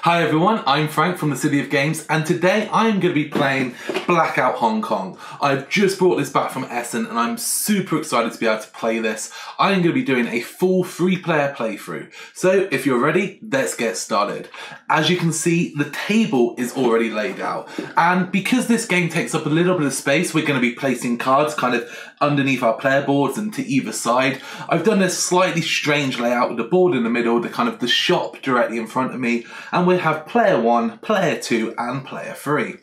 Hi everyone, I'm Frank from the City of Games, and today I'm going to be playing Blackout Hong Kong. I've just brought this back from Essen and I'm super excited to be able to play this. I'm going to be doing a full 3-player playthrough. So if you're ready, let's get started. As you can see, the table is already laid out, and because this game takes up a little bit of space, we're going to be placing cards kind of underneath our player boards and to either side. I've done this slightly strange layout with the board in the middle, the shop directly in front of me, and we have player 1, player 2 and player 3.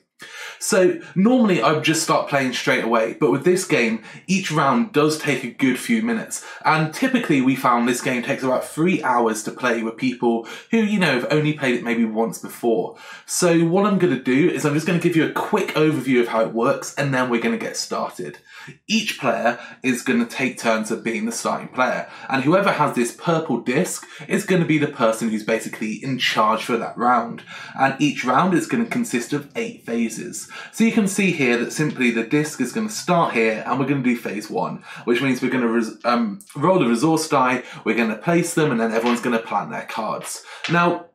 So normally I would just start playing straight away, but with this game, each round does take a good few minutes. And typically we found this game takes about 3 hours to play with people who, have only played it maybe once before. So what I'm going to do is I'm just going to give you a quick overview of how it works, and then we're going to get started. Each player is going to take turns at being the starting player, and whoever has this purple disc is going to be the person who's basically in charge for that round. And each round is going to consist of 8 phases. So you can see here that simply the disc is going to start here, and we're going to do phase 1, which means we're going to roll the resource die, we're going to place them, and then everyone's going to plant their cards. Now,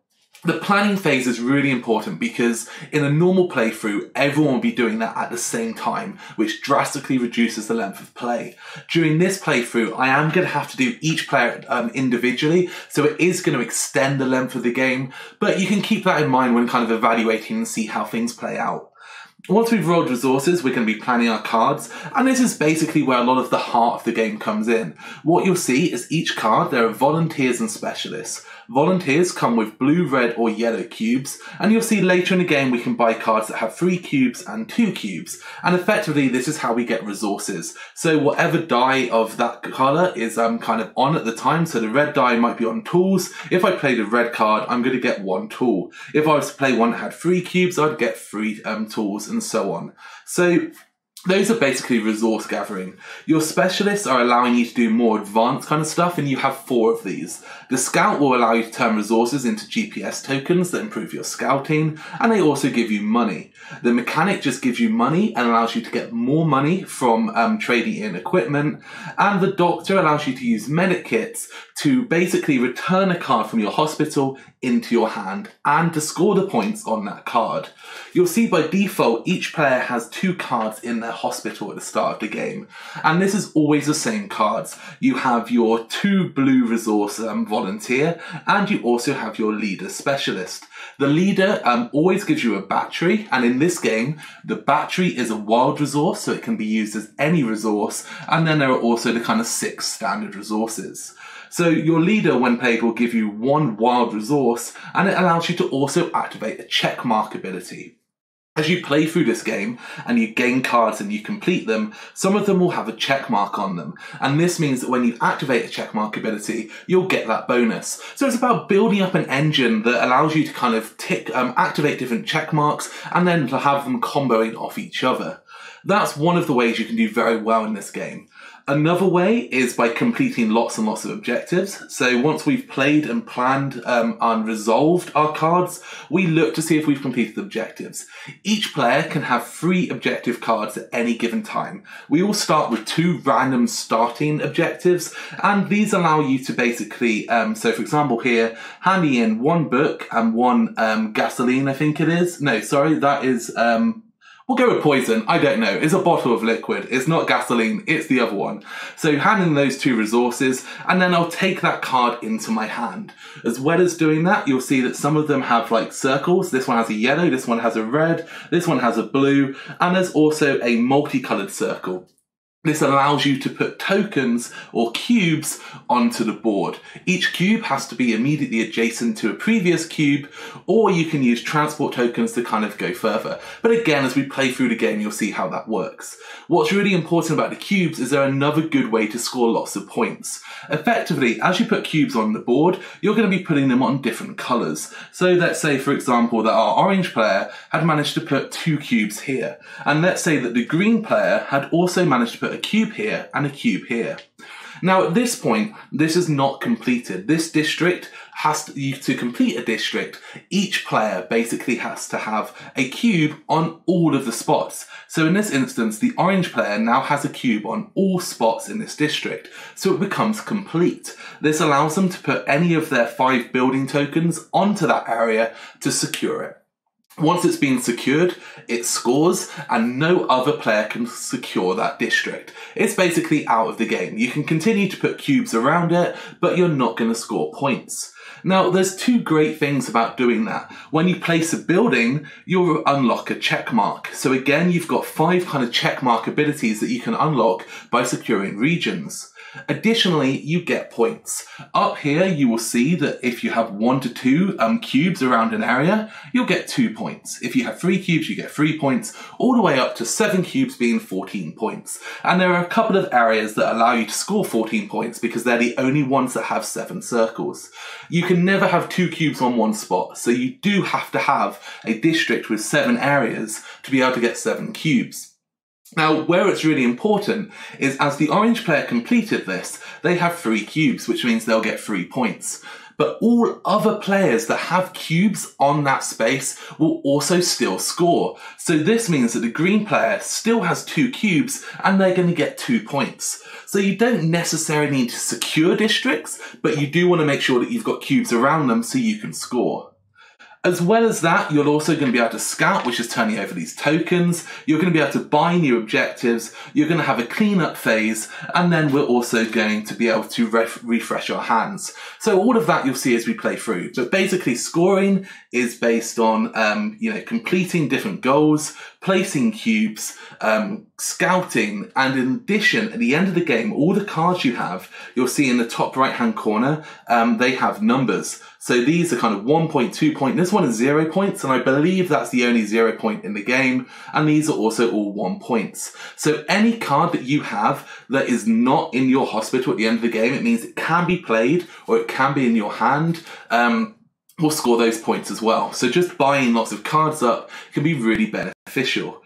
the planning phase is really important because in a normal playthrough, everyone will be doing that at the same time, which drastically reduces the length of play. During this playthrough, I am going to have to do each player individually, so it is going to extend the length of the game, but you can keep that in mind when kind of evaluating and see how things play out. Once we've rolled resources, we're going to be planning our cards, and this is basically where a lot of the heart of the game comes in. What you'll see is each card, there are volunteers and specialists. Volunteers come with blue, red or yellow cubes, and you'll see later in the game we can buy cards that have 3 cubes and 2 cubes, and effectively this is how we get resources. So whatever die of that colour is kind of on at the time, so the red die might be on tools. If I played a red card, I'm going to get 1 tool. If I was to play one that had 3 cubes, I'd get 3 tools, and so on. So those are basically resource gathering. Your specialists are allowing you to do more advanced kind of stuff, and you have 4 of these. The scout will allow you to turn resources into GPS tokens that improve your scouting, and they also give you money. The mechanic just gives you money and allows you to get more money from trading in equipment, and the doctor allows you to use medic kits to basically return a card from your hospital into your hand and to score the points on that card. You'll see by default each player has 2 cards in their hospital at the start of the game, and this is always the same cards. You have your 2 blue resource volunteer, and you also have your leader specialist. The leader always gives you a battery, and in this game the battery is a wild resource, so it can be used as any resource, and then there are also the kind of 6 standard resources. So your leader, when played, will give you 1 wild resource, and it allows you to also activate a check mark ability. As you play through this game and you gain cards and you complete them, some of them will have a check mark on them. And this means that when you activate a check mark ability, you'll get that bonus. So it's about building up an engine that allows you to kind of activate different check marks and then to have them comboing off each other. That's one of the ways you can do very well in this game. Another way is by completing lots and lots of objectives. So once we've played and planned and resolved our cards, we look to see if we've completed objectives. Each player can have 3 objective cards at any given time. We all start with 2 random starting objectives, and these allow you to basically, so for example here, handing in 1 book and 1 gasoline, I think it is. No, sorry, that is... we'll go with poison, I don't know. It's a bottle of liquid. It's not gasoline, it's the other one. So handing those 2 resources, and then I'll take that card into my hand. As well as doing that, you'll see that some of them have like circles. This one has a yellow, this one has a red, this one has a blue, and there's also a multicolored circle. This allows you to put tokens or cubes onto the board. Each cube has to be immediately adjacent to a previous cube, or you can use transport tokens to kind of go further. But again, as we play through the game, you'll see how that works. What's really important about the cubes is they're another good way to score lots of points. Effectively, as you put cubes on the board, you're going to be putting them on different colours. So let's say, for example, that our orange player had managed to put 2 cubes here. And let's say that the green player had also managed to put a cube here and a cube here. Now at this point, this is not completed. This district to complete a district, each player basically has to have a cube on all of the spots. So in this instance, the orange player now has a cube on all spots in this district, so it becomes complete. This allows them to put any of their 5 building tokens onto that area to secure it. Once it's been secured, it scores and no other player can secure that district. It's basically out of the game. You can continue to put cubes around it, but you're not going to score points. Now, there's 2 great things about doing that. When you place a building, you'll unlock a check mark. So again, you've got 5 kind of check mark abilities that you can unlock by securing regions. Additionally, you get points. Up here, you will see that if you have 1 to 2 cubes around an area, you'll get 2 points. If you have 3 cubes, you get 3 points, all the way up to 7 cubes being 14 points. And there are a couple of areas that allow you to score 14 points because they're the only ones that have 7 circles. You can never have 2 cubes on one spot, so you do have to have a district with 7 areas to be able to get 7 cubes. Now, where it's really important is as the orange player completed this, they have 3 cubes, which means they'll get 3 points. But all other players that have cubes on that space will also still score. So this means that the green player still has 2 cubes and they're going to get 2 points. So you don't necessarily need to secure districts, but you do want to make sure that you've got cubes around them so you can score. As well as that, you're also going to be able to scout, which is turning over these tokens. You're going to be able to buy new objectives. You're going to have a cleanup phase. And then we're also going to be able to refresh our hands. So all of that you'll see as we play through. But basically scoring is based on, completing different goals, placing cubes, scouting, and in addition, at the end of the game, all the cards you have, you'll see in the top right-hand corner, they have numbers. So these are kind of 1 point, 2 point. This one is 0 points, and I believe that's the only 0 point in the game. And these are also all 1 points. So any card that you have that is not in your hospital at the end of the game, it means it can be played or it can be in your hand. Will score those points as well. So just buying lots of cards up can be really beneficial.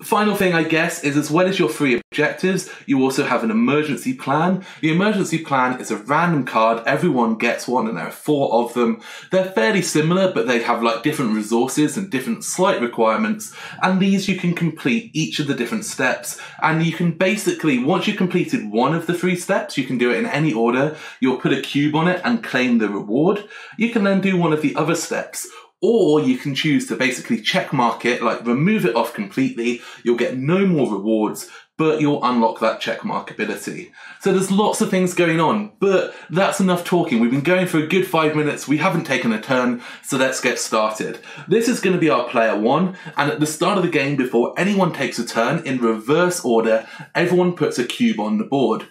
Final thing, I guess, is as well as your 3 objectives, you also have an emergency plan. The emergency plan is a random card. Everyone gets one, and there are 4 of them. They're fairly similar, but they have like different resources and different slight requirements. And these you can complete each of the different steps. And you can basically, once you've completed one of the 3 steps, you can do it in any order. You'll put a cube on it and claim the reward. You can then do one of the other steps. Or you can choose to basically check mark it, like remove it off completely. You'll get no more rewards, but you'll unlock that check mark ability. So there's lots of things going on, but that's enough talking. We've been going for a good 5 minutes. We haven't taken a turn, so let's get started. This is going to be our player 1, and at the start of the game, before anyone takes a turn, in reverse order, everyone puts a cube on the board.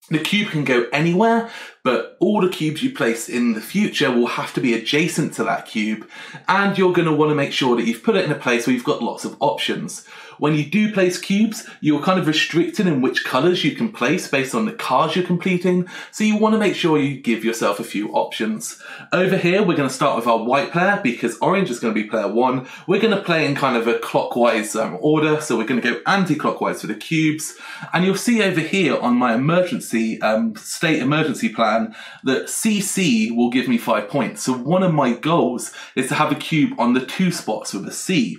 The cube can go anywhere, but all the cubes you place in the future will have to be adjacent to that cube, and you're going to want to make sure that you've put it in a place where you've got lots of options. When you do place cubes, you're kind of restricted in which colours you can place based on the cards you're completing, so you want to make sure you give yourself a few options. Over here, we're going to start with our white player, because orange is going to be player 1. We're going to play in kind of a clockwise order, so we're going to go anti-clockwise for the cubes, and you'll see over here on my state emergency plan that CC will give me 5 points. So one of my goals is to have a cube on the 2 spots with a C.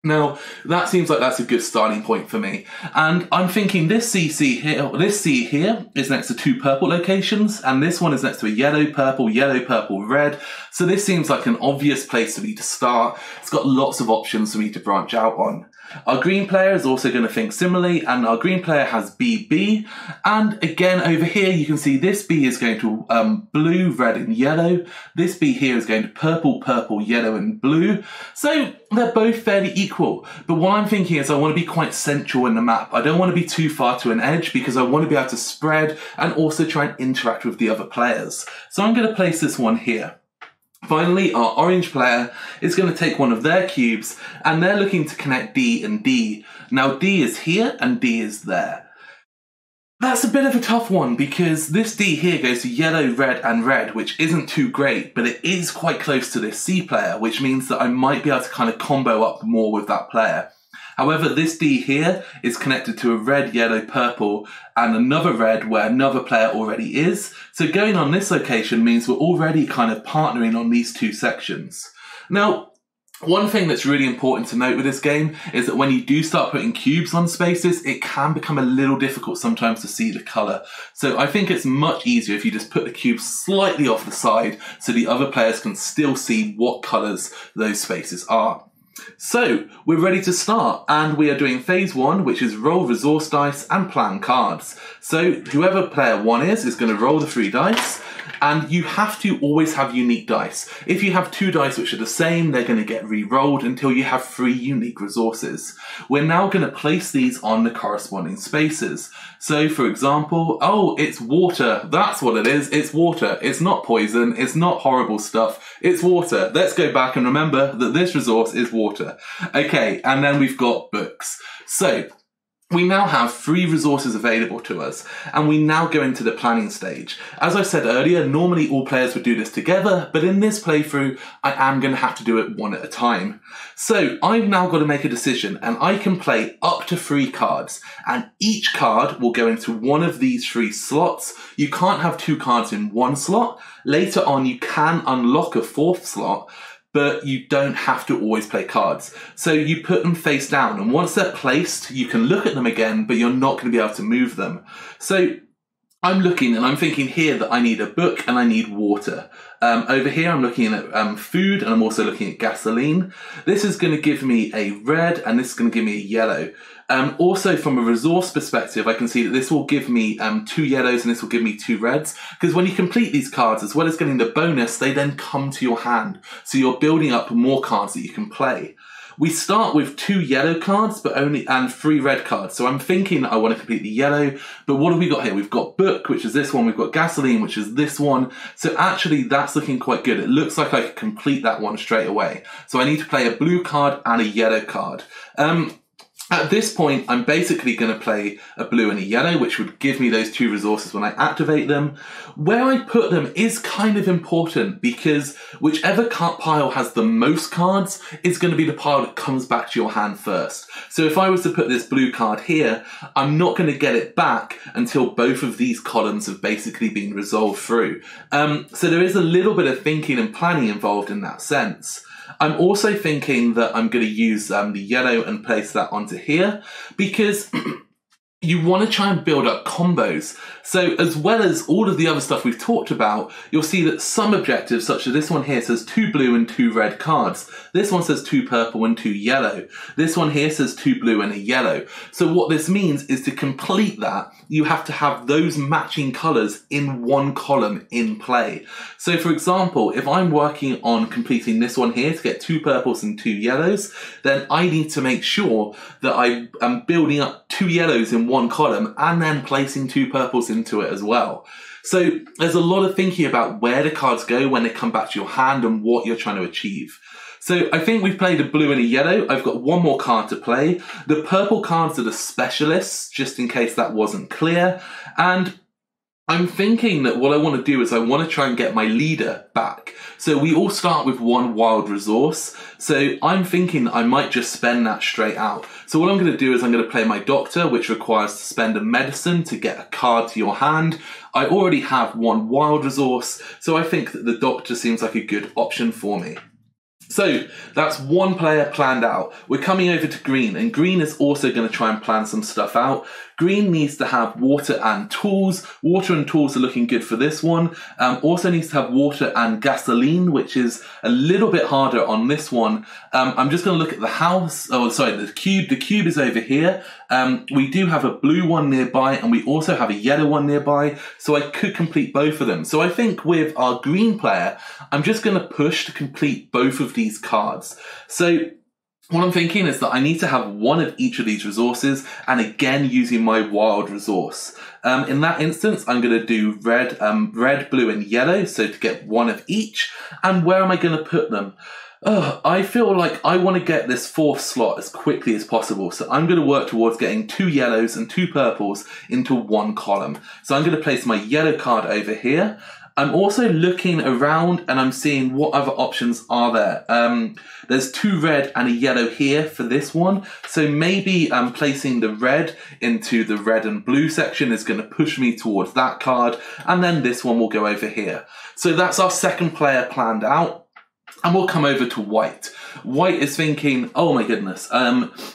Now, that seems like that's a good starting point for me. And I'm thinking this C here is next to 2 purple locations, and this one is next to a yellow, purple, red. So this seems like an obvious place for me to start. It's got lots of options for me to branch out on. Our green player is also going to think similarly, and our green player has BB. And again, over here, you can see this B is going to blue, red, and yellow. This B here is going to purple, yellow, and blue. So they're both fairly equal. But what I'm thinking is I want to be quite central in the map. I don't want to be too far to an edge because I want to be able to spread and also try and interact with the other players. So I'm going to place this one here. Finally, our orange player is going to take one of their cubes, and they're looking to connect D and D. Now D is here and D is there. That's a bit of a tough one because this D here goes to yellow, red, and red, which isn't too great, but it is quite close to this C player, which means that I might be able to kind of combo up more with that player. However, this D here is connected to a red, yellow, purple, and another red where another player already is. So going on this location means we're already kind of partnering on these two sections. Now, one thing that's really important to note with this game is that when you do start putting cubes on spaces, it can become a little difficult sometimes to see the colour. So I think it's much easier if you just put the cube slightly off the side so the other players can still see what colours those spaces are. So we're ready to start, and we are doing phase 1, which is roll resource dice and plan cards. So whoever player 1 is going to roll the 3 dice. And you have to always have unique dice. If you have 2 dice which are the same, they're going to get re-rolled until you have 3 unique resources. We're now going to place these on the corresponding spaces. So for example, oh, it's water. That's what it is. It's water. It's not poison. It's not horrible stuff. It's water. Let's go back and remember that this resource is water. Okay, and then we've got books. So we now have 3 resources available to us, and we now go into the planning stage. As I said earlier, normally all players would do this together, but in this playthrough, I am going to have to do it one at a time. So I've now got to make a decision, and I can play up to 3 cards, and each card will go into one of these 3 slots. You can't have 2 cards in one slot. Later on, you can unlock a 4th slot, but you don't have to always play cards. So you put them face down, and once they're placed, you can look at them again, but you're not going to be able to move them. So I'm looking and I'm thinking here that I need a book and I need water. Over here I'm looking at food, and I'm also looking at gasoline. This is going to give me a red, and this is going to give me a yellow. Also from a resource perspective, I can see that this will give me 2 yellows and this will give me 2 reds, because when you complete these cards, as well as getting the bonus, they then come to your hand. So you're building up more cards that you can play. We start with 2 yellow cards, and 3 red cards. So I'm thinking I want to complete the yellow, but what have we got here? We've got book, which is this one. We've got gasoline, which is this one. So actually that's looking quite good. It looks like I could complete that one straight away. So I need to play a blue card and a yellow card. At this point, I'm basically going to play a blue and a yellow, which would give me those 2 resources when I activate them. Where I put them is kind of important, because whichever pile has the most cards is going to be the pile that comes back to your hand first. So if I was to put this blue card here, I'm not going to get it back until both of these columns have basically been resolved through. So there is a little bit of thinking and planning involved in that sense. I'm also thinking that I'm going to use the yellow and place that onto here, because you want to try and build up combos. So as well as all of the other stuff we've talked about, you'll see that some objectives, such as this one here, says 2 blue and 2 red cards. This one says 2 purple and 2 yellow. This one here says 2 blue and a yellow. So what this means is to complete that, you have to have those matching colours in one column in play. So for example, if I'm working on completing this one here to get 2 purples and 2 yellows, then I need to make sure that I am building up 2 yellows in one column and then placing 2 purples into it as well. So there's a lot of thinking about where the cards go when they come back to your hand and what you're trying to achieve. So I think we've played a blue and a yellow. I've got one more card to play. The purple cards are the specialists, just in case that wasn't clear. And I'm thinking that what I want to do is I want to try and get my leader back. So we all start with 1 wild resource. So I'm thinking I might just spend that straight out. So what I'm going to do is I'm going to play my doctor, which requires to spend a medicine to get a card to your hand. I already have 1 wild resource, so I think that the doctor seems like a good option for me. So that's 1 player planned out. We're coming over to green, and green is also going to try and plan some stuff out. Green needs to have water and tools. Water and tools are looking good for this one. Also needs to have water and gasoline, which is a little bit harder on this one. I'm just going to look at the house. Oh, sorry, the cube. The cube is over here. We do have a blue one nearby, and we also have a yellow one nearby. So I could complete both of them. So I think with our green player, I'm just going to push to complete both of these cards. So what I'm thinking is that I need to have 1 of each of these resources, and again using my wild resource. In that instance, I'm going to do red, blue and yellow, so to get 1 of each. And where am I going to put them? I feel like I want to get this 4th slot as quickly as possible, so I'm going to work towards getting 2 yellows and 2 purples into 1 column. So I'm going to place my yellow card over here. I'm also looking around and I'm seeing what other options are there. There's 2 red and a yellow here for this one. So maybe placing the red into the red and blue section is going to push me towards that card. And then this one will go over here. So that's our second player planned out. And we'll come over to white. White is thinking, oh my goodness.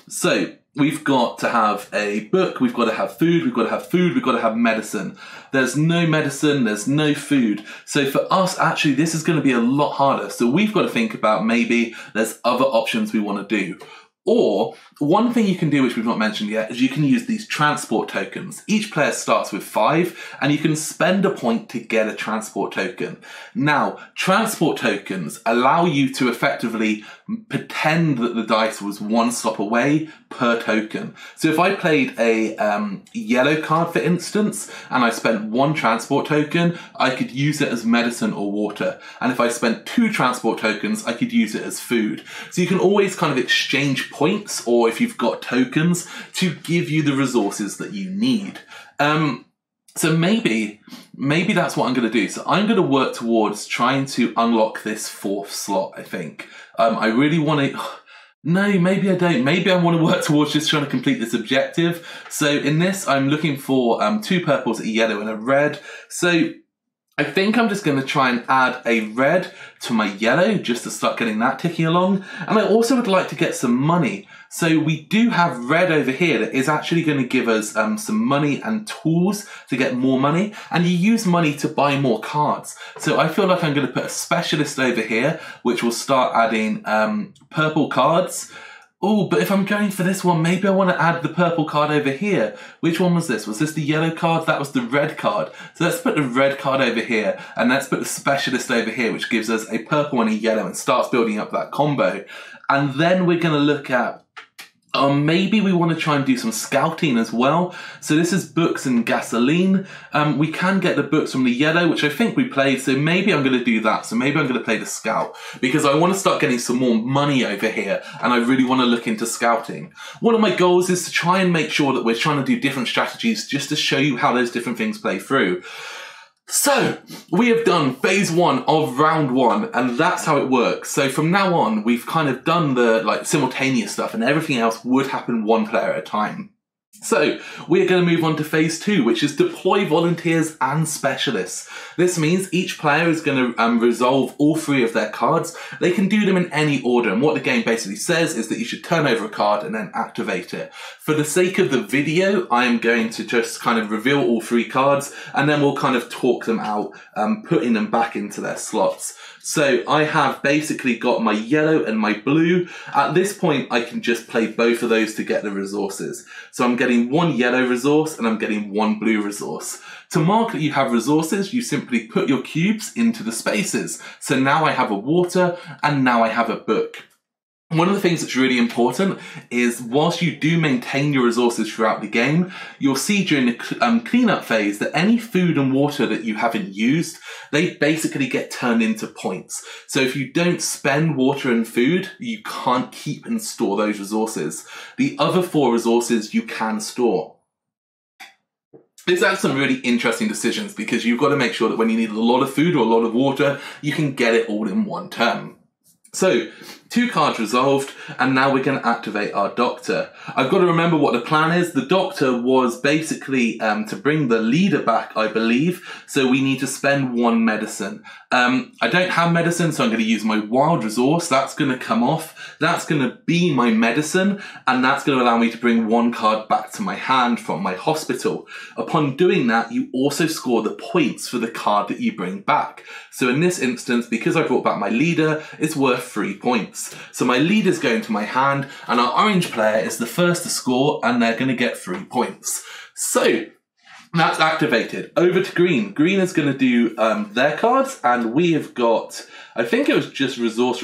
So we've got to have a book, we've got to have food, we've got to have food, we've got to have medicine. There's no medicine, there's no food. So for us, actually, this is going to be a lot harder. So we've got to think about maybe there's other options we want to do. Or one thing you can do, which we've not mentioned yet, is you can use these transport tokens. Each player starts with 5, and you can spend a point to get a transport token. Now, transport tokens allow you to effectively pretend that the dice was 1 stop away per token. So if I played a yellow card, for instance, and I spent 1 transport token, I could use it as medicine or water. And if I spent 2 transport tokens, I could use it as food. So you can always kind of exchange points, or if you've got tokens, to give you the resources that you need. So maybe that's what I'm going to do. So I'm going to work towards trying to unlock this 4th slot, I think. I really want to... No, maybe I don't. Maybe I want to work towards just trying to complete this objective. So in this, I'm looking for 2 purples, a yellow and a red. So I think I'm just going to try and add a red to my yellow just to start getting that ticking along. And I also would like to get some money. So we do have red over here that is actually going to give us some money and tools to get more money. And you use money to buy more cards. So I feel like I'm going to put a specialist over here, which will start adding purple cards. Oh, but if I'm going for this one, maybe I want to add the purple card over here. Which one was this? Was this the yellow card? That was the red card. So let's put the red card over here, and let's put the specialist over here, which gives us a purple and a yellow and starts building up that combo. And then we're going to look at maybe we want to try and do some scouting as well. So this is books and gasoline. We can get the books from the yellow, which I think we played. So maybe I'm going to do that. So maybe I'm going to play the scout because I want to start getting some more money over here. And I really want to look into scouting. One of my goals is to try and make sure that we're trying to do different strategies just to show you how those different things play through. So, we have done phase 1 of round 1, and that's how it works. So from now on, we've kind of done the simultaneous stuff, and everything else would happen 1 player at a time. So, we're going to move on to phase 2, which is deploy volunteers and specialists. This means each player is going to resolve all 3 of their cards. They can do them in any order, and what the game basically says is that you should turn over a card and then activate it. For the sake of the video, I am going to just kind of reveal all 3 cards, and then we'll kind of talk them out, putting them back into their slots. So I have basically got my yellow and my blue. At this point, I can just play both of those to get the resources. So I'm getting 1 yellow resource and I'm getting 1 blue resource. To mark that you have resources, you simply put your cubes into the spaces. So now I have a water and now I have a book. One of the things that's really important is whilst you do maintain your resources throughout the game, you'll see during the cleanup phase that any food and water that you haven't used, they basically get turned into points. So if you don't spend water and food, you can't keep and store those resources. The other 4 resources you can store. This has some really interesting decisions because you've got to make sure that when you need a lot of food or a lot of water, you can get it all in one turn. So, 2 cards resolved, and now we're going to activate our doctor. I've got to remember what the plan is. The doctor was basically to bring the leader back, I believe, so we need to spend 1 medicine. I don't have medicine, so I'm going to use my wild resource. That's going to come off. That's going to be my medicine, and that's going to allow me to bring 1 card back to my hand from my hospital. Upon doing that, you also score the points for the card that you bring back. So in this instance, because I brought back my leader, it's worth 3 points. So my leader's going to my hand, and our orange player is the first to score, and they're going to get 3 points. So that's activated. Over to green. Green is going to do their cards, and we have got, I think it was just resource.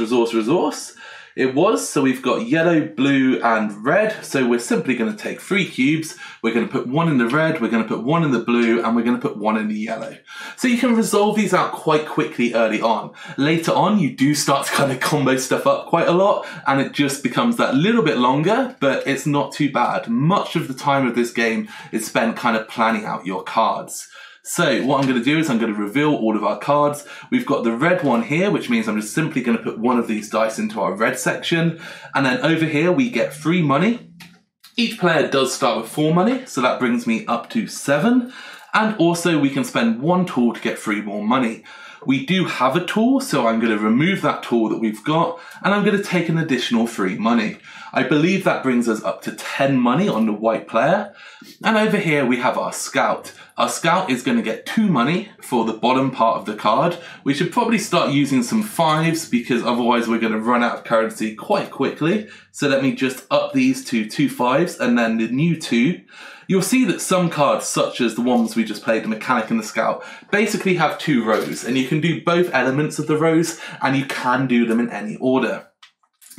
It was, so we've got yellow, blue, and red. So we're simply going to take 3 cubes. We're going to put 1 in the red, we're going to put 1 in the blue, and we're going to put 1 in the yellow. So you can resolve these out quite quickly early on. Later on, you do start to kind of combo stuff up quite a lot, and it just becomes that little bit longer, but it's not too bad. Much of the time of this game is spent kind of planning out your cards. So what I'm going to do is I'm going to reveal all of our cards. We've got the red one here, which means I'm just simply going to put one of these dice into our red section. And then over here we get 3 money. Each player does start with 4 money, so that brings me up to 7. And also we can spend 1 tool to get 3 more money. We do have a tool, so I'm going to remove that tool that we've got, and I'm going to take an additional 3 money. I believe that brings us up to 10 money on the white player. And over here we have our scout. Our scout is going to get 2 money for the bottom part of the card. We should probably start using some 5s because otherwise we're going to run out of currency quite quickly. So let me just up these to 2 5s and then the new 2. You'll see that some cards, such as the ones we just played, the Mechanic and the Scout, basically have 2 rows, and you can do both elements of the rows, and you can do them in any order.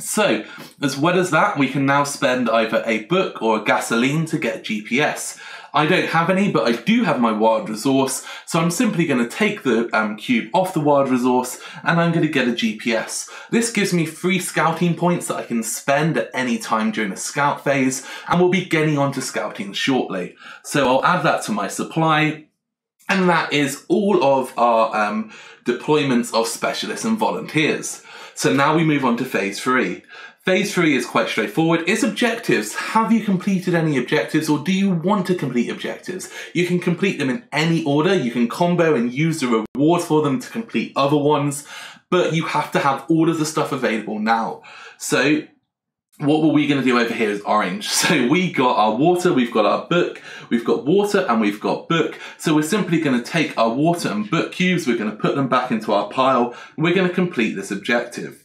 So, as well as that, we can now spend either a book or a gasoline to get GPS. I don't have any, but I do have my wild resource, so I'm simply going to take the cube off the wild resource, and I'm going to get a GPS. This gives me 3 scouting points that I can spend at any time during the scout phase, and we'll be getting onto scouting shortly. So I'll add that to my supply, and that is all of our deployments of specialists and volunteers. So now we move on to phase 3. Phase 3 is quite straightforward. It's objectives. Have you completed any objectives, or do you want to complete objectives? You can complete them in any order. You can combo and use the reward for them to complete other ones, but you have to have all of the stuff available now. So what were we going to do over here is orange. So we got our water, we've got our book, we've got water and we've got book. So we're simply going to take our water and book cubes, we're going to put them back into our pile, and we're going to complete this objective.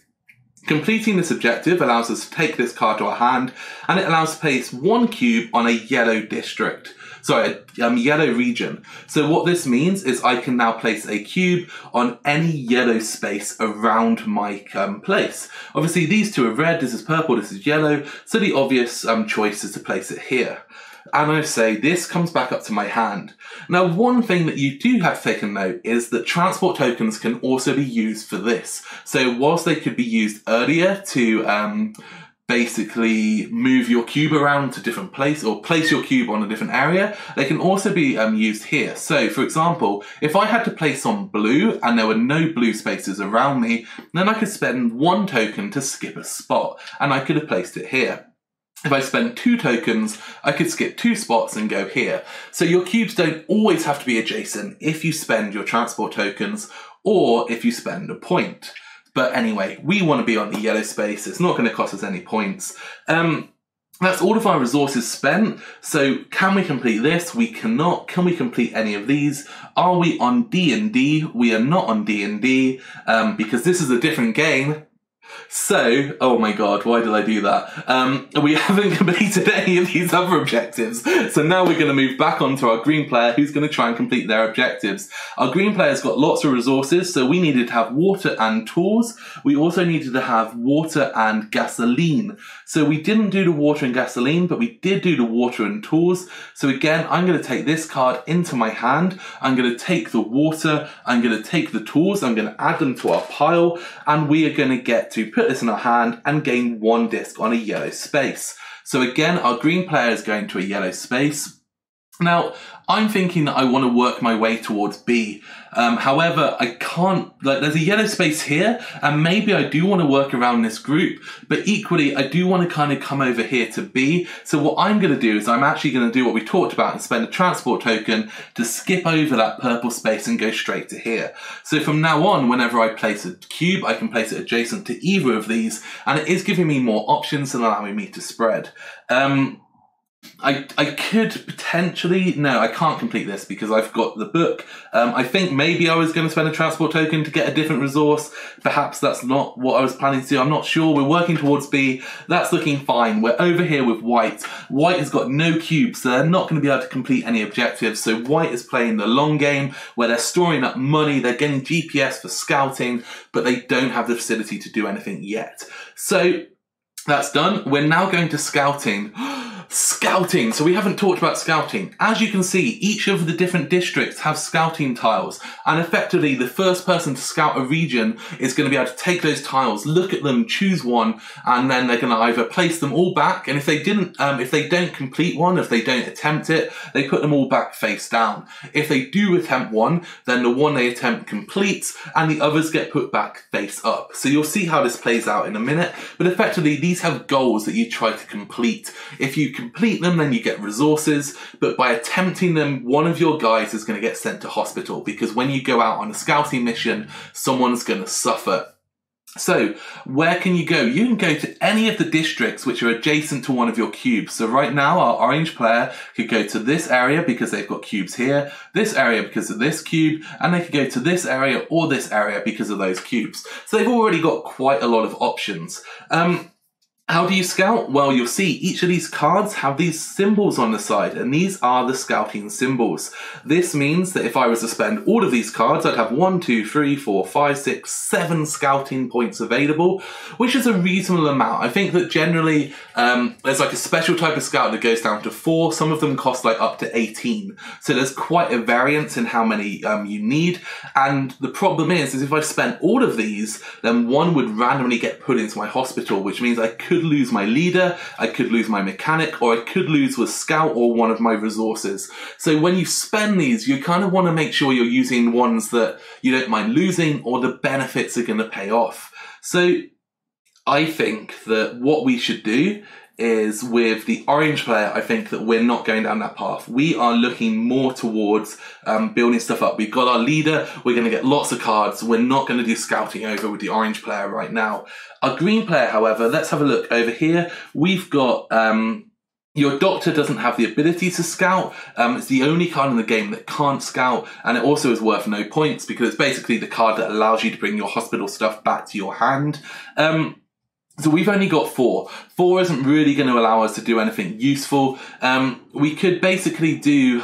Completing this objective allows us to take this card to our hand, and it allows us to place 1 cube on a yellow district. Sorry, a yellow region. So what this means is I can now place a cube on any yellow space around my place. Obviously these 2 are red, this is purple, this is yellow, so the obvious choice is to place it here. And I say this comes back up to my hand. Now, one thing that you do have to take a note is that transport tokens can also be used for this. So whilst they could be used earlier to basically move your cube around to different place or place your cube on a different area, they can also be used here. So for example, if I had to place on blue and there were no blue spaces around me, then I could spend 1 token to skip a spot, and I could have placed it here. If I spend 2 tokens, I could skip 2 spots and go here. So your cubes don't always have to be adjacent if you spend your transport tokens or if you spend a point. But anyway, we want to be on the yellow space. It's not going to cost us any points. That's all of our resources spent. So can we complete this? We cannot. Can we complete any of these? Are we on D&D? We are not on D&D because this is a different game. So, oh my god, why did I do that? We haven't completed any of these other objectives. So now we're going to move back onto our green player who's going to try and complete their objectives. Our green player's got lots of resources, so we needed to have water and tools. We also needed to have water and gasoline. So we didn't do the water and gasoline, but we did do the water and tools. So again, I'm going to take this card into my hand. I'm going to take the water. I'm going to take the tools. I'm going to add them to our pile, and we are going to get to put this in our hand and gain 1 disc on a yellow space. So again, our green player is going to a yellow space. Now, I'm thinking that I want to work my way towards B. However, I can't, there's a yellow space here, and maybe I do want to work around this group, but equally, I do want to kind of come over here to B. So what I'm going to do is I'm actually going to do what we talked about and spend a transport token to skip over that purple space and go straight to here. So from now on, whenever I place a cube, I can place it adjacent to either of these, and it is giving me more options and allowing me to spread. I could potentially, no, I can't complete this because I've got the book. I think maybe I was going to spend a transport token to get a different resource. Perhaps that's not what I was planning to do. I'm not sure. We're working towards B. That's looking fine. We're over here with white. White has got no cubes, so they're not going to be able to complete any objectives. So white is playing the long game where they're storing up money. They're getting GPS for scouting, but they don't have the facility to do anything yet. So that's done. We're now going to scouting. Scouting. So we haven't talked about scouting. As you can see, each of the different districts have scouting tiles, and effectively the first person to scout a region is going to be able to take those tiles, look at them, choose one, and then they're going to either place them all back, and if they don't complete one, if they don't attempt it, they put them all back face down. If they do attempt one, then the one they attempt completes, and the others get put back face up. So you'll see how this plays out in a minute, but effectively these have goals that you try to complete. If you complete them, then you get resources, but by attempting them, one of your guys is going to get sent to hospital, because when you go out on a scouting mission, someone's going to suffer. So where can you go? You can go to any of the districts which are adjacent to one of your cubes. So right now our orange player could go to this area because they've got cubes here, this area because of this cube, and they could go to this area or this area because of those cubes. So they've already got quite a lot of options. How do you scout? Well, you'll see each of these cards have these symbols on the side, and these are the scouting symbols. This means that if I was to spend all of these cards, I'd have 1, 2, 3, 4, 5, 6, 7 scouting points available, which is a reasonable amount. I think that generally there's like a special type of scout that goes down to 4. Some of them cost like up to 18. So there's quite a variance in how many you need. And the problem is if I spent all of these, then one would randomly get put into my hospital, which means I could lose my leader, I could lose my mechanic, or I could lose with scout or one of my resources. So when you spend these, you kind of want to make sure you're using ones that you don't mind losing or the benefits are going to pay off. So I think that what we should do is with the orange player, I think that we're not going down that path. We are looking more towards building stuff up. We've got our leader, we're going to get lots of cards. We're not going to do scouting over with the orange player right now. Our green player, however, let's have a look over here. We've got your doctor doesn't have the ability to scout. It's the only card in the game that can't scout, and it also is worth no points because it's basically the card that allows you to bring your hospital stuff back to your hand. So we've only got 4. 4 isn't really going to allow us to do anything useful. We could basically do...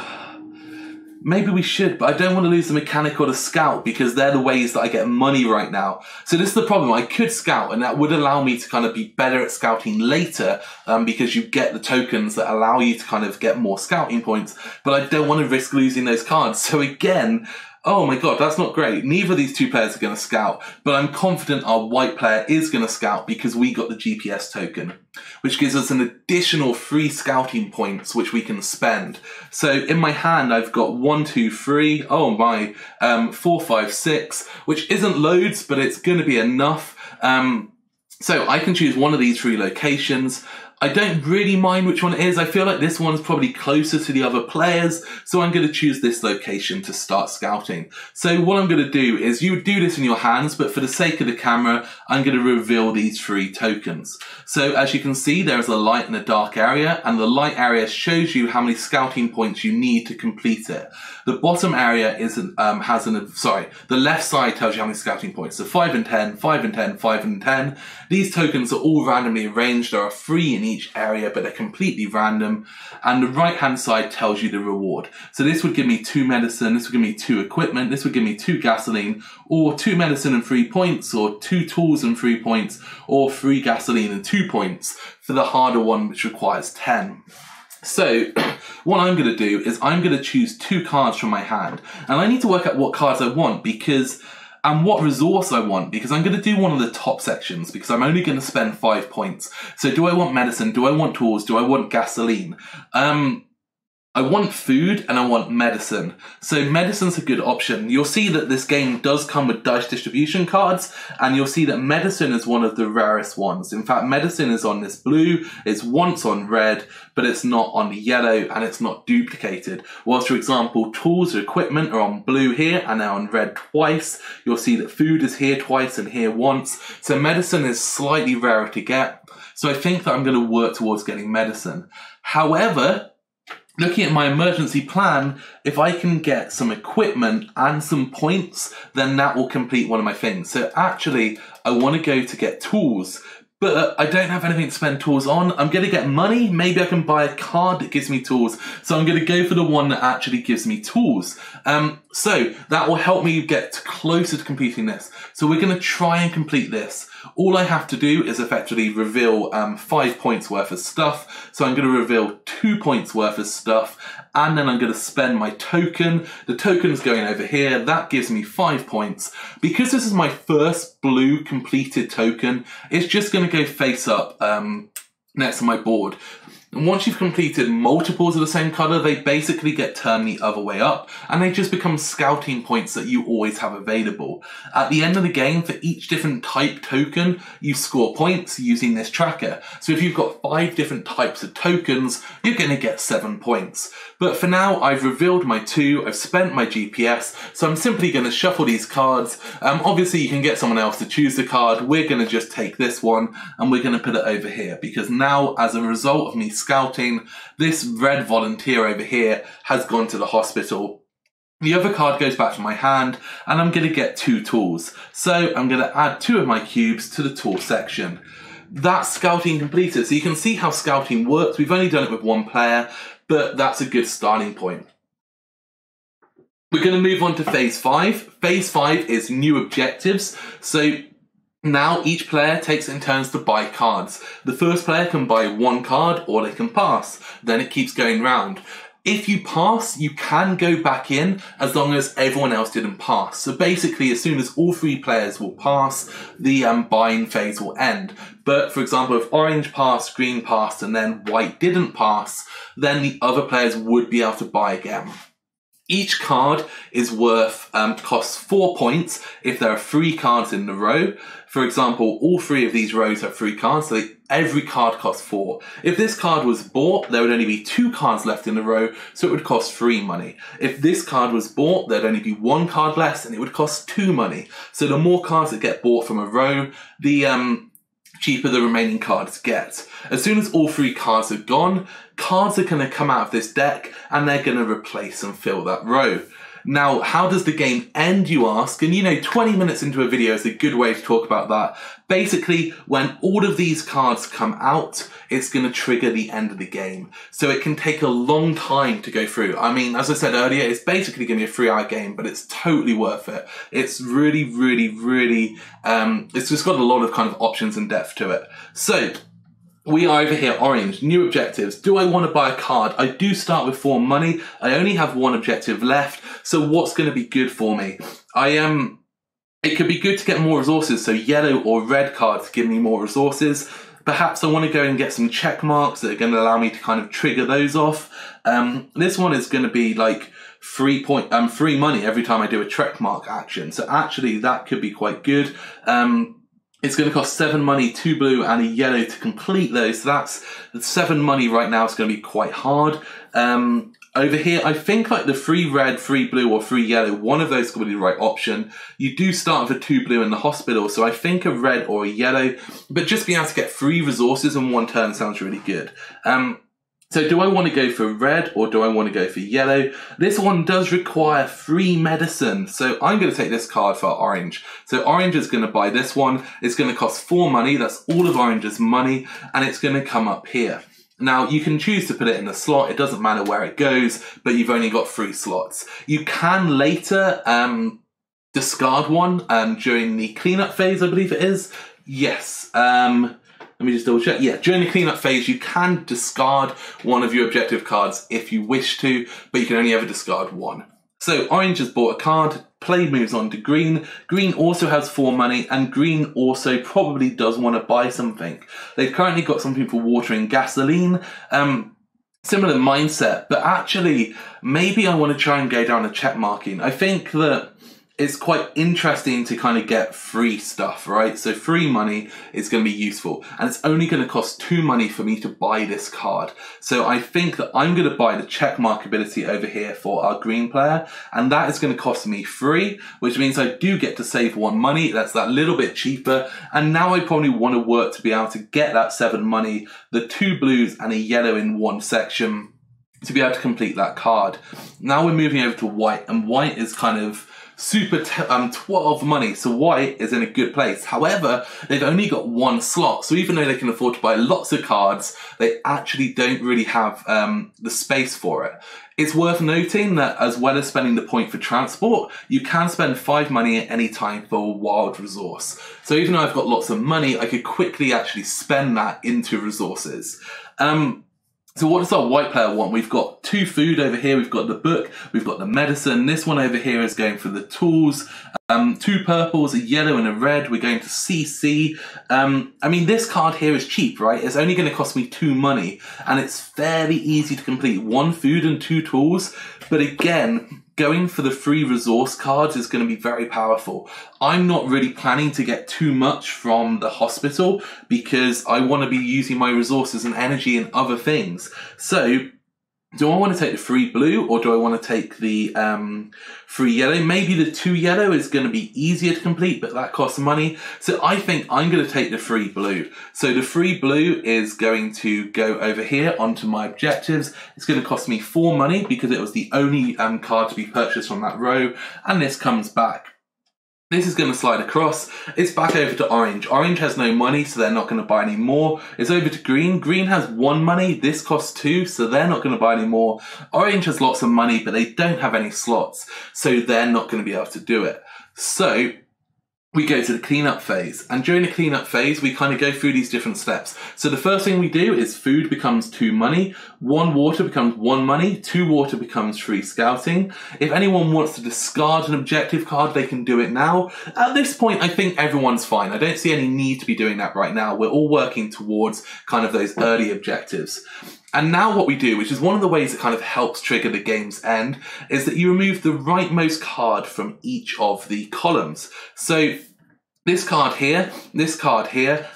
Maybe we should, but I don't want to lose the mechanic or the scout because they're the ways that I get money right now. So this is the problem. I could scout, and that would allow me to kind of be better at scouting later because you get the tokens that allow you to kind of get more scouting points, but I don't want to risk losing those cards. So again, oh my god, that's not great. Neither of these two players are going to scout, but I'm confident our white player is going to scout because we got the GPS token, which gives us an additional 3 scouting points which we can spend. So in my hand, I've got 1, 2, 3, oh my, 4, 5, 6, which isn't loads, but it's going to be enough. So I can choose one of these 3 locations. I don't really mind which one it is. I feel like this one's probably closer to the other players, so I'm going to choose this location to start scouting. So what I'm going to do is, you would do this in your hands, but for the sake of the camera, I'm going to reveal these 3 tokens. So as you can see, there is a light and a dark area, and the light area shows you how many scouting points you need to complete it. The bottom area is the left side tells you how many scouting points. So 5 and 10, 5 and 10, 5 and 10. These tokens are all randomly arranged. There are 3 in each area, but they're completely random. And the right hand side tells you the reward. So this would give me 2 medicine, this would give me 2 equipment, this would give me 2 gasoline, or 2 medicine and 3 points, or 2 tools and 3 points, or 3 gasoline and 2 points for the harder one, which requires 10. So what I'm going to do is I'm going to choose 2 cards from my hand, and I need to work out what cards I want and what resource I want, because I'm going to do one of the top sections because I'm only going to spend 5 points. So do I want medicine? Do I want tools? Do I want gasoline? I want food and I want medicine. So medicine's a good option. You'll see that this game does come with dice distribution cards, and you'll see that medicine is one of the rarest ones. In fact, medicine is on this blue, it's once on red, but it's not on the yellow, and it's not duplicated. Whilst, for example, tools or equipment are on blue here and they're on red twice. You'll see that food is here twice and here once. So medicine is slightly rarer to get. So I think that I'm going to work towards getting medicine. However, looking at my emergency plan, if I can get some equipment and some points, then that will complete one of my things. So actually, I want to go to get tools, but I don't have anything to spend tools on. I'm going to get money. Maybe I can buy a card that gives me tools. So I'm going to go for the one that actually gives me tools. So that will help me get closer to completing this. So we're going to try and complete this. All I have to do is effectively reveal 5 points worth of stuff. So I'm going to reveal 2 points worth of stuff, and then I'm going to spend my token. The token's going over here. That gives me 5 points. Because this is my first blue completed token, it's just going to go face up next to my board. And once you've completed multiples of the same colour, they basically get turned the other way up, and they just become scouting points that you always have available. At the end of the game, for each different type token, you score points using this tracker. So if you've got 5 different types of tokens, you're going to get 7 points. But for now, I've revealed my 2, I've spent my GPS, so I'm simply going to shuffle these cards. Obviously, you can get someone else to choose the card. We're going to just take this one, and we're going to put it over here, because now, as a result of me scouting, this red volunteer over here has gone to the hospital. The other card goes back to my hand, and I'm going to get 2 tools. So I'm going to add 2 of my cubes to the tool section. That's scouting completed. So you can see how scouting works. We've only done it with 1 player, but that's a good starting point. We're going to move on to phase 5. Phase 5 is new objectives. So now each player takes it in turns to buy cards. The first player can buy 1 card, or they can pass. Then it keeps going round. If you pass, you can go back in as long as everyone else didn't pass. So basically, as soon as all 3 players will pass, the buying phase will end. But for example, if orange passed, green passed, and then white didn't pass, then the other players would be able to buy again. Each card is worth, costs 4 points if there are 3 cards in the row. For example, all 3 of these rows have 3 cards, so every card costs 4. If this card was bought, there would only be 2 cards left in the row, so it would cost 3 money. If this card was bought, there'd only be 1 card less, and it would cost 2 money. So the more cards that get bought from a row, the cheaper the remaining cards get. As soon as all 3 cards are gone, cards are going to come out of this deck, and they're going to replace and fill that row. Now, how does the game end, you ask? And you know, 20 minutes into a video is a good way to talk about that. Basically, when all of these cards come out, it's going to trigger the end of the game. So it can take a long time to go through. I mean, as I said earlier, it's basically going to be a 3-hour game, but it's totally worth it. It's really, it's just got a lot of kind of options and depth to it. So we are over here, orange, new objectives. Do I want to buy a card? I do start with 4 money. I only have 1 objective left. So what's going to be good for me? It could be good to get more resources. So yellow or red cards give me more resources. Perhaps I want to go and get some check marks that are going to allow me to kind of trigger those off. This one is going to be like free money every time I do a check mark action. So actually that could be quite good. It's going to cost 7 money, 2 blue and a yellow to complete those. So that's 7 money right now. It's going to be quite hard. Over here, I think like the 3 red, 3 blue or 3 yellow, one of those could be the right option. You do start with a 2 blue in the hospital, so I think a red or a yellow, but just being able to get 3 resources in 1 turn sounds really good. So do I want to go for red or do I want to go for yellow? This one does require 3 medicine. So I'm going to take this card for orange. So orange is going to buy this one. It's going to cost 4 money. That's all of orange's money. And it's going to come up here. Now, you can choose to put it in a slot. It doesn't matter where it goes, but you've only got 3 slots. You can later discard one during the cleanup phase, I believe it is. Yes. Let me just double check. Yeah, during the cleanup phase, you can discard one of your objective cards if you wish to, but you can only ever discard 1. So orange has bought a card, play moves on to green. Green also has 4 money, and green also probably does want to buy something. They've currently got something for water and gasoline. Similar mindset, but actually, maybe I want to try and go down a check marking. I think that it's quite interesting to kind of get free stuff, right? So free money is going to be useful, and it's only going to cost 2 money for me to buy this card. So I think that I'm going to buy the check mark ability over here for our green player, and that is going to cost me 3, which means I do get to save 1 money. That's that little bit cheaper, and now I probably want to work to be able to get that 7 money, the 2 blues and a yellow in 1 section to be able to complete that card. Now we're moving over to white, and white is kind of super 12 money, so white is in a good place. However, they've only got 1 slot, so even though they can afford to buy lots of cards, they actually don't really have the space for it. It's worth noting that as well as spending the point for transport, you can spend 5 money at any time for a wild resource. So even though I've got lots of money, I could quickly actually spend that into resources. So what does our white player want? We've got 2 food over here, we've got the book, we've got the medicine. This one over here is going for the tools. 2 purples, a yellow and a red. We're going to CC. I mean, this card here is cheap, right? It's only going to cost me 2 money, and it's fairly easy to complete. 1 food and 2 tools. But again, going for the free resource cards is going to be very powerful. I'm not really planning to get too much from the hospital because I want to be using my resources and energy in other things. So, do I want to take the free blue or do I want to take the free yellow? Maybe the 2 yellow is going to be easier to complete, but that costs money. So I think I'm going to take the free blue. So the free blue is going to go over here onto my objectives. It's going to cost me 4 money because it was the only card to be purchased from that row. And this comes back. This is going to slide across. It's back over to orange. Orange has no money, so they're not going to buy any more. It's over to green. Green has 1 money. This costs 2, so they're not going to buy any more. Orange has lots of money, but they don't have any slots, so they're not going to be able to do it. So we go to the cleanup phase, and during the cleanup phase we kind of go through these different steps. So the first thing we do is food becomes 2 money, 1 water becomes 1 money, 2 water becomes free scouting. If anyone wants to discard an objective card, they can do it now. At this point I think everyone's fine. I don't see any need to be doing that right now. We're all working towards kind of those early objectives. And now what we do, which is one of the ways that kind of helps trigger the game's end, is that you remove the rightmost card from each of the columns. So this card here, and this card here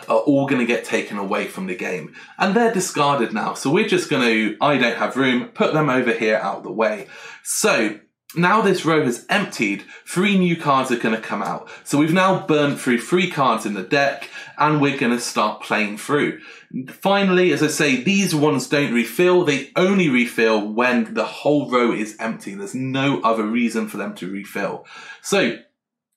are all going to get taken away from the game. And they're discarded now. So we're just going to, I don't have room, put them over here out of the way. So now this row has emptied, 3 new cards are going to come out. So we've now burned through 3 cards in the deck, and we're going to start playing through. Finally, as I say, these ones don't refill. They only refill when the whole row is empty. There's no other reason for them to refill. So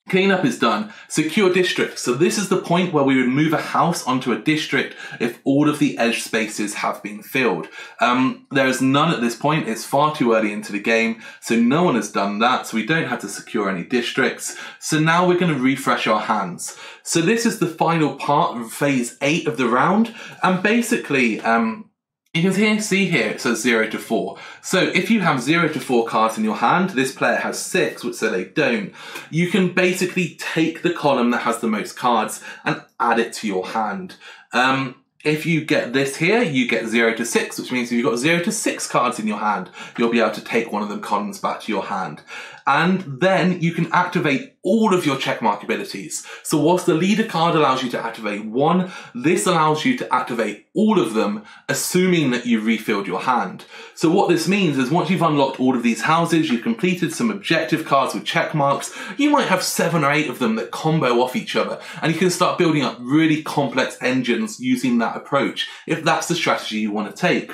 cleanup is done. Secure district. So this is the point where we would move a house onto a district if all of the edge spaces have been filled. There is none at this point. It's far too early into the game, so no one has done that, so we don't have to secure any districts. So now we're going to refresh our hands. So this is the final part of phase 8 of the round, and basically you can see here it says 0 to 4. So if you have 0 to 4 cards in your hand, this player has 6, which so they don't. You can basically take the column that has the most cards and add it to your hand. If you get this here, you get 0 to 6, which means if you've got 0 to 6 cards in your hand, you'll be able to take one of them columns back to your hand. And then you can activate all of your checkmark abilities. So whilst the leader card allows you to activate 1, this allows you to activate all of them, assuming that you've refilled your hand. So what this means is once you've unlocked all of these houses, you've completed some objective cards with checkmarks, you might have 7 or 8 of them that combo off each other, and you can start building up really complex engines using that approach, if that's the strategy you want to take.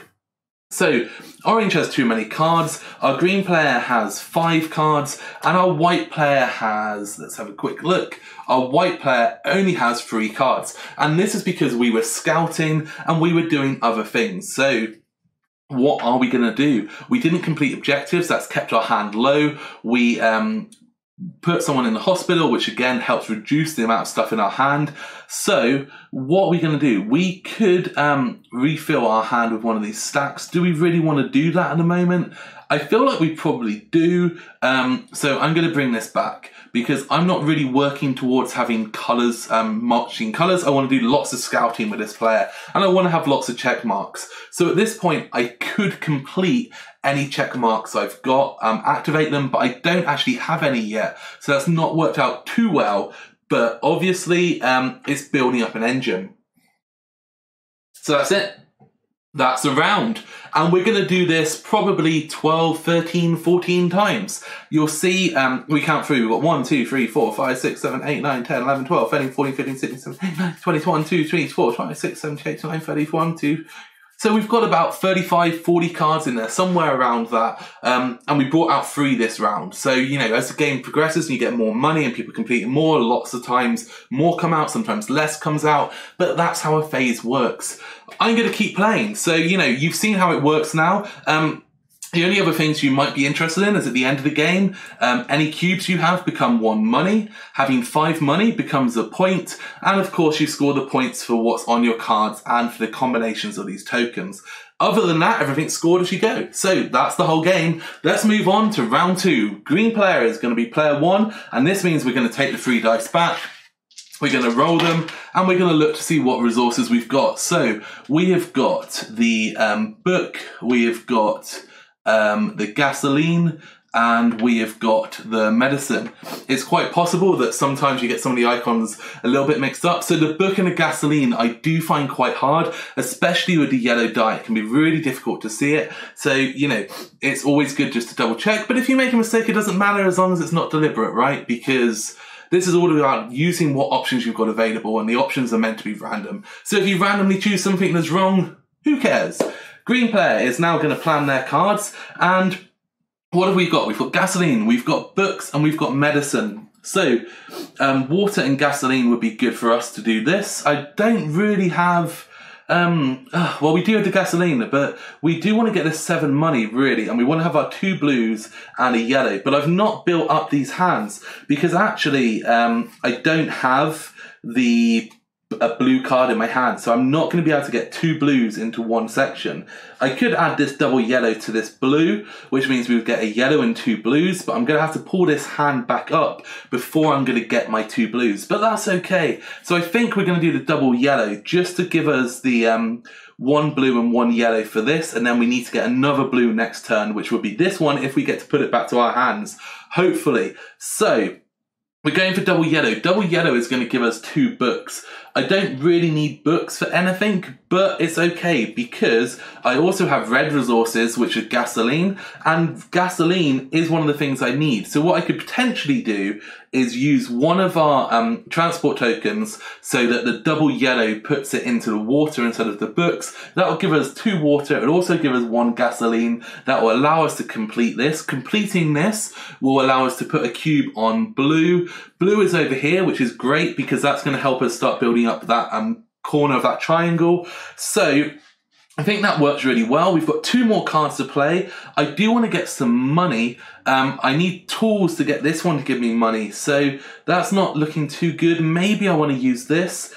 So, orange has too many cards, our green player has 5 cards, and our white player has, let's have a quick look, our white player only has 3 cards. And this is because we were scouting and we were doing other things. So, what are we going to do? We didn't complete objectives, that's kept our hand low. We put someone in the hospital, which again helps reduce the amount of stuff in our hand. So what are we going to do? We could refill our hand with one of these stacks. Do we really want to do that at the moment? I feel like we probably do. So I'm going to bring this back because I'm not really working towards having colours, marching colours. I want to do lots of scouting with this player, and I want to have lots of check marks. So at this point, I could complete any check marks I've got, activate them, but I don't actually have any yet. So that's not worked out too well, but obviously it's building up an engine. So that's it. That's a round. And we're going to do this probably 12, 13, 14 times. You'll see, we count through, we've got 1, 2, 3, 4, 5, 6, 7, 8, 9, 10, 11, 12, 13, 14, 15, 16, 17, 18, 19, 20, 21, 22, 23, 24, 25, 26, 27, 28, 29, 30, 1, 2, So we've got about 35, 40 cards in there, somewhere around that. And we brought out 3 this round. So, you know, as the game progresses and you get more money and people complete more, lots of times more come out, sometimes less comes out. But that's how a phase works. I'm going to keep playing. So, you know, you've seen how it works now. The only other things you might be interested in is at the end of the game, any cubes you have become 1 money. Having 5 money becomes a point. And of course, you score the points for what's on your cards and for the combinations of these tokens. Other than that, everything's scored as you go. So that's the whole game. Let's move on to round 2. Green player is going to be player 1. And this means we're going to take the 3 dice back. We're going to roll them, and we're going to look to see what resources we've got. So we have got the book, we have got the gasoline, and we have got the medicine. It's quite possible that sometimes you get some of the icons a little bit mixed up. So the book and the gasoline I do find quite hard, especially with the yellow dye. It can be really difficult to see it. So, you know, it's always good just to double check. But if you make a mistake, it doesn't matter as long as it's not deliberate, right? Because this is all about using what options you've got available, and the options are meant to be random. So if you randomly choose something that's wrong, who cares? Green player is now going to plan their cards, and what have we got? We've got gasoline, we've got books, and we've got medicine. So water and gasoline would be good for us to do this. I don't really have... well, we do have the gasoline, but we do want to get this 7 money, really, and we want to have our 2 blues and a yellow. But I've not built up these hands because actually I don't have a blue card in my hand, so I'm not going to be able to get 2 blues into one section. I could add this double yellow to this blue, which means we would get a yellow and 2 blues, but I'm going to have to pull this hand back up before I'm going to get my 2 blues, but that's okay. So I think we're going to do the double yellow just to give us the 1 blue and 1 yellow for this, and then we need to get another blue next turn, which would be this one if we get to put it back to our hands, hopefully. So we're going for double yellow. Double yellow is going to give us 2 books. I don't really need books for anything, but it's okay because I also have red resources, which are gasoline, and gasoline is one of the things I need. So what I could potentially do is use one of our transport tokens so that the double yellow puts it into the water instead of the books. That will give us 2 water. It'll also give us 1 gasoline. That will allow us to complete this. Completing this will allow us to put a cube on blue. Blue is over here, which is great because that's going to help us start building up that corner of that triangle. So I think that works really well. We've got 2 more cards to play. I do want to get some money. I need tools to get this one to give me money. So that's not looking too good. Maybe I want to use this.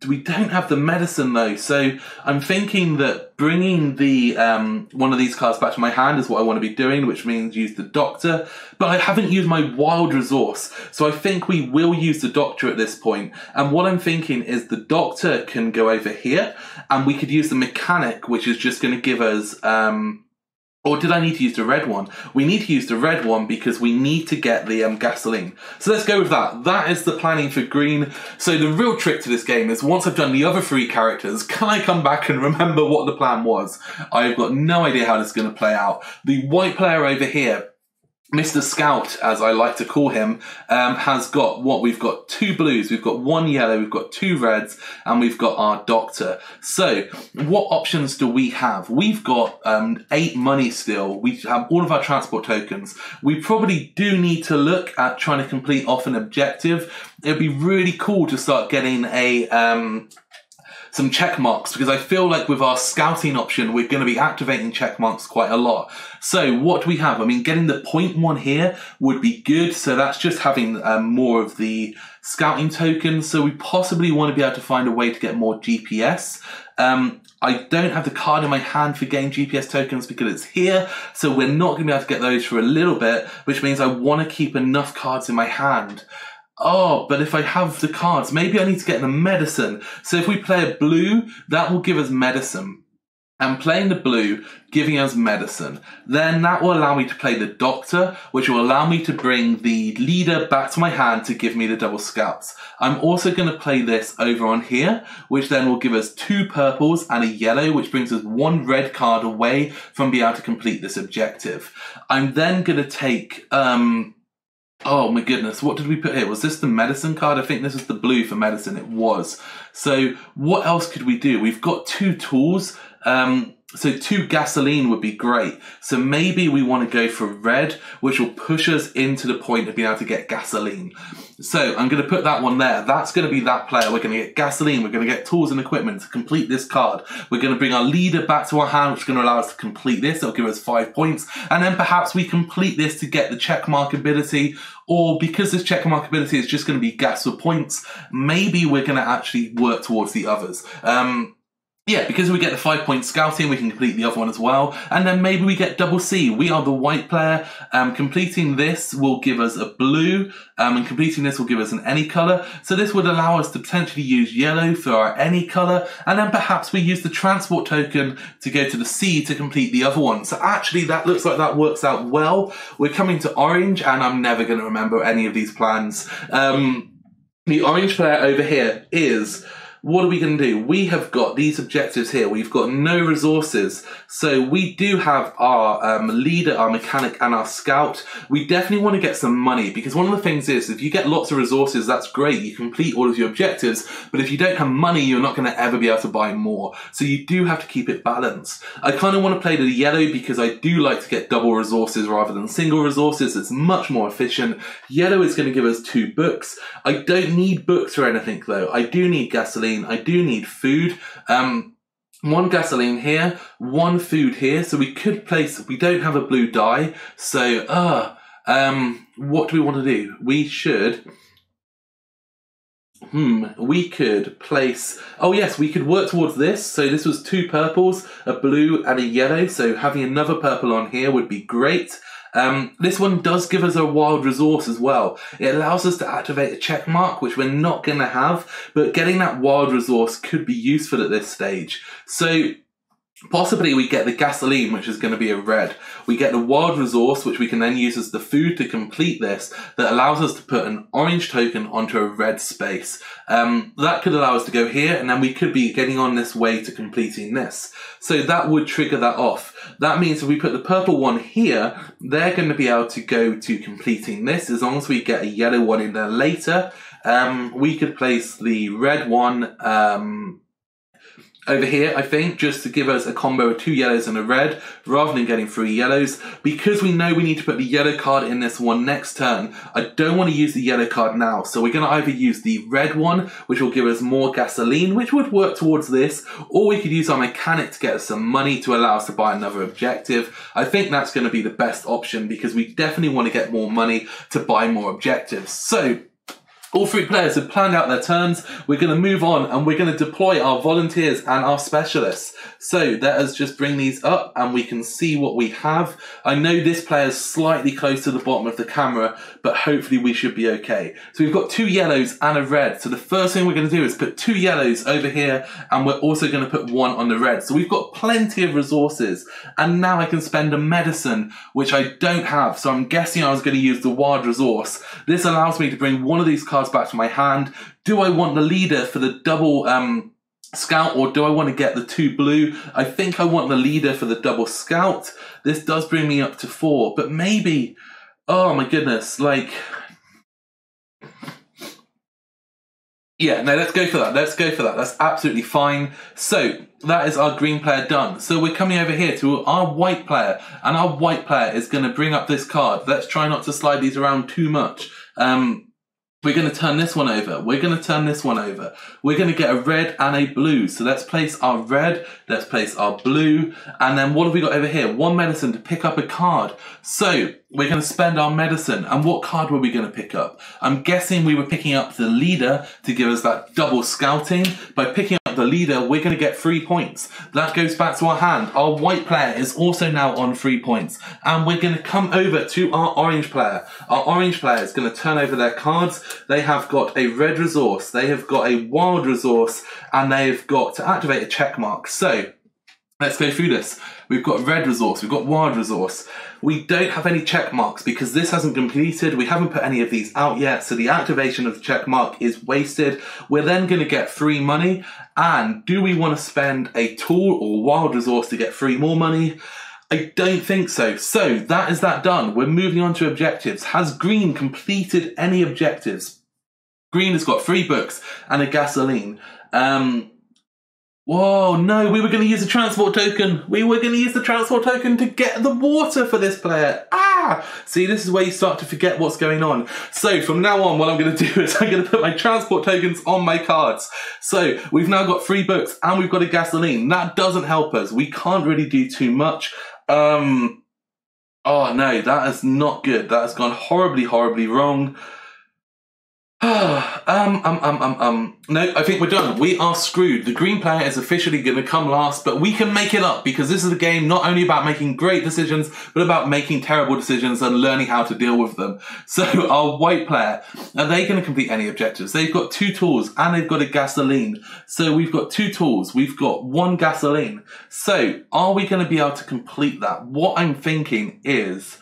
We don't have the medicine though. So I'm thinking that bringing the one of these cards back to my hand is what I want to be doing, which means use the doctor. But I haven't used my wild resource. So I think we will use the doctor at this point. And what I'm thinking is the doctor can go over here and we could use the mechanic, which is just going to give us... or did I need to use the red one? We need to use the red one because we need to get the gasoline. So let's go with that. That is the planning for green. So the real trick to this game is once I've done the other 3 characters, can I come back and remember what the plan was? I've got no idea how this is going to play out. The white player over here, Mr. Scout, as I like to call him, has got what? We've got 2 blues, we've got 1 yellow, we've got 2 reds, and we've got our doctor. So, what options do we have? We've got 8 money still. We have all of our transport tokens. We probably do need to look at trying to complete off an objective. It'd be really cool to start getting a... some check marks, because I feel like with our scouting option, we're going to be activating check marks quite a lot. So what do we have? I mean, getting the 0.1 here would be good. So that's just having more of the scouting tokens. So we possibly want to be able to find a way to get more GPS. I don't have the card in my hand for getting GPS tokens because it's here. So we're not going to be able to get those for a little bit, which means I want to keep enough cards in my hand. Oh, but if I have the cards, maybe I need to get the medicine. So if we play a blue, that will give us medicine. And playing the blue, giving us medicine. Then that will allow me to play the doctor, which will allow me to bring the leader back to my hand to give me the double scouts. I'm also going to play this over on here, which then will give us 2 purples and a yellow, which brings us 1 red card away from being able to complete this objective. I'm then going to take... oh my goodness, what did we put here? Was this the medicine card? I think this is the blue for medicine. It was. So what else could we do? We've got 2 tools. So 2 gasoline would be great. So maybe we want to go for red, which will push us into the point of being able to get gasoline. So I'm going to put that one there. That's going to be that player. We're going to get gasoline. We're going to get tools and equipment to complete this card. We're going to bring our leader back to our hand, which is going to allow us to complete this. It'll give us 5 points. And then perhaps we complete this to get the checkmark ability. Or because this checkmark ability is just going to be gas for points, maybe we're going to actually work towards the others. Yeah, because we get the 5-point scouting, we can complete the other one as well. And then maybe we get double C. We are the white player. Completing this will give us a blue, and completing this will give us an any colour. So this would allow us to potentially use yellow for our any colour, and then perhaps we use the transport token to go to the C to complete the other one. So actually that looks like that works out well. We're coming to orange, and I'm never going to remember any of these plans. The orange player over here is... What are we going to do? We have got these objectives here. We've got no resources. So we do have our leader, our mechanic, and our scout. We definitely want to get some money, because one of the things is, if you get lots of resources, that's great. You complete all of your objectives. But if you don't have money, you're not going to ever be able to buy more. So you do have to keep it balanced. I kind of want to play the yellow because I do like to get double resources rather than single resources. It's much more efficient. Yellow is going to give us 2 books. I don't need books or anything, though. I do need gasoline. I do need food. 1 gasoline here, 1 food here. So we could place, we don't have a blue die. So, what do we want to do? We should, we could place, oh yes, we could work towards this. So this was 2 purples, a blue and a yellow. So having another purple on here would be great. This one does give us a wild resource as well. It allows us to activate a check mark, which we're not going to have, but getting that wild resource could be useful at this stage. So possibly we get the gasoline, which is going to be a red. We get the wild resource, which we can then use as the food to complete this, that allows us to put an orange token onto a red space. That could allow us to go here, and then we could be getting on this way to completing this. So that would trigger that off. That means if we put the purple one here, they're going to be able to go to completing this. As long as we get a yellow one in there later, we could place the red one over here, I think, just to give us a combo of 2 yellows and a red, rather than getting 3 yellows. Because we know we need to put the yellow card in this one next turn, I don't want to use the yellow card now. So we're going to either use the red one, which will give us more gasoline, which would work towards this, or we could use our mechanic to get us some money to allow us to buy another objective. I think that's going to be the best option, because we definitely want to get more money to buy more objectives. So all 3 players have planned out their turns. We're going to move on, and we're going to deploy our volunteers and our specialists. So let us just bring these up and we can see what we have. I know this player is slightly close to the bottom of the camera, but hopefully we should be okay. So we've got 2 yellows and a red. So the first thing we're going to do is put 2 yellows over here, and we're also going to put 1 on the red. So we've got plenty of resources, and now I can spend a medicine, which I don't have. So I'm guessing I was going to use the wild resource. This allows me to bring one of these cards back to my hand. Do I want the leader for the double scout, or do I want to get the 2 blue? I think I want the leader for the double scout. This does bring me up to 4, but maybe, oh my goodness, like, yeah, no, let's go for that. Let's go for that. That's absolutely fine. So that is our green player done. So we're coming over here to our white player, and our white player is going to bring up this card. Let's try not to slide these around too much. We're going to turn this one over. We're going to turn this one over. We're going to get a red and a blue. So let's place our red. Let's place our blue. And then what have we got over here? 1 medicine to pick up a card. So we're going to spend our medicine. And what card were we going to pick up? I'm guessing we were picking up the leader to give us that double scouting. By picking up the leader, we're going to get 3 points. That goes back to our hand. Our white player is also now on 3 points. And we're going to come over to our orange player. Our orange player is going to turn over their cards. They have got a red resource. They have got a wild resource. And they've got to activate a check mark. So let's go through this. We've got red resource, we've got wild resource. We don't have any check marks because this hasn't completed. We haven't put any of these out yet, so the activation of the check mark is wasted. We're then going to get free money. And do we want to spend a tool or wild resource to get free more money? I don't think so. So that is that done. We're moving on to objectives. Has green completed any objectives? Green has got 3 books and a gasoline. Whoa, no, we were going to use a transport token. We were going to use the transport token to get the water for this player. Ah! See, this is where you start to forget what's going on. So from now on, what I'm going to do is I'm going to put my transport tokens on my cards. So we've now got 3 books and we've got a gasoline. That doesn't help us. We can't really do too much. Oh no, that is not good. That has gone horribly, horribly wrong. No, I think we're done. We are screwed. The green player is officially going to come last, but we can make it up because this is a game not only about making great decisions, but about making terrible decisions and learning how to deal with them. So our white player, are they going to complete any objectives? They've got 2 tools and they've got a gasoline. So we've got 2 tools. We've got 1 gasoline. So are we going to be able to complete that? What I'm thinking is...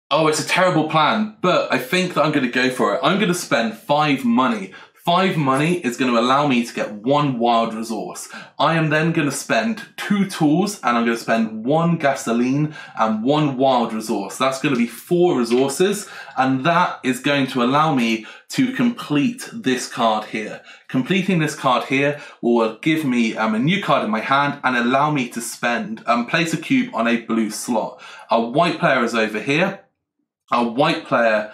Oh, it's a terrible plan, but I think that I'm going to go for it. I'm going to spend 5 money. 5 money is going to allow me to get 1 wild resource. I am then going to spend 2 tools and I'm going to spend 1 gasoline and 1 wild resource. That's going to be 4 resources and that is going to allow me to complete this card here. Completing this card here will give me a new card in my hand and allow me to spend, place a cube on a blue slot. Our white player is over here. Our white player,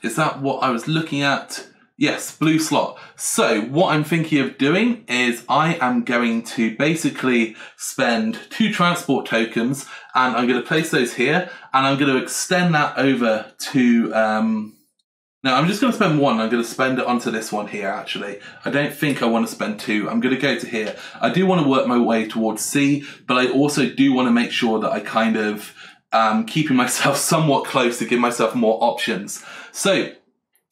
is that what I was looking at? Yes, blue slot. So what I'm thinking of doing is I am going to basically spend 2 transport tokens and I'm going to place those here and I'm going to extend that over to, no, I'm just going to spend 1. I'm going to spend it onto this one here, actually. I don't think I want to spend 2. I'm going to go to here. I do want to work my way towards C, but I also do want to make sure that I kind of keeping myself somewhat close to give myself more options. So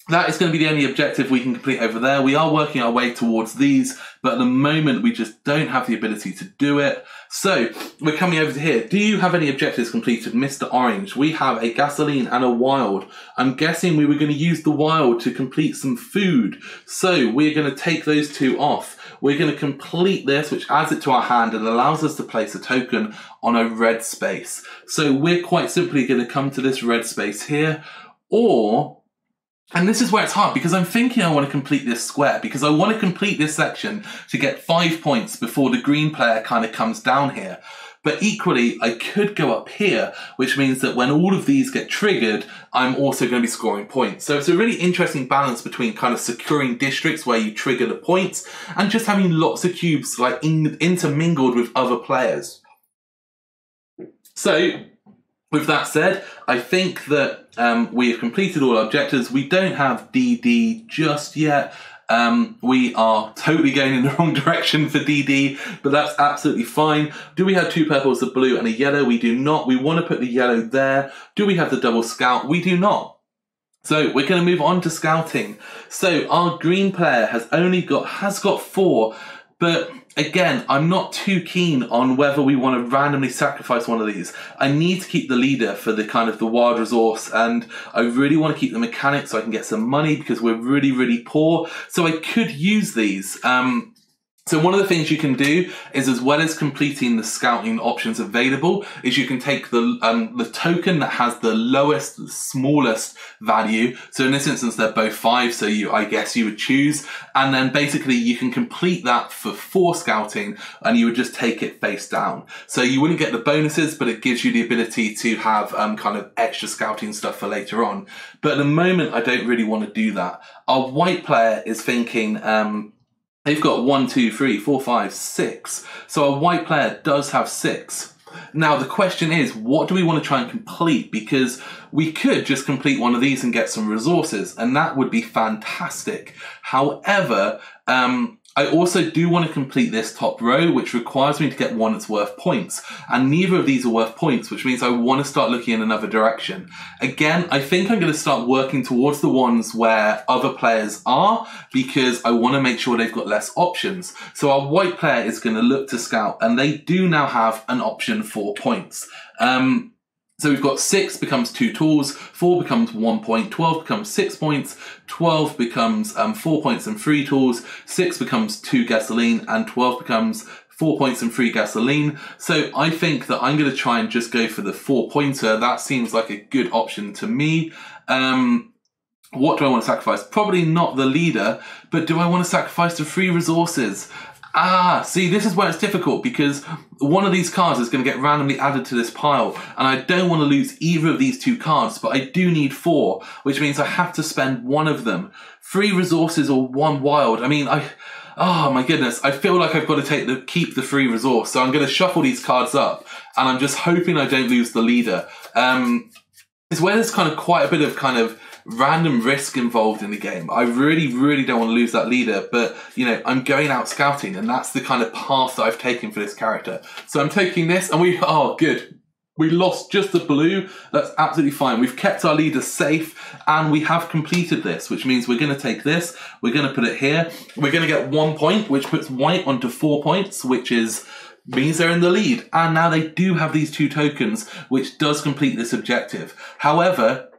that is going to be the only objective we can complete over there. We are working our way towards these, but at the moment we just don't have the ability to do it. So we're coming over to here. Do you have any objectives completed, Mr. Orange? We have a gasoline and a wild. I'm guessing we were going to use the wild to complete some food. So we're going to take those 2 off. We're going to complete this, which adds it to our hand and allows us to place a token on a red space. So we're quite simply going to come to this red space here, or... And this is where it's hard because I'm thinking I want to complete this square because I want to complete this section to get 5 points before the green player kind of comes down here. But equally, I could go up here, which means that when all of these get triggered, I'm also going to be scoring points. So it's a really interesting balance between kind of securing districts where you trigger the points and just having lots of cubes like intermingled with other players. So with that said, I think that we have completed all our objectives. We don't have DD just yet. We are totally going in the wrong direction for DD, but that's absolutely fine. Do we have 2 purples, a blue and a yellow? We do not. We want to put the yellow there. Do we have the double scout? We do not. So we're going to move on to scouting. So our green player has got 4, but again, I'm not too keen on whether we want to randomly sacrifice one of these. I need to keep the leader for the kind of the wild resource, and I really want to keep the mechanic so I can get some money because we're really, really poor. So I could use these. So one of the things you can do is, as well as completing the scouting options available, is you can take the token that has the lowest, the smallest value. So in this instance, they're both 5. So I guess you would choose, and then basically you can complete that for 4 scouting, and you would just take it face down. So you wouldn't get the bonuses, but it gives you the ability to have kind of extra scouting stuff for later on. But at the moment, I don't really want to do that. Our white player is thinking, they've got 1, 2, 3, 4, 5, 6. So a white player does have 6. Now the question is, what do we want to try and complete? Because we could just complete one of these and get some resources, and that would be fantastic. However, I also do want to complete this top row, which requires me to get one that's worth points. And neither of these are worth points, which means I want to start looking in another direction. Again, I think I'm going to start working towards the ones where other players are, because I want to make sure they've got less options. So our white player is going to look to scout, and they do now have an option for points. So we've got 6 becomes 2 tools, 4 becomes 1 point, 12 becomes 6 points, 12 becomes 4 points and 3 tools, 6 becomes 2 gasoline, and 12 becomes 4 points and 3 gasoline. So I think that I'm going to try and just go for the 4 pointer. That seems like a good option to me. What do I want to sacrifice? Probably not the leader, but do I want to sacrifice the 3 resources? See, this is where it's difficult, because one of these cards is going to get randomly added to this pile, and I don't want to lose either of these 2 cards, but I do need 4, which means I have to spend one of them. 3 resources or 1 wild. I mean, oh my goodness, I feel like I've got to keep the 3 resource, so I'm going to shuffle these cards up, and I'm just hoping I don't lose the leader. It's where there's kind of quite a bit of kind of random risk involved in the game. I really, really don't want to lose that leader, but, you know, I'm going out scouting, and that's the kind of path that I've taken for this character. So I'm taking this, and oh, good. We lost just the blue. That's absolutely fine. We've kept our leader safe, and we have completed this, which means we're going to take this, we're going to put it here. We're going to get 1 point, which puts white onto 4 points, which means they're in the lead. And now they do have these 2 tokens, which does complete this objective. However,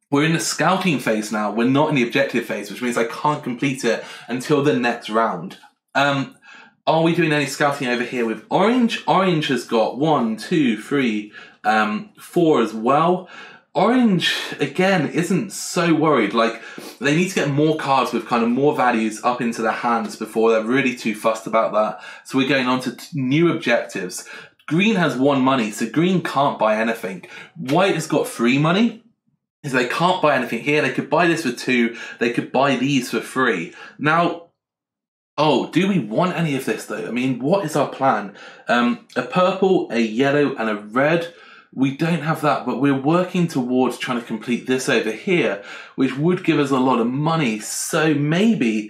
we're in the scouting phase now. We're not in the objective phase, which means I can't complete it until the next round. Are we doing any scouting over here with orange? Orange has got 1, 2, 3, 4 as well. Orange, again, isn't so worried. Like, they need to get more cards with kind of more values up into their hands before they're really too fussed about that. So we're going on to new objectives. Green has 1 money, so green can't buy anything. White has got 3 money. So they can't buy anything here. They could buy this for 2. They could buy these for 3. Now, do we want any of this though? I mean, what is our plan? A purple, a yellow, and a red. We don't have that, but we're working towards trying to complete this over here, which would give us a lot of money. So maybe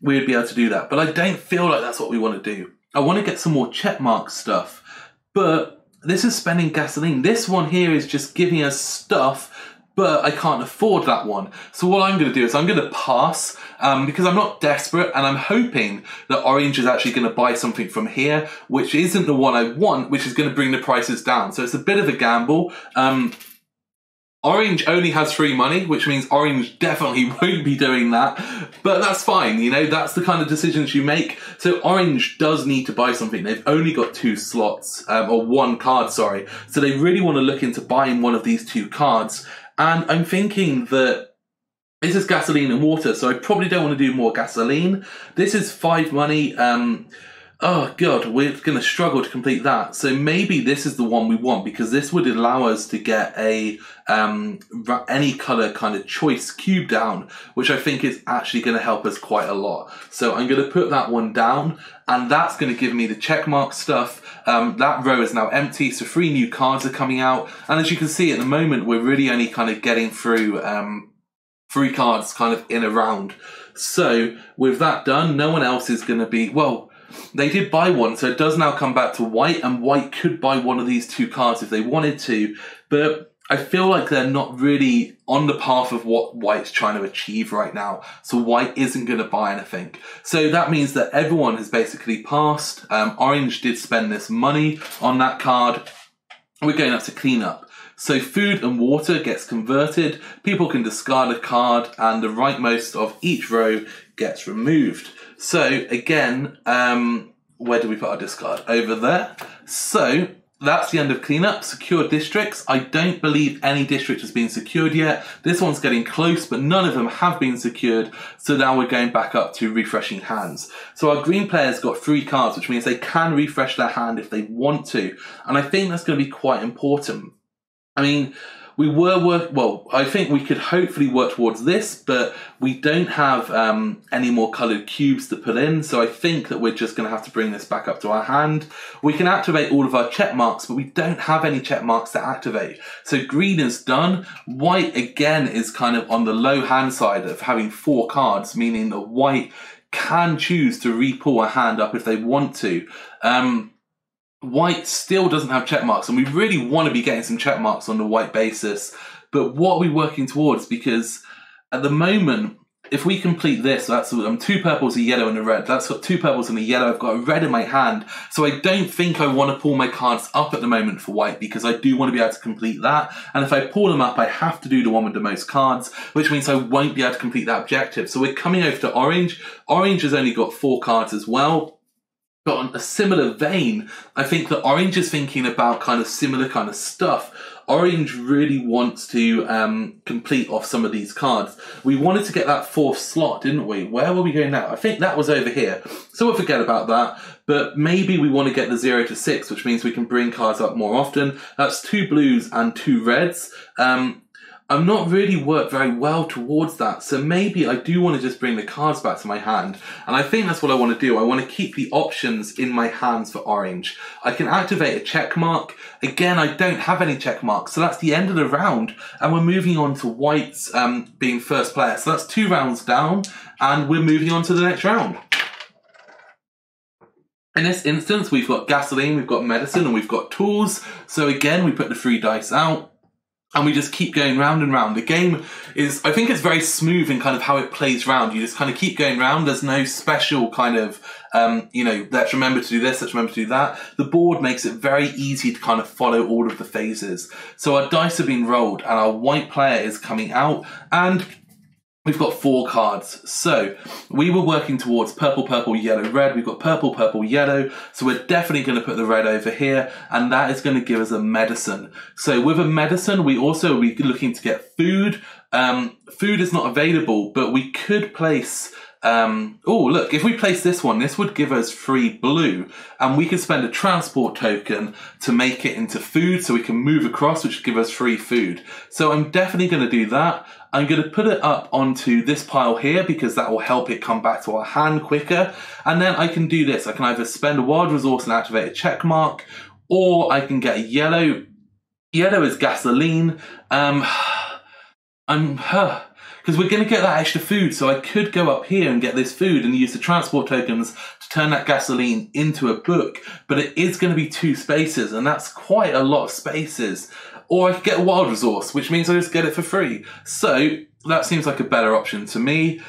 we would be able to do that. But I don't feel like that's what we want to do. I want to get some more checkmark stuff, but this is spending gasoline. This one here is just giving us stuff, but I can't afford that one. So what I'm going to do is I'm going to pass, because I'm not desperate, and I'm hoping that orange is actually going to buy something from here, which isn't the one I want, which is going to bring the prices down. So it's a bit of a gamble. Orange only has 3 money, which means orange definitely won't be doing that, but that's fine, you know, that's the kind of decisions you make. So orange does need to buy something. They've only got 2 slots, or 1 card, sorry. So they really want to look into buying one of these 2 cards. And I'm thinking that this is gasoline and water, so I probably don't want to do more gasoline. This is 5 money. Oh god, we're going to struggle to complete that. So maybe this is the one we want, because this would allow us to get a any color kind of choice cube down, which I think is actually going to help us quite a lot. So I'm going to put that one down, and that's going to give me the checkmark stuff. That row is now empty, so 3 new cards are coming out. And as you can see, at the moment, we're really only kind of getting through 3 cards kind of in a round. So with that done, no one else is going to be, well, they did buy one, so it does now come back to white, and white could buy one of these 2 cards if they wanted to, but I feel like they're not really on the path of what white's trying to achieve right now, so white isn't going to buy anything. So that means that everyone has basically passed. Orange did spend this money on that card. We're going up to cleanup. So food and water gets converted, people can discard a card, and the rightmost of each row gets removed. So again, where do we put our discard? Over there. So that's the end of cleanup. Secure districts. I don't believe any district has been secured yet. This one's getting close, but none of them have been secured. So now we're going back up to refreshing hands. So our green player's got 3 cards, which means they can refresh their hand if they want to. And I think that's going to be quite important. I mean, I think we could hopefully work towards this, but we don't have any more coloured cubes to put in, so I think that we're just going to have to bring this back up to our hand. We can activate all of our check marks, but we don't have any check marks to activate. So green is done. White, again, is kind of on the low hand side of having 4 cards, meaning that white can choose to re-pull a hand up if they want to. White still doesn't have check marks, and we really want to be getting some check marks on the white basis. But what are we working towards? Because at the moment, if we complete this, that's 2 purples, a yellow, and a red. That's got 2 purples and a yellow. I've got a red in my hand. So I don't think I want to pull my cards up at the moment for white, because I do want to be able to complete that. And if I pull them up, I have to do the one with the most cards, which means I won't be able to complete that objective. So we're coming over to orange. Orange has only got 4 cards as well. But on a similar vein, I think that orange is thinking about kind of similar kind of stuff. Orange really wants to complete off some of these cards. We wanted to get that 4th slot, didn't we? Where were we going now? I think that was over here. So we'll forget about that. But maybe we want to get the 0 to 6, which means we can bring cards up more often. That's 2 blues and 2 reds. I've not really worked very well towards that, so maybe I do want to just bring the cards back to my hand, and I think that's what I want to do. I want to keep the options in my hands for orange. I can activate a check mark. Again, I don't have any check marks, so that's the end of the round, and we're moving on to whites being first player. So that's 2 rounds down, and we're moving on to the next round. In this instance, we've got gasoline, we've got medicine, and we've got tools. So again, we put the 3 dice out. And we just keep going round and round. The game is, I think it's very smooth in kind of how it plays round. You just kind of keep going round. There's no special kind of, you know, let's remember to do this, let's remember to do that. The board makes it very easy to kind of follow all of the phases. So our dice have been rolled and our white player is coming out and we've got 4 cards. So we were working towards purple, purple, yellow, red. We've got purple, purple, yellow. So we're definitely going to put the red over here. And that is going to give us a medicine. So with a medicine, we also will be looking to get food. Food is not available, but we could place... oh, look, if we place this one, this would give us 3 blue. And we could spend a transport token to make it into food so we can move across, which would give us 3 food. So I'm definitely going to do that. I'm going to put it up onto this pile here because that will help it come back to our hand quicker. And then I can do this. I can either spend a wild resource and activate a check mark, or I can get a yellow. Yellow is gasoline. Because we're going to get that extra food, so I could go up here and get this food and use the transport tokens to turn that gasoline into a book, but it is going to be 2 spaces, and that's quite a lot of spaces. Or I could get a wild resource, which means I just get it for free. So that seems like a better option to me.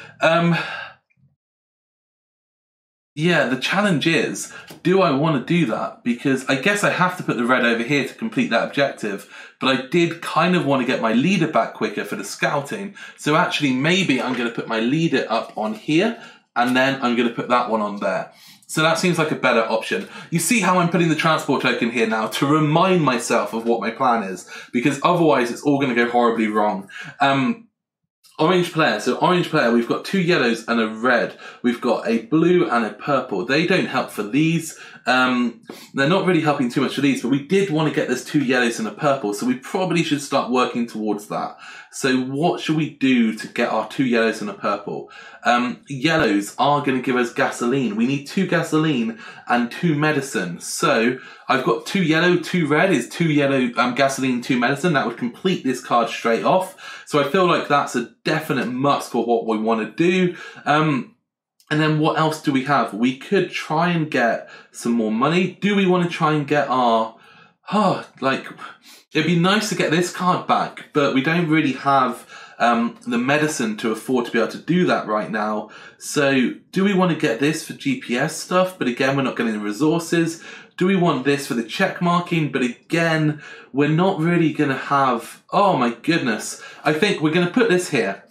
Yeah, the challenge is, do I want to do that? Because I guess I have to put the red over here to complete that objective, but I did kind of want to get my leader back quicker for the scouting. So actually, maybe I'm going to put my leader up on here, and then I'm going to put that one on there. So that seems like a better option. You see how I'm putting the transport token here now to remind myself of what my plan is, because otherwise it's all going to go horribly wrong. Orange player. So orange player, we've got 2 yellows and a red. We've got a blue and a purple. They don't help for these. They're not really helping too much for these, but we did want to get this 2 yellows and a purple, so we probably should start working towards that. So what should we do to get our 2 yellows and a purple? Yellows are going to give us gasoline. We need 2 gasoline and 2 medicine. So I've got 2 yellow, 2 red is 2 yellow gasoline, 2 medicine. That would complete this card straight off. So I feel like that's a definite must for what we want to do. And then what else do we have? We could try and get some more money. Do we want to try and get our... it'd be nice to get this card back, but we don't really have the medicine to afford to be able to do that right now. So do we want to get this for GPS stuff? But again, we're not getting the resources. Do we want this for the check marking? But again, we're not really going to have... Oh my goodness. I think we're going to put this here.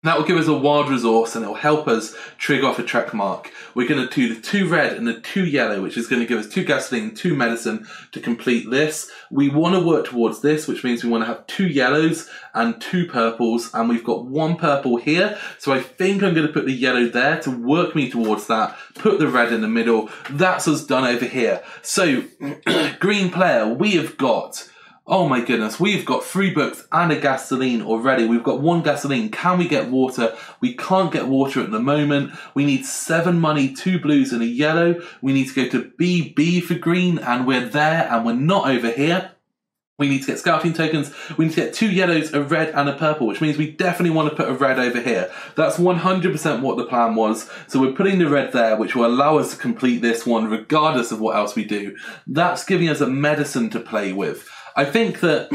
That will give us a wild resource and it will help us trigger off a check mark. We're going to do the 2 red and the 2 yellow, which is going to give us 2 gasoline, 2 medicine to complete this. We want to work towards this, which means we want to have 2 yellows and 2 purples, and we've got 1 purple here. So I think I'm going to put the yellow there to work me towards that, put the red in the middle. That's us done over here. So green player, we have got... Oh my goodness, we've got 3 books and a gasoline already. We've got 1 gasoline. Can we get water? We can't get water at the moment. We need 7 money, 2 blues and a yellow. We need to go to B for green, and we're there and we're not over here. We need to get scouting tokens. We need to get 2 yellows, a red and a purple, which means we definitely want to put a red over here. That's 100% what the plan was. So we're putting the red there, which will allow us to complete this one regardless of what else we do. That's giving us a medicine to play with. I think that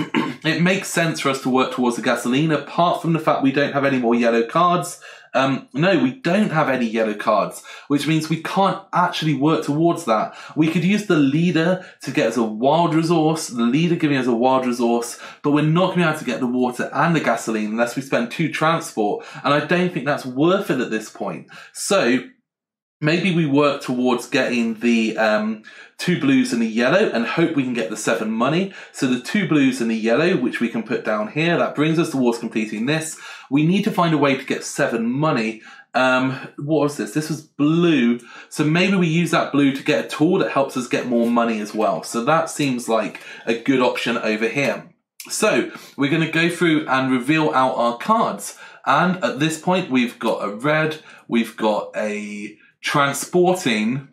it makes sense for us to work towards the gasoline, apart from the fact we don't have any more yellow cards. No, we don't have any yellow cards, which means we can't actually work towards that. We could use the leader to get us a wild resource, the leader giving us a wild resource, but we're not going to be able to get the water and the gasoline unless we spend 2 transport, and I don't think that's worth it at this point. So maybe we work towards getting the 2 blues and a yellow and hope we can get the 7 money. So the 2 blues and the yellow, which we can put down here, that brings us towards completing this. We need to find a way to get 7 money. What was this? This was blue. So maybe we use that blue to get a tool that helps us get more money as well. So that seems like a good option over here. So we're going to go through and reveal out our cards. And at this point, we've got a red, we've got a transporting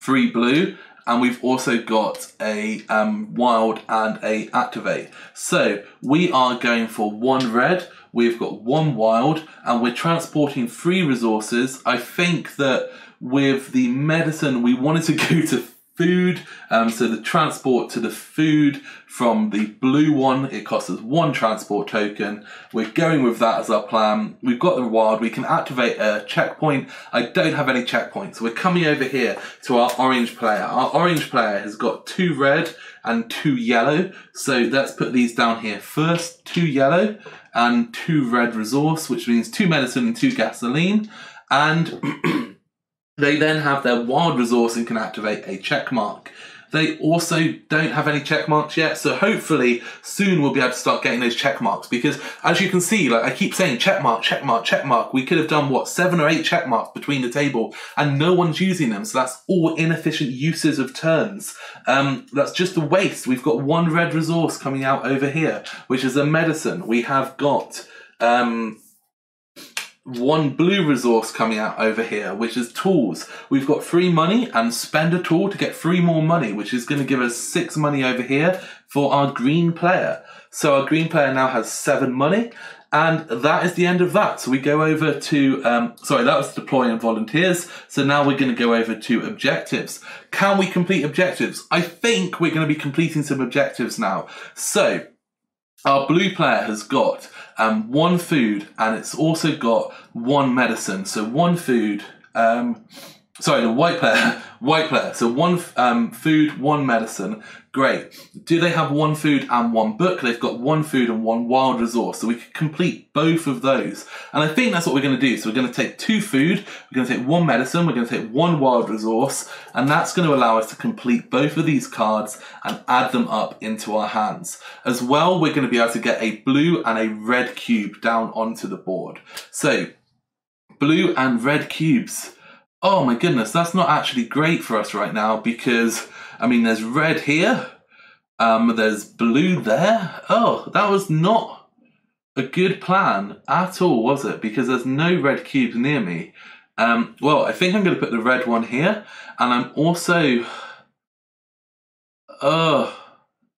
3 blue, and we've also got a wild and a activate. So we are going for 1 red, we've got 1 wild, and we're transporting 3 resources. I think that with the medicine, we wanted to go to food, so the transport to the food from the blue one, it costs us 1 transport token. We're going with that as our plan. We've got the wild, we can activate a checkpoint. I don't have any checkpoints, so we're coming over here to our orange player. Our orange player has got 2 red and 2 yellow, so let's put these down here. First, 2 yellow and 2 red resource, which means 2 medicine and 2 gasoline, and they then have their wild resource and can activate a check mark. They also don't have any check marks yet, so hopefully soon we'll be able to start getting those check marks, because as you can see, like I keep saying, check mark, check mark, check mark. We could have done, what, 7 or 8 check marks between the table, and no one's using them, so that's all inefficient uses of turns. That's just a waste. We've got 1 red resource coming out over here, which is a medicine. We have got 1 blue resource coming out over here, which is tools. We've got 3 money and spend a tool to get 3 more money, which is going to give us 6 money over here for our green player. So our green player now has 7 money, and that is the end of that. So we go over to, sorry, that was deploying volunteers. So now we're going to go over to objectives. Can we complete objectives? I think we're going to be completing some objectives now. So our blue player has got 1 food, and it's also got 1 medicine. So 1 food, sorry, the white player. So 1 food, 1 medicine. Great. Do they have 1 food and 1 book? They've got 1 food and 1 wild resource. So we can complete both of those. And I think that's what we're going to do. So we're going to take 2 food, we're going to take 1 medicine, we're going to take 1 wild resource, and that's going to allow us to complete both of these cards and add them up into our hands. As well, we're going to be able to get a blue and a red cube down onto the board. So blue and red cubes. Oh my goodness, that's not actually great for us right now, because I mean, there's red here, there's blue there. Oh, that was not a good plan at all, was it? Because there's no red cubes near me. Well, I think I'm going to put the red one here, and I'm also... Oh,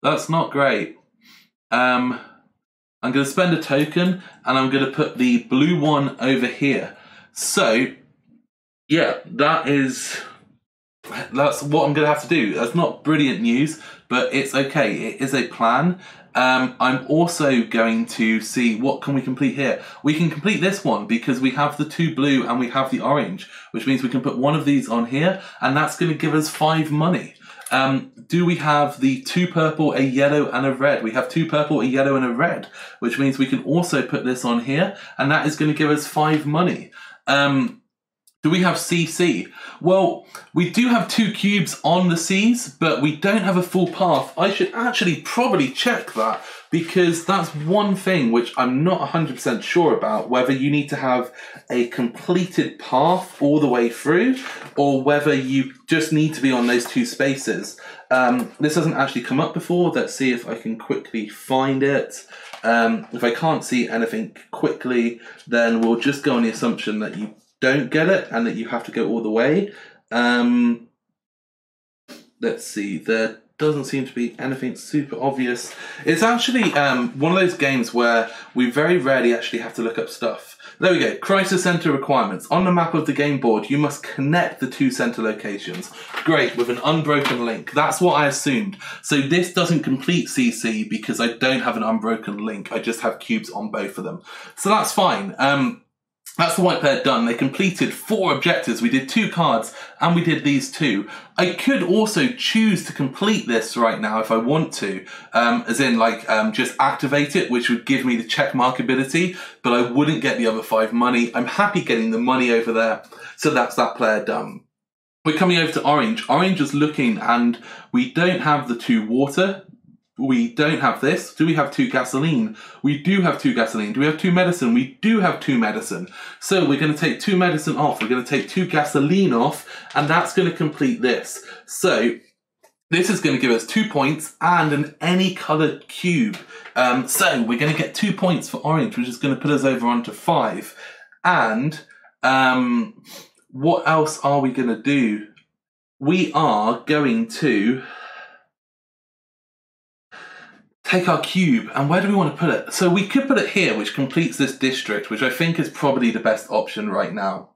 that's not great. I'm going to spend a token, and I'm going to put the blue one over here. So, yeah, that's what I'm going to have to do. That's not brilliant news, but it's okay. It is a plan. I'm also going to see what can we complete here. We can complete this one because we have the 2 blue and we have the orange, which means we can put 1 of these on here, and that's going to give us 5 money. Do we have the 2 purple, a yellow, and a red? We have 2 purple, a yellow, and a red, which means we can also put this on here, and that is going to give us 5 money. Do we have CC? Well, we do have 2 cubes on the Cs, but we don't have a full path. I should actually probably check that, because that's one thing which I'm not 100% sure about, whether you need to have a completed path all the way through, or whether you just need to be on those 2 spaces. This hasn't actually come up before. Let's see if I can quickly find it. If I can't see anything quickly, then we'll just go on the assumption that you don't get it and that you have to go all the way. Let's see, there doesn't seem to be anything super obvious. It's actually one of those games where we very rarely actually have to look up stuff. There we go, crisis center requirements. On the map of the game board, you must connect the 2 center locations. Great, with an unbroken link. That's what I assumed. So this doesn't complete CC because I don't have an unbroken link. I just have cubes on both of them. So that's fine. That's the white player done. They completed 4 objectives. We did 2 cards, and we did these 2. I could also choose to complete this right now if I want to, as in like just activate it, which would give me the check mark ability, but I wouldn't get the other 5 money. I'm happy getting the money over there. So that's that player done. We're coming over to orange. Orange is looking, and we don't have the 2 water. We don't have this. Do we have 2 gasoline? We do have 2 gasoline. Do we have 2 medicine? We do have 2 medicine. So we're going to take 2 medicine off. We're going to take 2 gasoline off, and that's going to complete this. So this is going to give us 2 points and an any coloured cube. So we're going to get 2 points for orange, which is going to put us over onto 5. And what else are we going to do? We are going to take our cube, and where do we want to put it? So we could put it here, which completes this district, which I think is probably the best option right now.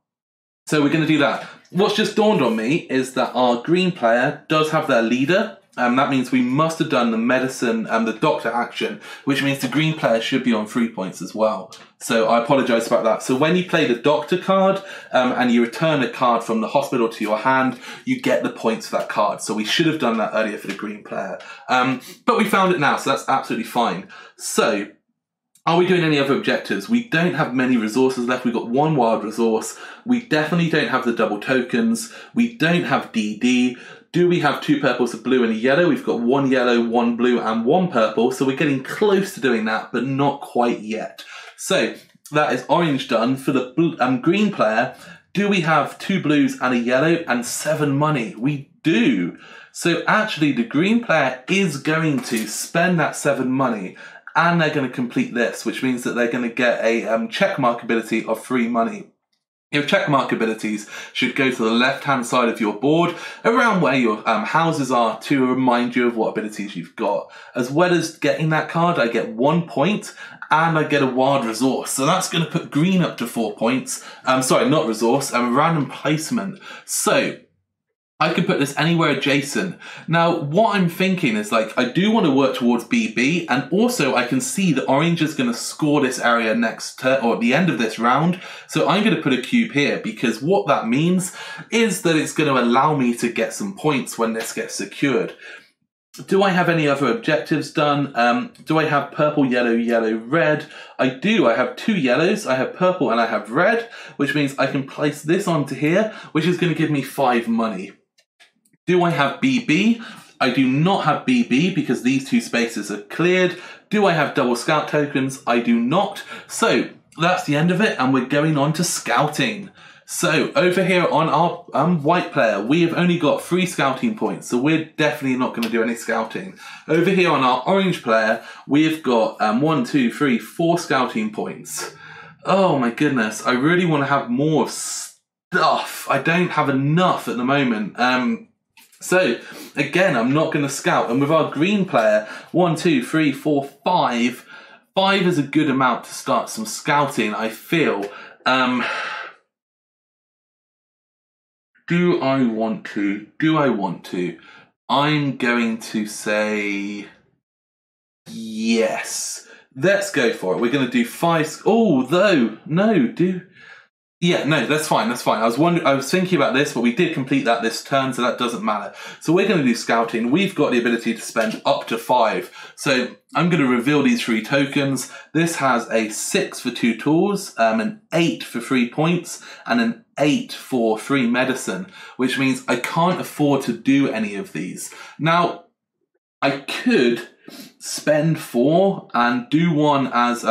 So we're going to do that. What's just dawned on me is that our green player does have their leader. That means we must have done the medicine and the doctor action, which means the green player should be on 3 points as well. So I apologise about that. So when you play the doctor card and you return a card from the hospital to your hand, you get the points for that card. So we should have done that earlier for the green player. But we found it now, so that's absolutely fine. So are we doing any other objectives? We don't have many resources left. We've got 1 wild resource. We definitely don't have the double tokens. We don't have DD. Do we have 2 purples, a blue and a yellow? We've got 1 yellow, 1 blue and 1 purple. So we're getting close to doing that, but not quite yet. So that is orange done. For the green player, do we have 2 blues and a yellow and 7 money? We do. So actually the green player is going to spend that 7 money, and they're going to complete this, which means that they're going to get a checkmark ability of 3 money. Your checkmark abilities should go to the left-hand side of your board, around where your houses are, to remind you of what abilities you've got. As well as getting that card, I get 1 point, and I get a wild resource. So that's going to put green up to 4 points. Sorry, not resource, random placement. So I can put this anywhere adjacent. Now, what I'm thinking is, like, I do want to work towards BB, and also I can see that orange is going to score this area next turn, or at the end of this round. So I'm going to put a cube here, because what that means is that it's going to allow me to get some points when this gets secured. Do I have any other objectives done? Do I have purple, yellow, yellow, red? I do. I have 2 yellows. I have purple and I have red, which means I can place this onto here, which is going to give me 5 money. Do I have BB? I do not have BB because these 2 spaces are cleared. Do I have double scout tokens? I do not. So that's the end of it, and we're going on to scouting. So over here on our white player, we have only got 3 scouting points, so we're definitely not going to do any scouting. Over here on our orange player, we've got 1, 2, 3, 4 scouting points. Oh my goodness, I really want to have more stuff. I don't have enough at the moment. So again, I'm not going to scout. And with our green player, 1, 2, 3, 4, 5. 5 is a good amount to start some scouting, I feel. Do I want to? Do I want to? I'm going to say yes. Let's go for it. We're going to do 5. Oh, though, no, do. Yeah, no, that's fine, that's fine. I was thinking about this, but we did complete that this turn, so that doesn't matter. So we're going to do scouting. We've got the ability to spend up to 5. So I'm going to reveal these 3 tokens. This has a 6 for 2 tools, an 8 for 3 points, and an 8 for 3 medicine, which means I can't afford to do any of these. Now, I could spend 4 and do one as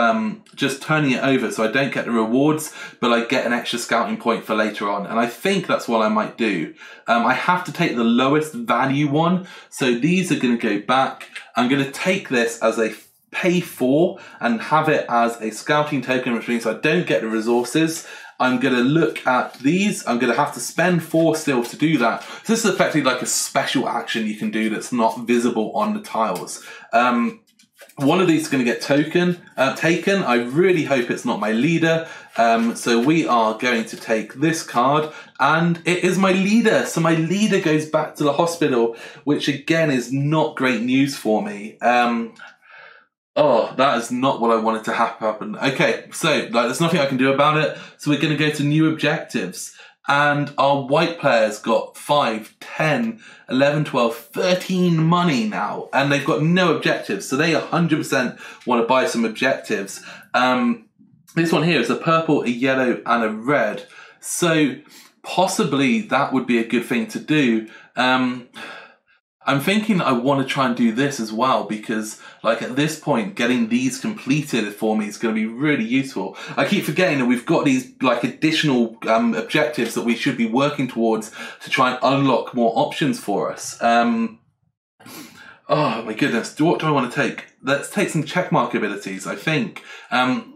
just turning it over so I don't get the rewards, but I get an extra scouting point for later on, and I think that's what I might do. I have to take the lowest value one, so these are going to go back. I'm going to take this as a pay 4 and have it as a scouting token, which means I don't get the resources. I'm going to look at these. I'm going to have to spend 4 still to do that. So this is effectively like a special action you can do that's not visible on the tiles. One of these is going to get taken. I really hope it's not my leader. So we are going to take this card, and it is my leader. So my leader goes back to the hospital, which again is not great news for me. Oh, that is not what I wanted to happen. Okay, so there's nothing I can do about it. So we're going to go to new objectives. And our white player's got 5, 10, 11, 12, 13 money now. And they've got no objectives. So they 100% want to buy some objectives. This one here is a purple, a yellow, and a red. So possibly that would be a good thing to do. I'm thinking I want to try and do this as well, because like at this point, getting these completed for me is going to be really useful. I keep forgetting that we've got these like additional objectives that we should be working towards to try and unlock more options for us. Oh my goodness, what do I want to take? Let's take some checkmark abilities, I think.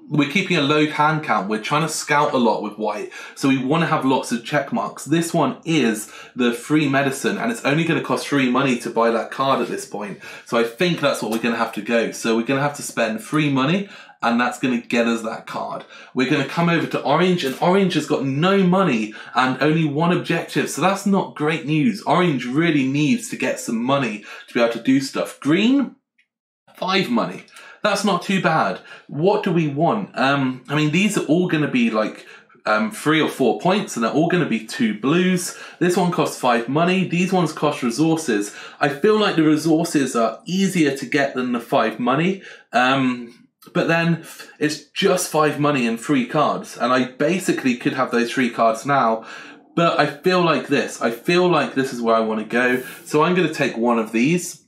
We're keeping a low hand count. We're trying to scout a lot with white, so we want to have lots of checkmarks. This one is the free medicine, and it's only going to cost 3 money to buy that card at this point. So I think that's what we're going to have to go. So we're going to have to spend 3 money, and that's going to get us that card. We're going to come over to orange, and orange has got no money and only 1 objective, so that's not great news. Orange really needs to get some money to be able to do stuff. Green, 5 money. That's not too bad. What do we want? I mean, these are all going to be like 3 or 4 points, and they're all going to be 2 blues. This one costs 5 money. These ones cost resources. I feel like the resources are easier to get than the 5 money. But then it's just 5 money and 3 cards. And I basically could have those 3 cards now. But I feel like this. I feel like this is where I want to go. So I'm going to take one of these.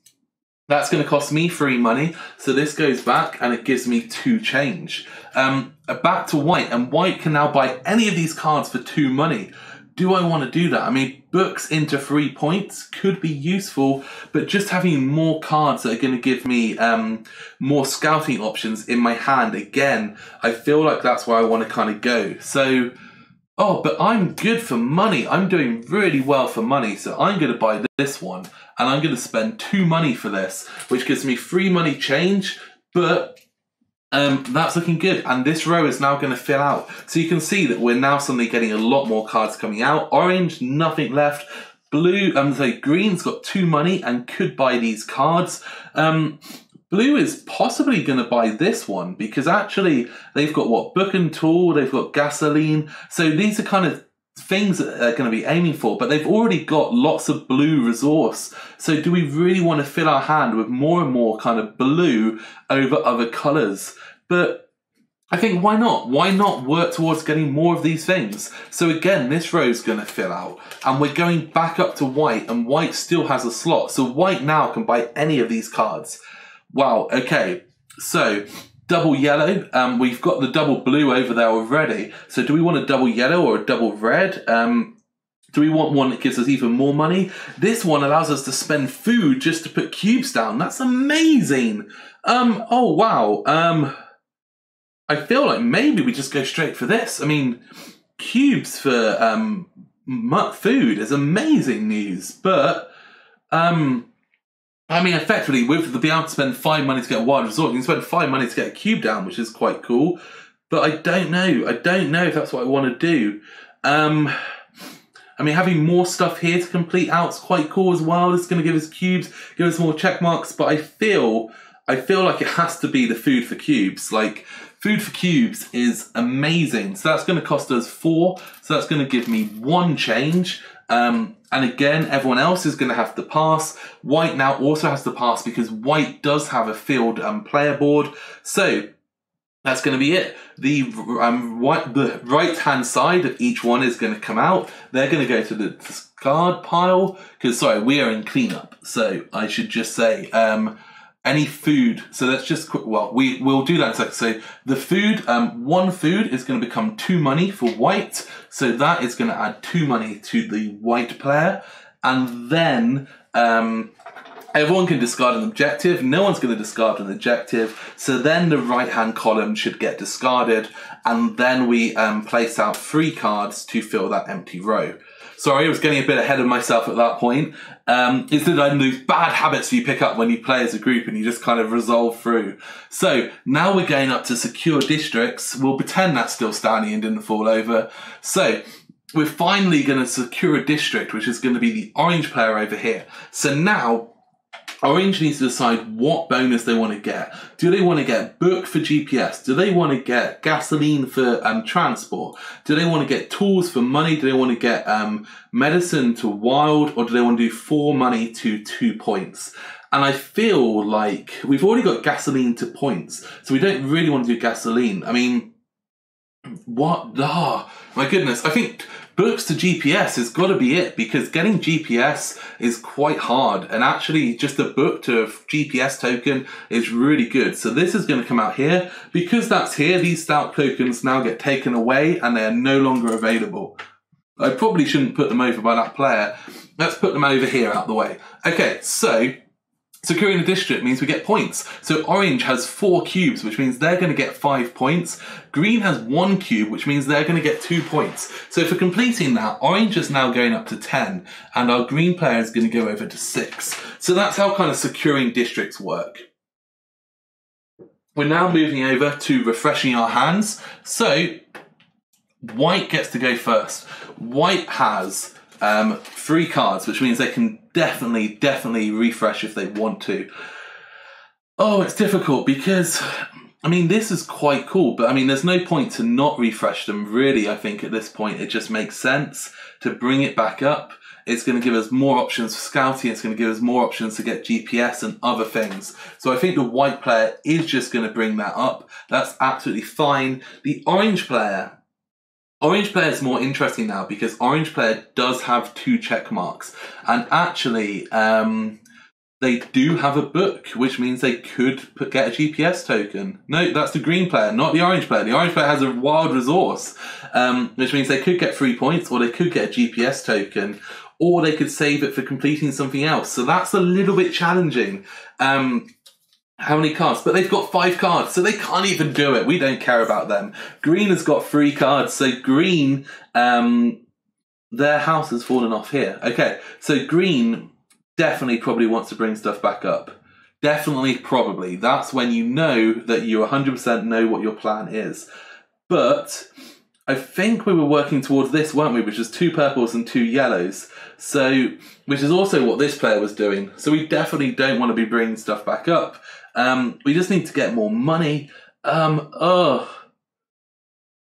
That's going to cost me 3 money. So this goes back and it gives me 2 change. Back to white. And white can now buy any of these cards for 2 money. Do I want to do that? I mean, books into 3 points could be useful, but just having more cards that are going to give me more scouting options in my hand, again, I feel like that's where I want to kind of go. So, oh, but I'm good for money. I'm doing really well for money, so I'm going to buy this one, and I'm going to spend 2 money for this, which gives me 3 money change, but that's looking good, and this row is now going to fill out. So you can see that we're now suddenly getting a lot more cards coming out. Orange, nothing left. Blue, green's got 2 money and could buy these cards. Blue is possibly going to buy this one, because actually they've got what? Book and tool, they've got gasoline. So these are kind of things that they're going to be aiming for, but they've already got lots of blue resource. So do we really want to fill our hand with more and more kind of blue over other colours? But I think why not? Why not work towards getting more of these things? So again, this row is going to fill out, and we're going back up to white, and white still has a slot. So white now can buy any of these cards. Wow, okay. So double yellow, we've got the double blue over there already. So do we want a double yellow or a double red? Do we want one that gives us even more money? This one allows us to spend food just to put cubes down. That's amazing. Oh, wow. I feel like maybe we just go straight for this. I mean, cubes for food is amazing news. But, I mean, effectively, with the being able to spend 5 money to get a wild resort, you can spend 5 money to get a cube down, which is quite cool. But I don't know. I don't know if that's what I want to do. I mean, having more stuff here to complete out is quite cool as well. It's going to give us cubes, give us more check marks. But I feel like it has to be the food for cubes. Like, food for cubes is amazing. So that's going to cost us 4. So that's going to give me 1 change. And again, everyone else is going to have to pass. White now also has to pass because white does have a filled player board. So that's going to be it. The right-hand side of each one is going to come out. They're going to go to the discard pile. Because, sorry, we are in cleanup. So I should just say, any food. So let's just, well, we'll do that in a second. So the food, 1 food is going to become 2 money for white. So that is going to add 2 money to the white player. And then everyone can discard an objective. No one's going to discard an objective. So then the right-hand column should get discarded. And then we place out 3 cards to fill that empty row. Sorry, I was getting a bit ahead of myself at that point. It's those bad habits you pick up when you play as a group and you just kind of resolve through. So now we're going up to secure districts. We'll pretend that's still standing and didn't fall over. So we're finally going to secure a district, which is going to be the orange player over here. So now orange needs to decide what bonus they want to get. Do they want to get book for GPS? Do they want to get gasoline for transport? Do they want to get tools for money? Do they want to get medicine to wild? Or do they want to do 4 money to 2 points? And I feel like we've already got gasoline to points, so we don't really want to do gasoline. I mean, what? Oh, my goodness. I think books to GPS has got to be it, because getting GPS is quite hard, and actually just a book to a GPS token is really good. So this is going to come out here. Because that's here, these scout tokens now get taken away and they are no longer available. I probably shouldn't put them over by that player. Let's put them over here out the way. Okay, so securing the district means we get points. So orange has 4 cubes, which means they're going to get 5 points. Green has 1 cube, which means they're going to get 2 points. So for completing that, orange is now going up to 10, and our green player is going to go over to 6. So that's how kind of securing districts work. We're now moving over to refreshing our hands. So white gets to go first. White has 3 cards, which means they can definitely refresh if they want to. Oh, it's difficult because, I mean, this is quite cool, but I mean, there's no point to not refresh them, really. I think at this point, it just makes sense to bring it back up. It's going to give us more options for scouting. It's going to give us more options to get GPS and other things. So I think the white player is just going to bring that up. That's absolutely fine. The orange player is more interesting now, because orange player does have 2 check marks, and actually they do have a book, which means they could get a GPS token. No, that's the green player, not the orange player. The orange player has a wild resource, which means they could get 3 points, or they could get a GPS token, or they could save it for completing something else. So that's a little bit challenging. How many cards? But they've got 5 cards, so they can't even do it. We don't care about them. Green has got 3 cards, so green, their house has fallen off here. Okay, so green definitely probably wants to bring stuff back up. Definitely, probably. That's when you know that you 100% know what your plan is. But I think we were working towards this, weren't we? Which is 2 purples and 2 yellows. So, which is also what this player was doing. So we definitely don't want to be bringing stuff back up. We just need to get more money.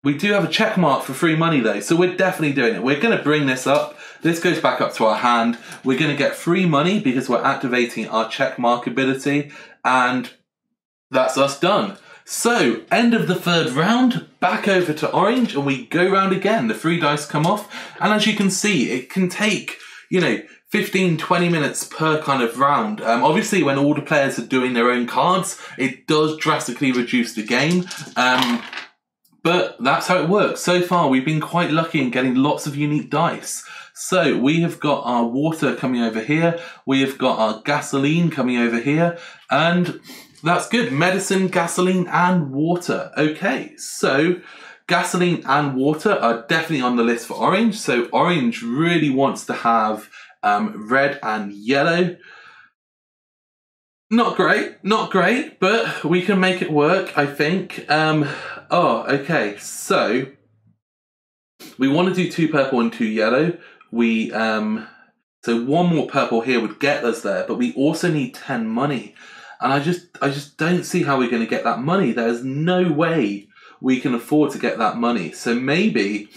We do have a check mark for free money though, so we're definitely doing it. We're going to bring this up. This goes back up to our hand. We're going to get free money because we're activating our check mark ability, and that's us done. So, end of the 3rd round, back over to orange, and we go round again. The 3 dice come off, and as you can see, it can take, 15-20 minutes per kind of round. Obviously, when all the players are doing their own cards, it does drastically reduce the game. But that's how it works. So far, we've been quite lucky in getting lots of unique dice. So we have got our water coming over here. We have got our gasoline coming over here. And that's good. Medicine, gasoline, and water. Okay, so gasoline and water are definitely on the list for orange. So orange really wants to have red and yellow. Not great, but we can make it work, I think. Okay, so we want to do 2 purple and 2 yellow. So 1 more purple here would get us there, but we also need 10 money. And I just don't see how we're going to get that money. There's no way we can afford to get that money. So maybe,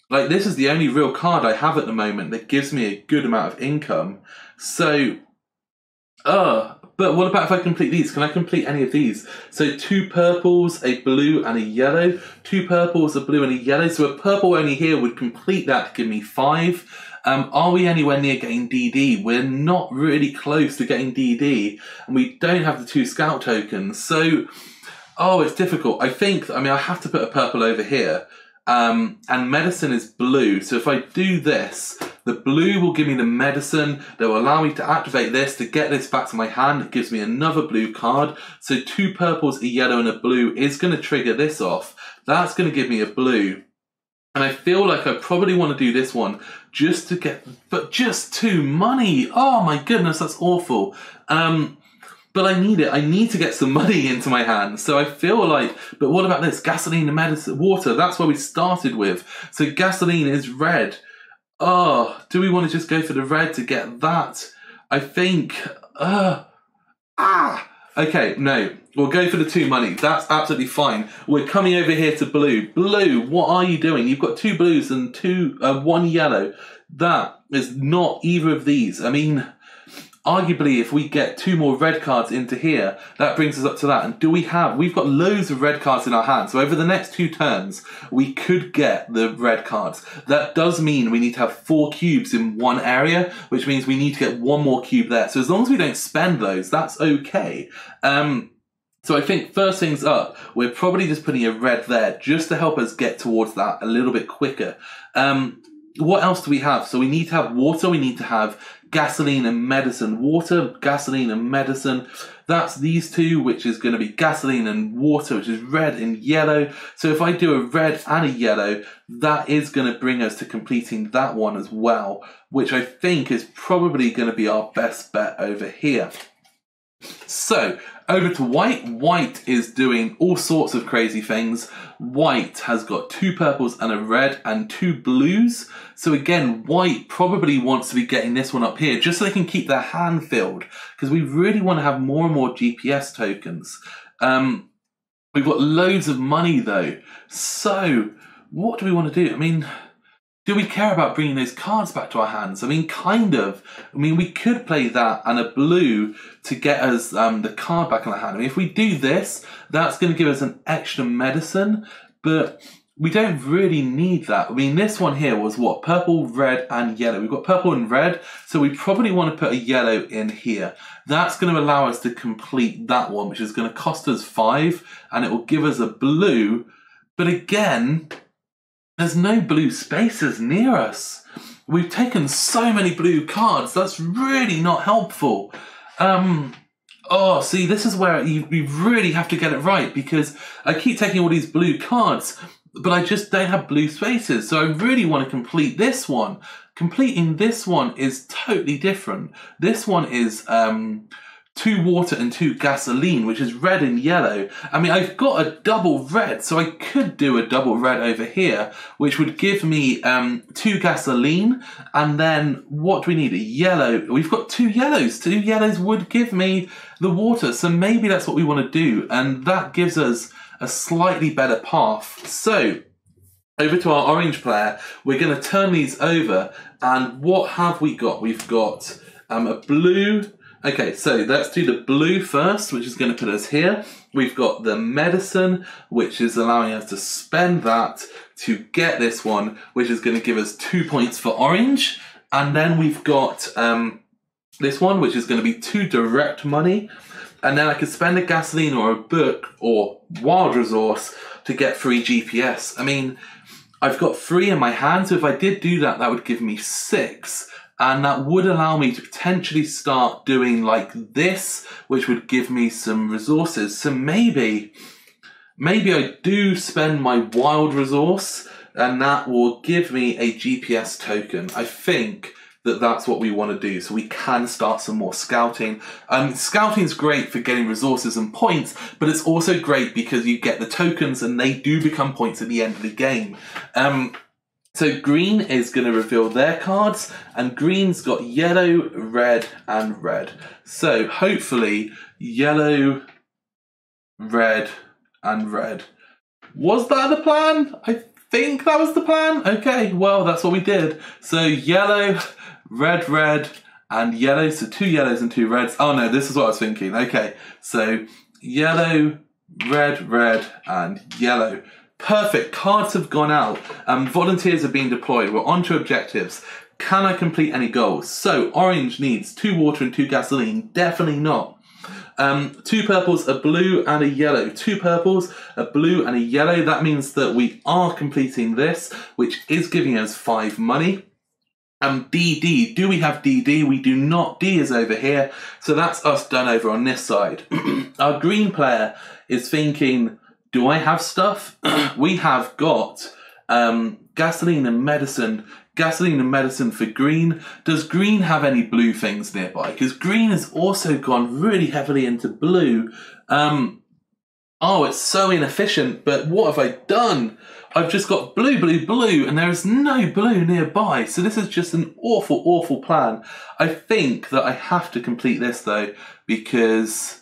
like, this is the only real card I have at the moment that gives me a good amount of income. So, but what about if I complete these? Can I complete any of these? So 2 purples, a blue, and a yellow. 2 purples, a blue, and a yellow. So a purple only here would complete that to give me 5. Are we anywhere near getting DD? We're not really close to getting DD, and we don't have the 2 scout tokens. So, it's difficult. I have to put a purple over here. And medicine is blue. So if I do this, the blue will give me the medicine that will allow me to activate this to get this back to my hand. It gives me another blue card. So 2 purples, a yellow, and a blue is going to trigger this off. That's going to give me a blue. And I feel like I probably want to do this one just to get, but just 2 money. Oh my goodness, that's awful. But I need it. I need to get some money into my hands. So I feel like, but what about this? Gasoline and medicine, water. That's what we started with. So gasoline is red. Do we want to just go for the red to get that? I think, okay, no. We'll go for the 2 money. That's absolutely fine. We're coming over here to blue. Blue, what are you doing? You've got 2 blues and 1 yellow. That is not either of these. I mean, arguably, if we get 2 more red cards into here, that brings us up to that. And we've got loads of red cards in our hand. So over the next 2 turns, we could get the red cards. That does mean we need to have 4 cubes in one area, which means we need to get 1 more cube there. So as long as we don't spend those, that's okay. So I think first things up, we're probably just putting a red there just to help us get towards that a little bit quicker. What else do we have? So we need to have water, we need to have gasoline and medicine. Water, gasoline and medicine. That's these 2, which is going to be gasoline and water, which is red and yellow. So if I do a red and a yellow, that is going to bring us to completing that one as well, which I think is probably going to be our best bet over here. So, over to white. White is doing all sorts of crazy things. White has got 2 purples and a red and 2 blues. So again, white probably wants to be getting this one up here just so they can keep their hand filled, because we really want to have more and more GPS tokens. We've got loads of money though. So what do we want to do? I mean, do we care about bringing those cards back to our hands? I mean, kind of. I mean, we could play that and a blue to get us the card back in our hand. I mean, if we do this, that's going to give us an extra medicine, but we don't really need that. I mean, this one here was what? Purple, red, and yellow. We've got purple and red, so we probably want to put a yellow in here. That's going to allow us to complete that one, which is going to cost us 5, and it will give us a blue. But again, there's no blue spaces near us. We've taken so many blue cards. That's really not helpful. Oh, see, this is where you really have to get it right, because I keep taking all these blue cards, but I just don't have blue spaces. So I really want to complete this one. Completing this one is totally different. This one is 2 water and 2 gasoline, which is red and yellow. I mean, I've got a double red, so I could do a double red over here, which would give me 2 gasoline, and then what do we need? A yellow. We've got 2 yellows. 2 yellows would give me the water, so maybe that's what we want to do, and that gives us a slightly better path. So, over to our orange player, we're going to turn these over, and what have we got? We've got a blue. Okay, so let's do the blue first, which is going to put us here. We've got the medicine, which is allowing us to spend that to get this one, which is going to give us 2 points for orange. And then we've got this one, which is going to be 2 direct money. And then I could spend a gasoline or a book or wild resource to get 3 GPS. I mean, I've got 3 in my hand, so if I did do that, that would give me 6. And that would allow me to potentially start doing like this, which would give me some resources. So maybe I do spend my wild resource, and that will give me a GPS token. I think that that's what we want to do, so we can start some more scouting. Scouting is great for getting resources and points, but it's also great because you get the tokens and they do become points at the end of the game. So green is going to reveal their cards, and green's got yellow, red, and red. So hopefully yellow, red, and red. Was that the plan? I think that was the plan. Okay, well, that's what we did. So yellow, red, red, and yellow. So 2 yellows and 2 reds. Oh no, this is what I was thinking. Okay, so yellow, red, red, and yellow. Perfect. Cards have gone out. Volunteers are being deployed. We're on to objectives. Can I complete any goals? So orange needs 2 water and 2 gasoline. Definitely not. 2 purples, a blue, and a yellow. 2 purples, a blue, and a yellow. That means that we are completing this, which is giving us 5 money. DD. Do we have DD? We do not. D is over here. So that's us done over on this side. Our green player is thinking, do I have stuff? We have got gasoline and medicine. Gasoline and medicine for green. Does green have any blue things nearby? Because green has also gone really heavily into blue. Oh, it's so inefficient, but what have I done? I've just got blue, blue, blue, and there is no blue nearby. So this is just an awful, awful plan. I think that I have to complete this though, because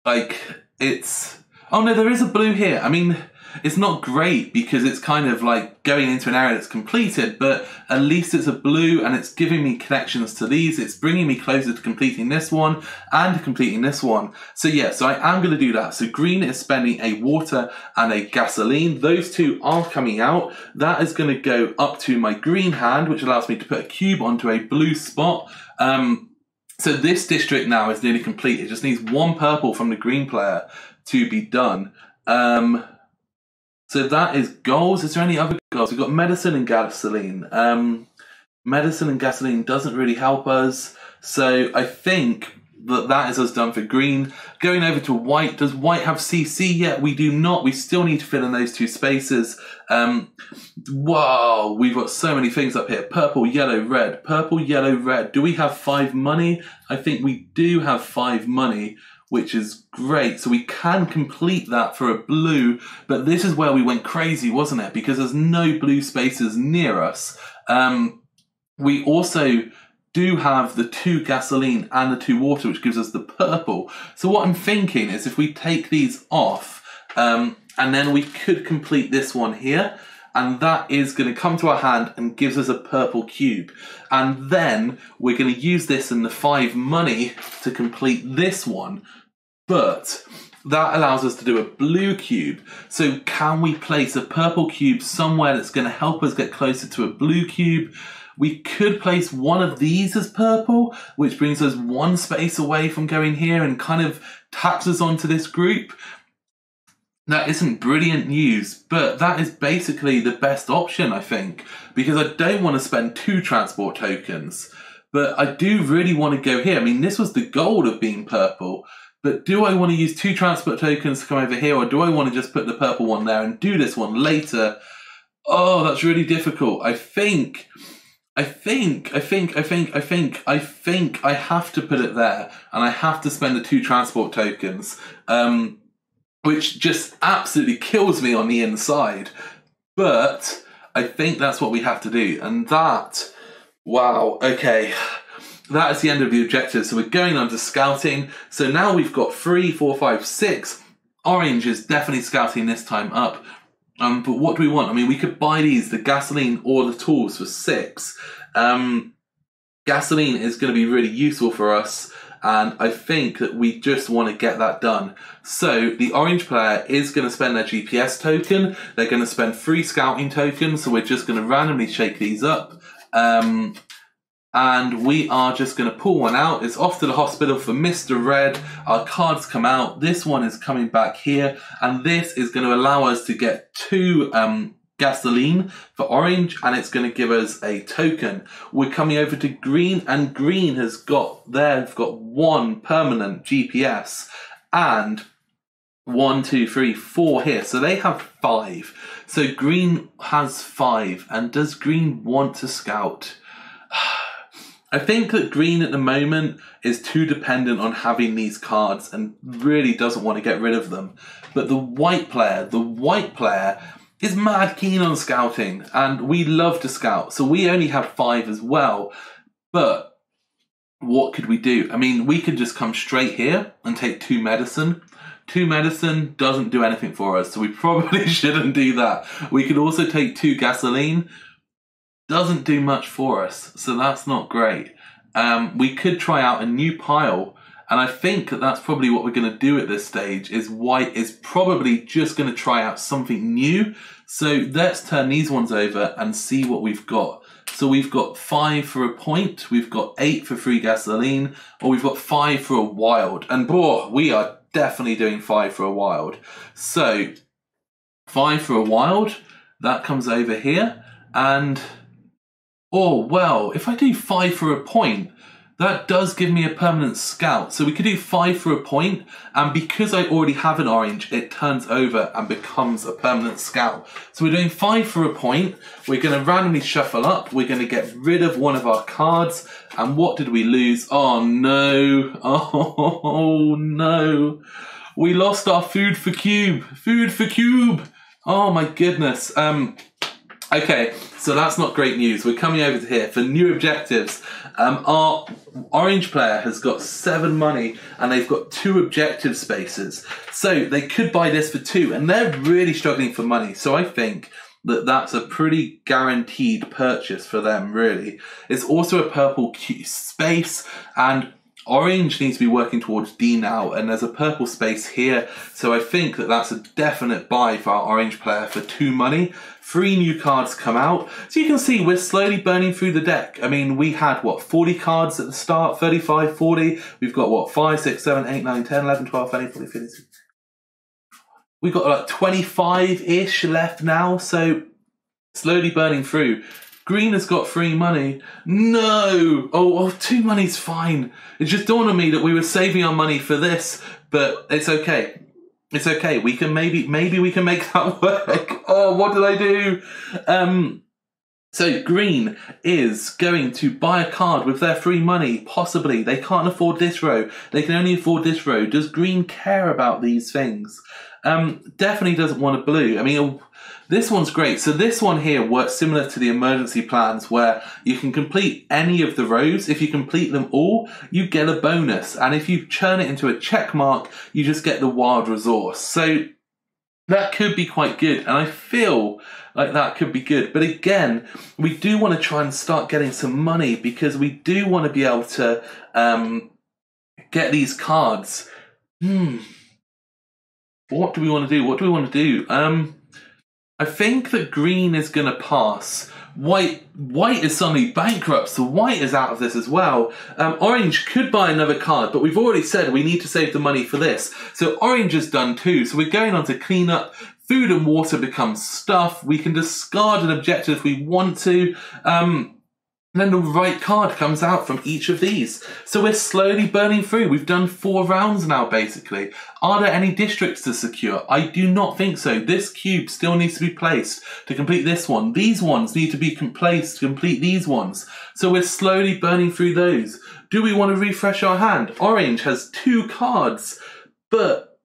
like it's... Oh no, there is a blue here. I mean, it's not great because it's kind of like going into an area that's completed, but at least it's a blue and it's giving me connections to these. It's bringing me closer to completing this one and completing this one. So yeah, so I am going to do that. So green is spending a water and a gasoline. Those two are coming out. That is going to go up to my green hand, which allows me to put a cube onto a blue spot. So this district now is nearly complete. It just needs one purple from the green player to be done. So that is goals. Is there any other goals? We've got medicine and gasoline. Medicine and gasoline doesn't really help us. So I think that is us done for green. Going over to white. Does white have CC yet? We do not. We still need to fill in those two spaces. Wow, we've got so many things up here. Purple, yellow, red. Purple, yellow, red. Do we have 5 money? I think we do have 5 money, which is great. So we can complete that for a blue, but this is where we went crazy, wasn't it? Because there's no blue spaces near us. We also do have the 2 gasoline and the 2 water, which gives us the purple. So what I'm thinking is if we take these off, and then we could complete this one here, and that is going to come to our hand and gives us a purple cube. And then we're going to use this and the 5 money to complete this one, but that allows us to do a blue cube. So can we place a purple cube somewhere that's going to help us get closer to a blue cube? We could place one of these as purple, which brings us 1 space away from going here and kind of taps us onto this group. That isn't brilliant news, but that is basically the best option, I think, because I don't want to spend 2 transport tokens, but I do really want to go here. I mean, this was the goal of being purple, but do I want to use 2 transport tokens to come over here, or do I want to just put the purple one there and do this one later? Oh, that's really difficult. I think I have to put it there, and I have to spend the 2 transport tokens, which just absolutely kills me on the inside. But I think that's what we have to do, and that, wow, okay. That is the end of the objective. So we're going on to scouting. So now we've got 3, 4, 5, 6. Orange is definitely scouting this time up. But what do we want? I mean, we could buy these, the gasoline or the tools for 6. Gasoline is going to be really useful for us, and I think that we just want to get that done. So the orange player is going to spend their GPS token. They're going to spend 3 scouting tokens, so we're just going to randomly shake these up. And we are just going to pull one out. It's off to the hospital for Mr. Red. Our cards come out. This one is coming back here. And this is going to allow us to get 2 gasoline for orange. And it's going to give us a token. We're coming over to green. And green has got, they've got 1 permanent GPS. And 1, 2, 3, 4 here. So they have 5. So green has 5. And does green want to scout? I think that green at the moment is too dependent on having these cards and really doesn't want to get rid of them. But the white player is mad keen on scouting, and we love to scout. So we only have 5 as well. But what could we do? I mean, we could just come straight here and take 2 medicine. 2 medicine doesn't do anything for us, so we probably shouldn't do that. We could also take 2 gasoline. Doesn't do much for us, so that's not great. We could try out a new pile, and I think that that's probably what we're going to do at this stage, is white is probably just going to try out something new. So let's turn these ones over and see what we've got. So we've got 5 for a point, we've got 8 for 3 gasoline, or we've got 5 for a wild. And boy, we are definitely doing 5 for a wild. So 5 for a wild, that comes over here, and oh, well, if I do 5 for a point, that does give me a permanent scout. So we could do 5 for a point, and because I already have an orange, it turns over and becomes a permanent scout. So we're doing 5 for a point. We're going to randomly shuffle up. We're going to get rid of one of our cards. And what did we lose? Oh, no. Oh, no. We lost our food for cube. Food for cube. Oh, my goodness. Okay, So that's not great news. We're coming over to here for new objectives. Our orange player has got 7 money and they've got 2 objective spaces. So they could buy this for 2 and they're really struggling for money. So I think that that's a pretty guaranteed purchase for them, really. It's also a purple space, and orange needs to be working towards D now, and there's a purple space here. So I think that that's a definite buy for our orange player for 2 money. 3 new cards come out. So you can see we're slowly burning through the deck. I mean, we had, what, 40 cards at the start, 35, 40. We've got, what, 5, 6, 7, 8, 9, 10, 11, 12, 13, 14, 15, 16. We've got like 25-ish left now, so slowly burning through. Green has got 3 money. No! Oh, 2 money's fine. It just dawned on me that we were saving our money for this, but it's okay. It's okay. We can maybe we can make that work. Oh, what did I do? So green is going to buy a card with their 3 money, possibly. They can't afford this row. They can only afford this row. Does green care about these things? Definitely doesn't want a blue. I mean, this one's great. So this one here works similar to the emergency plans where you can complete any of the rows. If you complete them all, you get a bonus. And if you turn it into a check mark, you just get the wild resource. So that could be quite good. And I feel like that could be good. But again, we do want to try and start getting some money because we do want to be able to get these cards. What do we want to do? What do we want to do? I think that green is going to pass. White is suddenly bankrupt, so white is out of this as well. Orange could buy another card, but we've already said we need to save the money for this. So orange is done too. So we're going on to clean up. Food and water becomes stuff. We can discard an objective if we want to. Then the right card comes out from each of these. So we're slowly burning through. We've done 4 rounds now, basically. Are there any districts to secure? I do not think so. This cube still needs to be placed to complete this one. These ones need to be placed to complete these ones. So we're slowly burning through those. Do we want to refresh our hand? Orange has 2 cards, but...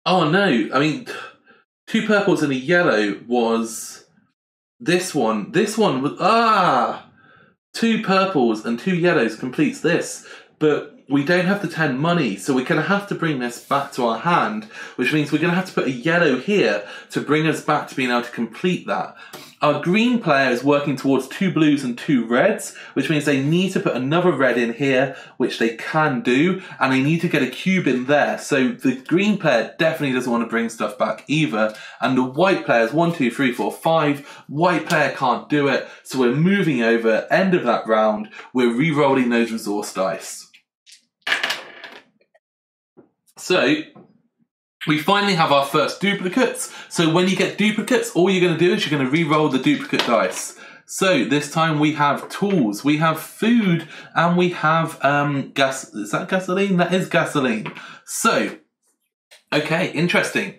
oh no, I mean, 2 purples and a yellow was this one. This one was... 2 purples and 2 yellows completes this, but we don't have the 10 money, so we're going to have to bring this back to our hand, which means we're going to have to put a yellow here to bring us back to being able to complete that. Our green player is working towards 2 blues and 2 reds, which means they need to put another red in here, which they can do, and they need to get a cube in there. So the green player definitely doesn't want to bring stuff back either, and the white player is 1, 2, 3, 4, 5. White player can't do it, so we're moving over. End of that round, we're re-rolling those resource dice. So we finally have our first duplicates. So when you get duplicates, all you're going to do is you're going to re-roll the duplicate dice. So this time we have tools, we have food, and we have gas. Is that gasoline? That is gasoline. So, okay, interesting,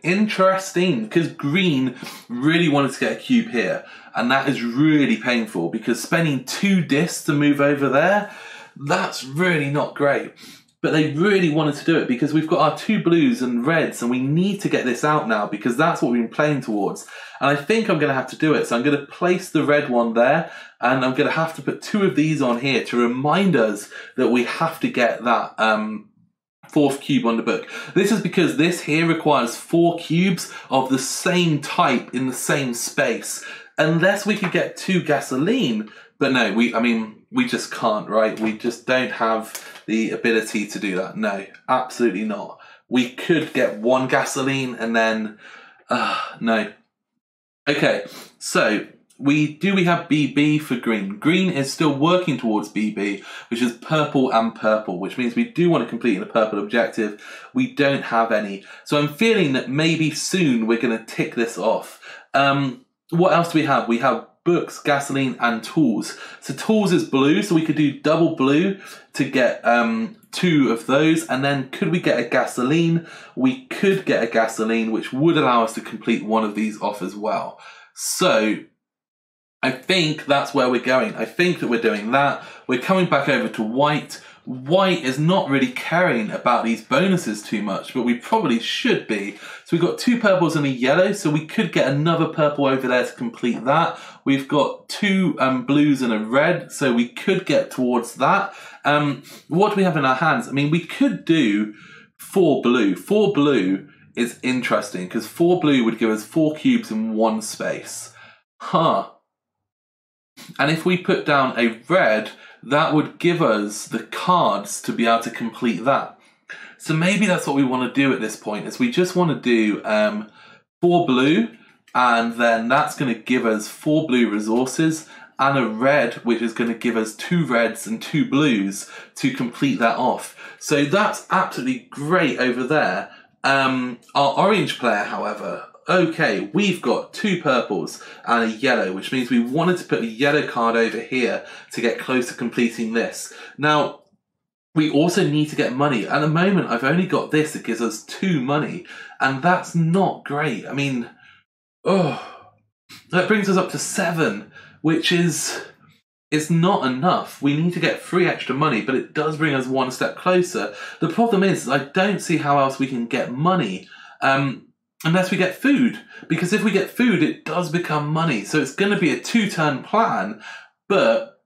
because green really wanted to get a cube here, and that is really painful because spending 2 discs to move over there, that's really not great. But they really wanted to do it because we've got our 2 blues and reds and we need to get this out now because that's what we've been playing towards. And I think I'm going to have to do it. So I'm going to place the red one there and I'm going to have to put 2 of these on here to remind us that we have to get that 4th cube on the book. This is because this here requires 4 cubes of the same type in the same space. Unless we could get 2 gasoline. But no, we just can't, right? We just don't have the ability to do that. No, absolutely not. We could get 1 gasoline and then, no. Okay, so we have BB for green. Green is still working towards BB, which is purple and purple, which means we do want to complete a purple objective. We don't have any. So I'm feeling that maybe soon we're going to tick this off. What else do we have? We have books, gasoline, and tools. So tools is blue, so we could do double blue to get 2 of those. And then could we get a gasoline? We could get a gasoline, which would allow us to complete 1 of these off as well. So I think that's where we're going. I think that we're doing that. We're coming back over to white. white is not really caring about these bonuses too much, but we probably should be. So we've got 2 purples and a yellow, so we could get another purple over there to complete that. We've got 2 blues and a red, so we could get towards that. What do we have in our hands? I mean, we could do 4 blue. 4 blue is interesting, because 4 blue would give us 4 cubes in 1 space. Huh. And if we put down a red, that would give us the cards to be able to complete that. So maybe that's what we want to do at this point, is we just want to do 4 blue, and then that's going to give us 4 blue resources, and a red, which is going to give us 2 reds and 2 blues to complete that off. So that's absolutely great over there. Our orange player, however, okay, we've got 2 purples and a yellow, which means we wanted to put a yellow card over here to get close to completing this. Now, we also need to get money. At the moment, I've only got this that gives us 2 money, and that's not great. I mean, that brings us up to 7, which is not enough. We need to get 3 extra money, but it does bring us 1 step closer. The problem is, I don't see how else we can get money unless we get food. Because if we get food, it does become money. So it's going to be a 2-turn plan, but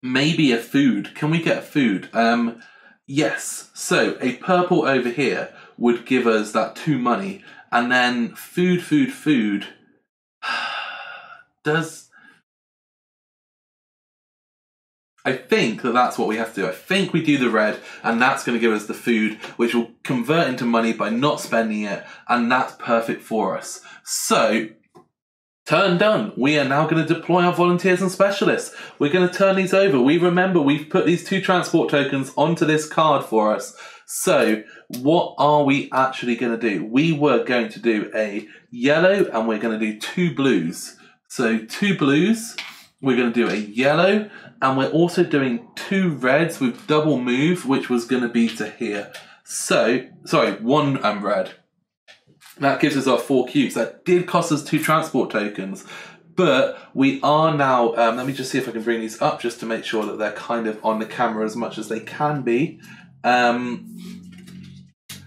maybe a food. Can we get a food? Yes. So a purple over here would give us that 2 money, and then food. I think that's what we have to do. I think we do the red, and that's going to give us the food, which will convert into money by not spending it, and that's perfect for us. So, turn done. We are now going to deploy our volunteers and specialists. We're going to turn these over. We've put these 2 transport tokens onto this card for us. So, what are we actually going to do? We were going to do a yellow, and we're going to do 2 blues. So, 2 blues. We're going to do a yellow, and we're also doing 2 reds with double move, which was going to be to here. So, sorry, 1 red. That gives us our 4 cubes. That did cost us 2 transport tokens, but we are now, let me just see if I can bring these up just to make sure that they're kind of on the camera as much as they can be.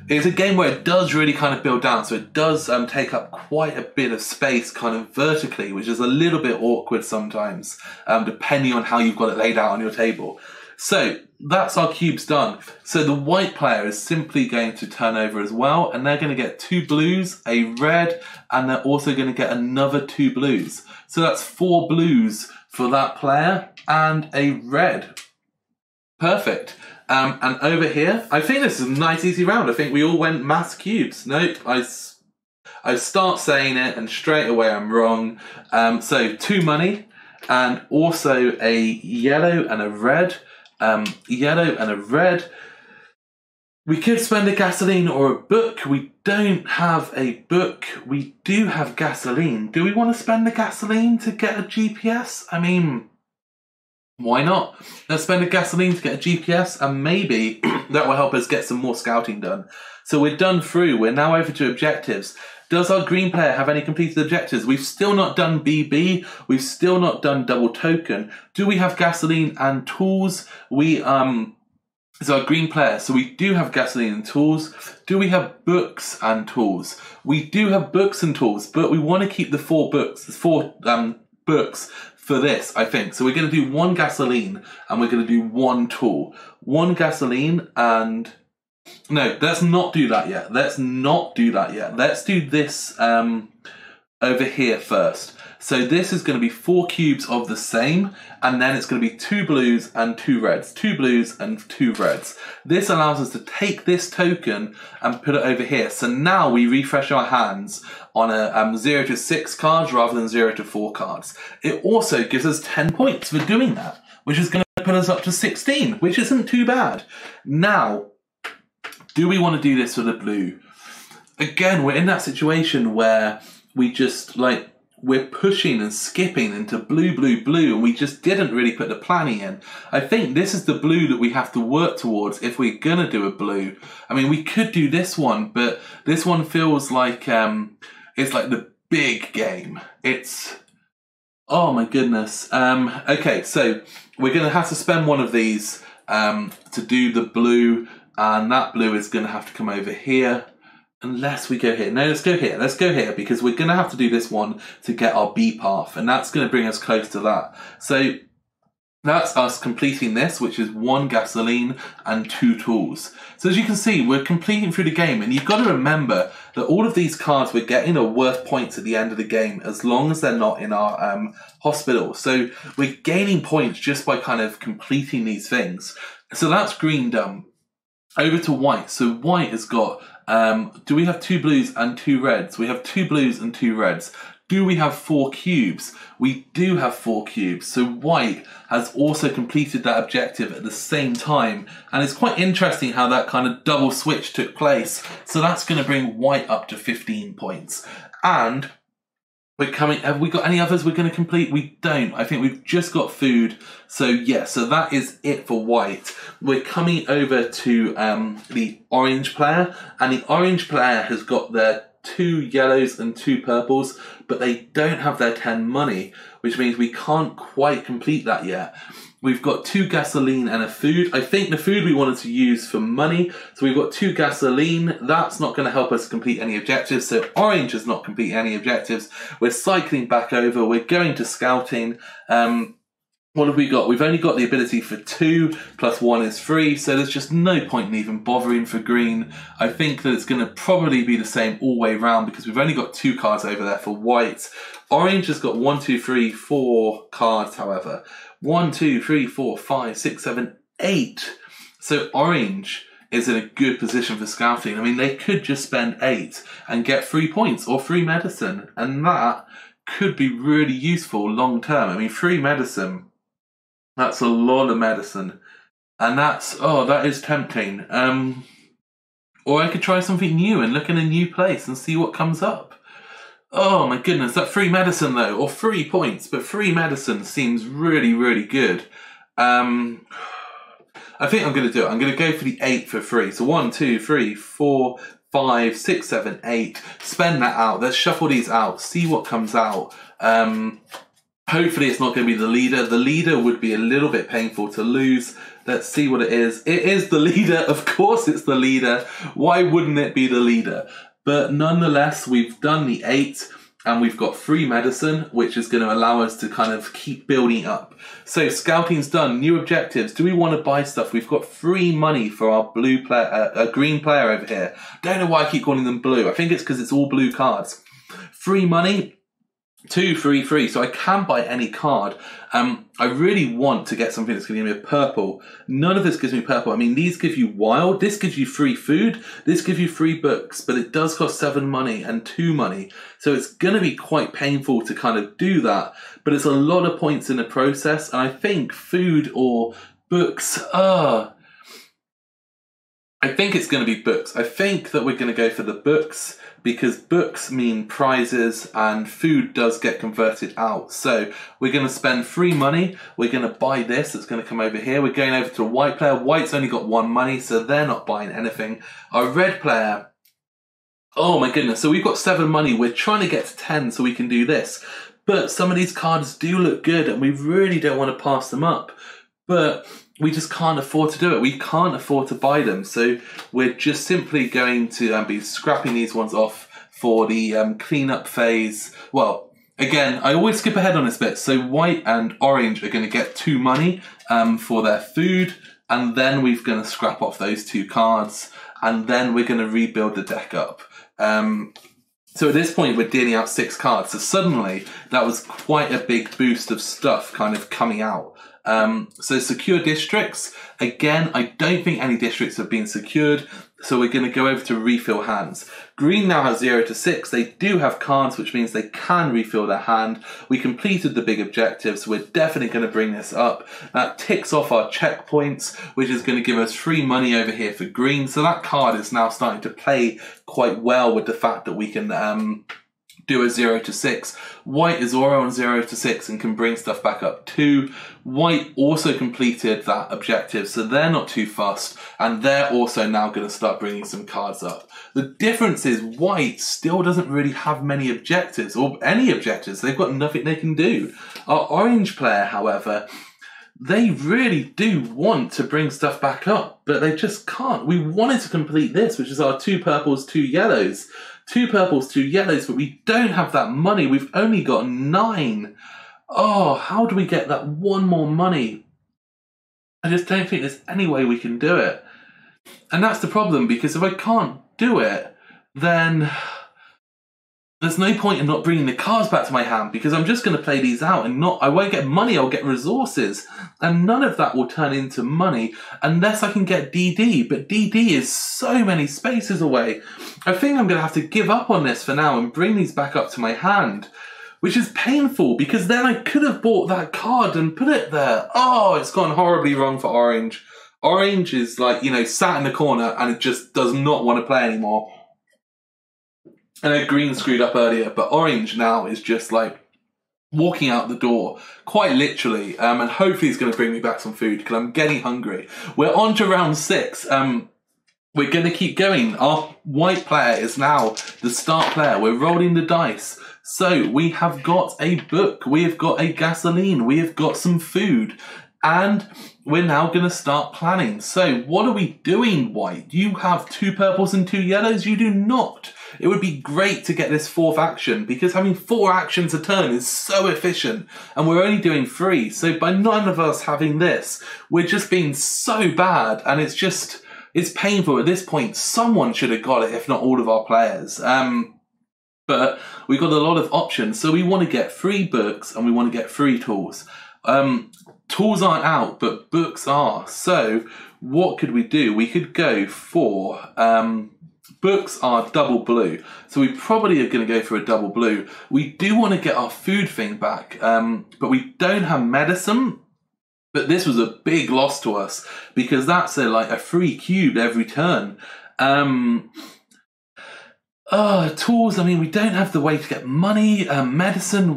It's a game where it does really kind of build down, so it does take up quite a bit of space kind of vertically, which is a little bit awkward sometimes, depending on how you've got it laid out on your table. So that's our cubes done. So the white player is simply going to turn over as well, and they're going to get 2 blues, a red, and they're also going to get another 2 blues. So that's 4 blues for that player and a red. Perfect. And over here, I think this is a nice easy round. I think we all went mass cubes. Nope, I start saying it and straight away I'm wrong. So 2 money and also a yellow and a red. Yellow and a red. We could spend a gasoline or a book. We don't have a book. We do have gasoline. Do we want to spend the gasoline to get a GPS? I mean, why not? Let's spend a gasoline to get a GPS, and maybe that will help us get some more scouting done. So we're done through. We're now over to objectives. Does our green player have any completed objectives? We've still not done BB. We've still not done double token. Do we have gasoline and tools? It's our green player, so we do have gasoline and tools. Do we have books and tools? We do have books and tools, but we want to keep the 4 books. There's 4 books for this, I think. So we're going to do 1 gasoline and we're going to do 1 tool. 1 gasoline and... No, let's not do that yet. Let's not do that yet. Let's do this over here first. So this is going to be 4 cubes of the same, and then it's going to be 2 blues and 2 reds. 2 blues and 2 reds. This allows us to take this token and put it over here. So now we refresh our hands on a 0 to 6 cards rather than 0 to 4 cards. It also gives us 10 points for doing that, which is going to put us up to 16, which isn't too bad. Now, do we want to do this with a blue? Again, we're in that situation where we just, like, we're pushing and skipping into blue, blue, blue, and we just didn't really put the planning in. I think this is the blue that we have to work towards if we're going to do a blue. I mean, we could do this one, but this one feels like it's like the big game. It's... Oh my goodness. Okay, so we're going to have to spend one of these to do the blue, and that blue is going to have to come over here. Unless we go here. No, let's go here. Let's go here because we're going to have to do this one to get our B path, and that's going to bring us close to that. So that's us completing this, which is 1 gasoline and 2 tools. So as you can see, we're completing through the game, and you've got to remember that all of these cards we're getting are worth points at the end of the game, as long as they're not in our hospital. So we're gaining points just by kind of completing these things. So that's green done. Over to white. So white has got, do we have 2 blues and 2 reds? We have 2 blues and 2 reds. Do we have 4 cubes? We do have 4 cubes. So white has also completed that objective at the same time. And it's quite interesting how that kind of double switch took place. So that's going to bring white up to 15 points. And we're coming, have we got any others we're going to complete? We don't. I think we've just got food. So yeah, so that is it for white. We're coming over to the orange player, and the orange player has got their 2 yellows and 2 purples, but they don't have their 10 money, which means we can't quite complete that yet. We've got 2 gasoline and a food. I think the food we wanted to use for money. So we've got 2 gasoline. That's not going to help us complete any objectives. So orange is not completing any objectives. We're cycling back over. We're going to scouting. What have we got? We've only got the ability for 2, plus 1 is 3. So there's just no point in even bothering for green. I think that it's going to probably be the same all the way around because we've only got 2 cards over there for white. Orange has got 1, 2, 3, 4 cards, however. 1, 2, 3, 4, 5, 6, 7, 8. So orange is in a good position for scouting. I mean, they could just spend 8 and get 3 points or 3 medicine. And that could be really useful long term. I mean, 3 medicine, that's a lot of medicine. And that's, oh, that is tempting. Or I could try something new and look in a new place and see what comes up. Oh my goodness, that 3 medicine though, or 3 points, but 3 medicine seems really, really good. I think I'm going to do it. I'm going to go for the 8 for 3. So 1, 2, 3, 4, 5, 6, 7, 8. Spend that out. Let's shuffle these out. See what comes out. Hopefully it's not going to be the leader. The leader would be a little bit painful to lose. Let's see what it is. It is the leader. Of course it's the leader. Why wouldn't it be the leader? But nonetheless, we've done the 8 and we've got 3 medicine, which is going to allow us to kind of keep building up. So scouting's done. New objectives. Do we want to buy stuff? We've got free money for our blue player, green player over here. Don't know why I keep calling them blue. I think it's because it's all blue cards. Free money. 2, 3, 3. So I can buy any card. I really want to get something that's going to give me a purple. None of this gives me purple. I mean, these give you wild. This gives you free food. This gives you free books. But it does cost 7 money and 2 money. So it's going to be quite painful to kind of do that. But it's a lot of points in the process. And I think food or books, I think it's going to be books. I think that we're going to go for the books because books mean prizes and food does get converted out. So we're going to spend free money. We're going to buy this. It's going to come over here. We're going over to a white player. White's only got 1 money, so they're not buying anything. Our red player, oh my goodness. So we've got 7 money. We're trying to get to 10 so we can do this. But some of these cards do look good and we really don't want to pass them up. But we just can't afford to do it. We can't afford to buy them. So we're just simply going to be scrapping these ones off for the cleanup phase. Well, again, I always skip ahead on this bit. So white and orange are going to get 2 money for their food. And then we're going to scrap off those 2 cards. And then we're going to rebuild the deck up. So at this point, we're dealing out 6 cards. So suddenly, that was quite a big boost of stuff kind of coming out. So secure districts, again, I don't think any districts have been secured, so we're going to go over to refill hands. Green now has 0 to 6. They do have cards, which means they can refill their hand. We completed the big objective, so we're definitely going to bring this up. That ticks off our checkpoints, which is going to give us free money over here for green. So that card is now starting to play quite well with the fact that we can do a 0 to 6. White is already on 0 to 6 and can bring stuff back up too. White also completed that objective, so they're not too fussed, and they're also now going to start bringing some cards up. The difference is white still doesn't really have many objectives, or any objectives. They've got nothing they can do. Our orange player, however, they really do want to bring stuff back up, but they just can't. We wanted to complete this, which is our 2 purples, 2 yellows. 2 purples, 2 yellows, but we don't have that money. We've only got 9. Oh, how do we get that 1 more money? I just don't think there's any way we can do it. And that's the problem, because if I can't do it, then there's no point in not bringing the cards back to my hand, because I'm just going to play these out and I won't get money, I'll get resources. And none of that will turn into money unless I can get DD. But DD is so many spaces away. I think I'm going to have to give up on this for now and bring these back up to my hand, which is painful, because then I could have bought that card and put it there. Oh, it's gone horribly wrong for Orange. Orange is like, you know, sat in the corner and it just does not want to play anymore. I know Green screwed up earlier, but Orange now is just like walking out the door, quite literally, and hopefully he's going to bring me back some food because I'm getting hungry. We're on to round 6. We're going to keep going. Our white player is now the start player. We're rolling the dice. So we have got a book, we have got a gasoline, we have got some food, and we're now going to start planning. So what are we doing, White? You have 2 purples and 2 yellows? You do not. It would be great to get this 4th action, because having 4 actions a turn is so efficient, and we're only doing 3. So by none of us having this, we're just being so bad, and it's painful. At this point, someone should have got it, if not all of our players. But we've got a lot of options. So we want to get 3 books and we want to get 3 tools. Tools aren't out, but books are. So what could we do? We could go for... books are double blue. So we probably are going to go for a double blue. We do want to get our food thing back, but we don't have medicine. But this was a big loss to us, because that's like a free cube every turn. Tools, I mean, we don't have the way to get money. Medicine,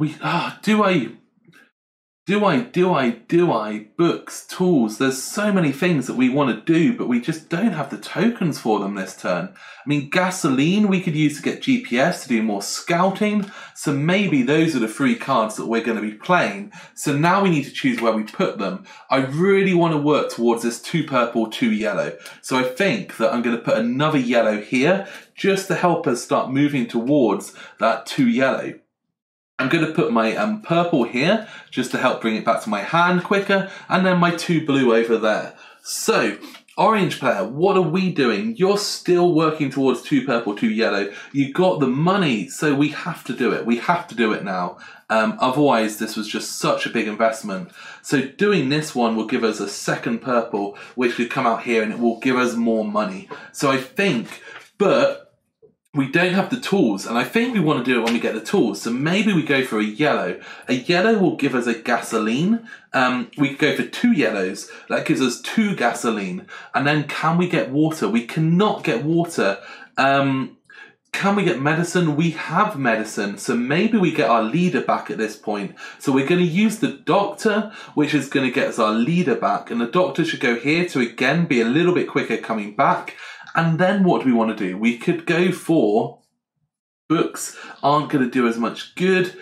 do I? Books, tools, there's so many things that we want to do, but we just don't have the tokens for them this turn. I mean, gasoline we could use to get GPS to do more scouting, so maybe those are the 3 cards that we're going to be playing. So now we need to choose where we put them. I really want to work towards this 2 purple, 2 yellow. So I think that I'm going to put another yellow here, just to help us start moving towards that 2 yellow. I'm going to put my purple here, just to help bring it back to my hand quicker, and then my 2 blue over there. So, Orange player, what are we doing? You're still working towards 2 purple, 2 yellow. You got the money, so we have to do it. We have to do it now. Otherwise, this was just such a big investment. So doing this one will give us a 2nd purple, which could come out here, and it will give us more money. So I think, but... we don't have the tools, and I think we want to do it when we get the tools. So maybe we go for a yellow. A yellow will give us a gasoline. We could go for 2 yellows. That gives us 2 gasoline. And then can we get water? We cannot get water. Can we get medicine? We have medicine. So maybe we get our leader back at this point. So we're going to use the doctor, which is going to get us our leader back. And the doctor should go here to again be a little bit quicker coming back. And then what do we want to do? We could go for books aren't going to do as much good.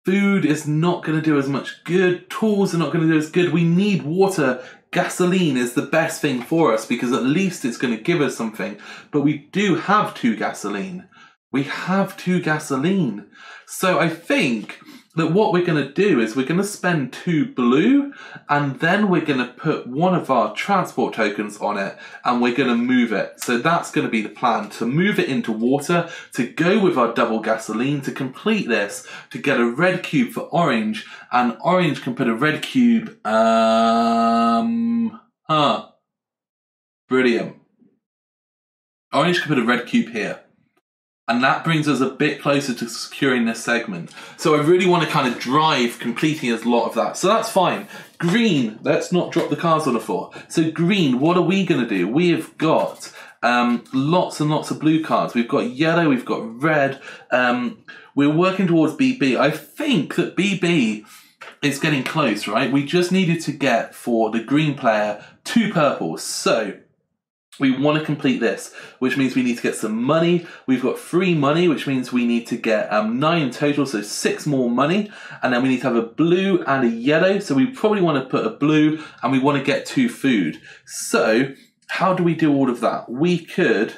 Food is not going to do as much good. Tools are not going to do as good. We need water. Gasoline is the best thing for us, because at least it's going to give us something. But we do have 2 gasoline. We have 2 gasoline. So I think that what we're going to do is we're going to spend 2 blue, and then we're going to put one of our transport tokens on it, and we're going to move it. So that's going to be the plan, to move it into water, to go with our double gasoline, to complete this, to get a red cube for Orange, and Orange can put a red cube, brilliant. Orange can put a red cube here. And that brings us a bit closer to securing this segment. So I really want to kind of drive completing a lot of that. So that's fine. Green, let's not drop the cards on the floor. So green, what are we going to do? We have got lots and lots of blue cards. We've got yellow, we've got red. We're working towards BB. I think that BB is getting close, right? We just needed to get, for the green player, 2 purples. So We want to complete this, which means we need to get some money. We've got 3 money, which means we need to get 9 total, so 6 more money. And then we need to have a blue and a yellow. So we probably want to put a blue, and we want to get 2 food. So how do we do all of that? We could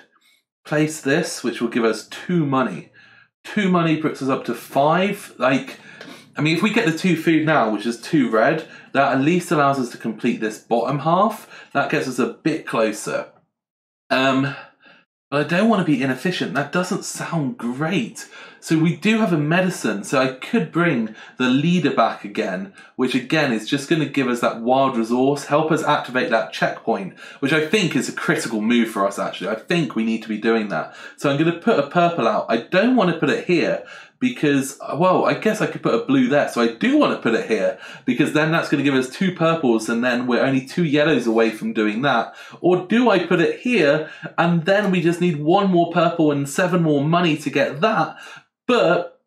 place this, which will give us 2 money. 2 money puts us up to 5. I mean, if we get the 2 food now, which is 2 red, that at least allows us to complete this bottom half. That gets us a bit closer. But I don't want to be inefficient. That doesn't sound great. So we do have a medicine. So I could bring the leader back again, which again is just going to give us that wild resource, help us activate that checkpoint, which I think is a critical move for us, actually. I think we need to be doing that. So I'm going to put a purple out. I don't want to put it here because, well, I guess I could put a blue there. So I do want to put it here because then that's going to give us 2 purples and then we're only 2 yellows away from doing that. Or do I put it here and then we just need 1 more purple and 7 more money to get that? But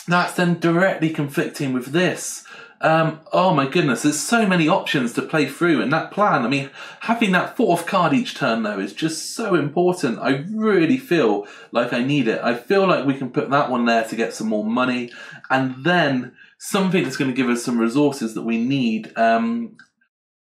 that's then directly conflicting with this. Oh my goodness, there's so many options to play through in that plan. I mean, having that 4th card each turn though is just so important. I really feel like I need it. I feel like we can put that one there to get some more money and then something that's going to give us some resources that we need.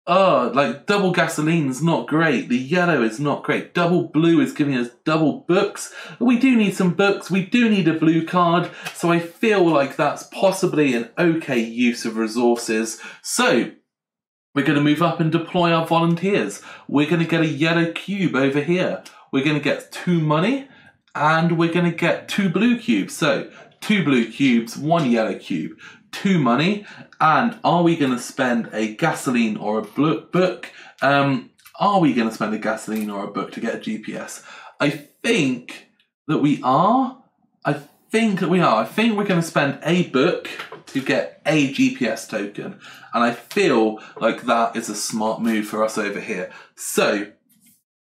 Like double gasoline's not great. The yellow is not great. Double blue is giving us double books. We do need some books. We do need a blue card. So I feel like that's possibly an okay use of resources. So we're going to move up and deploy our volunteers. We're going to get a yellow cube over here. We're going to get 2 money and we're going to get 2 blue cubes. So 2 blue cubes, 1 yellow cube. 2 money, and are we going to spend a gasoline or a book? Are we going to spend a gasoline or a book to get a GPS? I think that we are. I think we're going to spend a book to get a GPS token, and I feel like that is a smart move for us over here. So,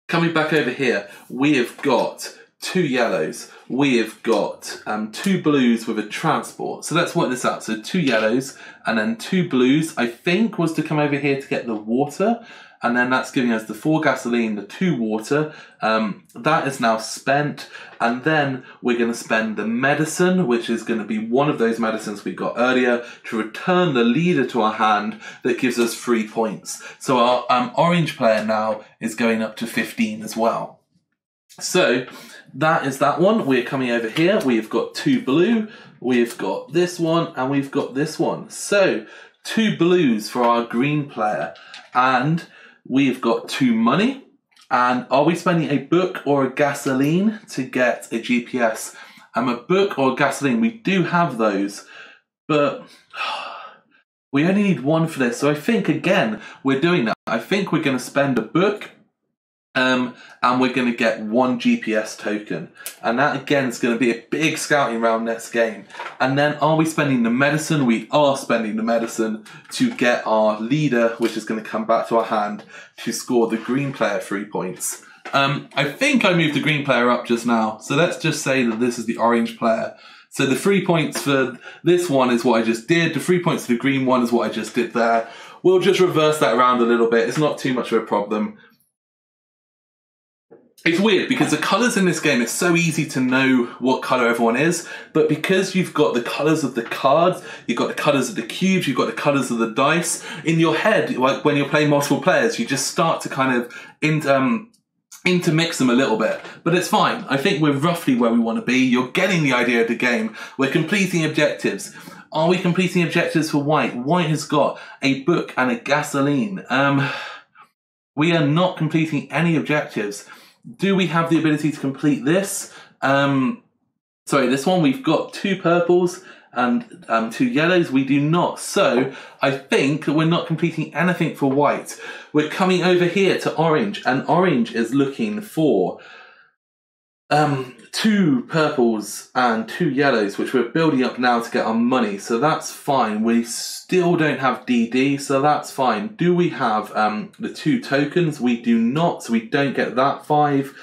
coming back over here, we have got 2 yellows. We have got 2 blues with a transport. So let's work this out. So 2 yellows and then 2 blues, I think, was to come over here to get the water. And then that's giving us the 4 gasoline, the 2 water. That is now spent. And then we're going to spend the medicine, which is going to be one of those medicines we got earlier, to return the leader to our hand that gives us 3 points. So our orange player now is going up to 15 as well. So that is that one. We're coming over here. We've got 2 blue. We've got this one and we've got this one. So 2 blues for our green player. And we've got 2 money. And are we spending a book or a gasoline to get a GPS? A book or a gasoline, we do have those. But we only need 1 for this. So I think, again, we're doing that. I think we're going to spend a book. And we're going to get 1 GPS token. And that again is going to be a big scouting round next game. And then are we spending the medicine? We are spending the medicine to get our leader, which is going to come back to our hand to score the green player 3 points. I think I moved the green player up just now. So let's just say that this is the orange player. So the 3 points for this one is what I just did. The 3 points for the green one is what I just did there. We'll just reverse that around a little bit. It's not too much of a problem. It's weird because the colours in this game, it's so easy to know what colour everyone is, but because you've got the colours of the cards, you've got the colours of the cubes, you've got the colours of the dice, in your head, like when you're playing multiple players, you just start to kind of intermix them a little bit. But it's fine. I think we're roughly where we want to be. You're getting the idea of the game. We're completing objectives. Are we completing objectives for white? White has got a book and a gasoline. We are not completing any objectives. Do we have the ability to complete this? Sorry, this one, we've got 2 purples and 2 yellows. We do not. So I think that we're not completing anything for white. We're coming over here to orange, and orange is looking for 2 purples and 2 yellows, which we're building up now to get our money. So that's fine. We still don't have DD, so that's fine. Do we have the 2 tokens? We do not, so we don't get that 5.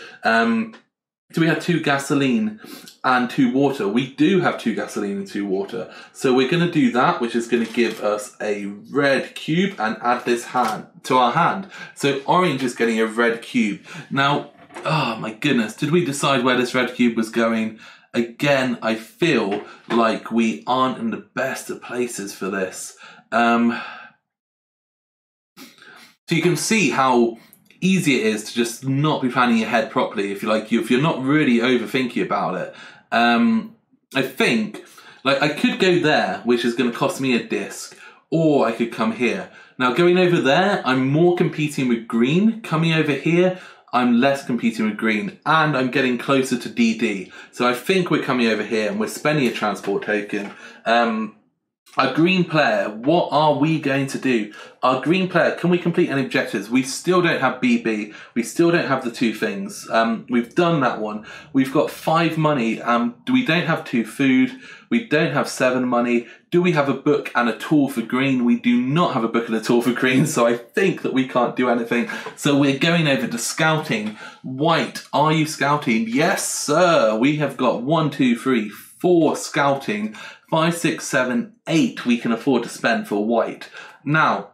Do we have 2 gasoline and 2 water? We do have 2 gasoline and 2 water. So we're going to do that, which is going to give us a red cube and add this hand to our hand. So orange is getting a red cube. Now, oh my goodness, did we decide where this red cube was going? Again, I feel like we aren't in the best of places for this. So you can see how easy it is to just not be planning your head properly if you're not really overthinking about it. I think like I could go there, which is going to cost me a disc, or I could come here. Now going over there, I'm more competing with green. Coming over here, I'm less competing with green, and I'm getting closer to DD. So I think we're coming over here and we're spending a transport token. Our green player, what are we going to do? Our green player, can we complete any objectives? We still don't have BB. We still don't have the 2 things. We've done that one. We've got 5 money. We don't have 2 food. We don't have 7 money. Do we have a book and a tool for green? We do not have a book and a tool for green, so I think that we can't do anything. So we're going over to scouting. White, are you scouting? Yes, sir. We have got 1, 2, 3, 4 scouting. 5, 6, 7, 8 we can afford to spend for white. Now,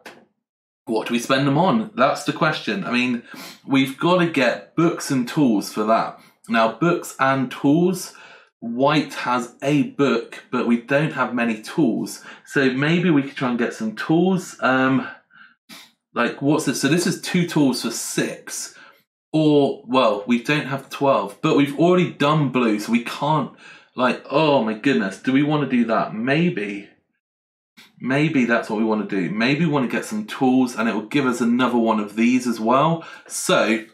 what do we spend them on? That's the question. I mean, we've got to get books and tools for that. Now, books and tools, white has a book, but we don't have many tools. So maybe we could try and get some tools. Like, what's this? So this is 2 tools for 6. Or, well, we don't have 12, but we've already done blue, so we can't. Like, oh my goodness, do we want to do that? Maybe that's what we want to do. Maybe we want to get some tools and it will give us another one of these as well. So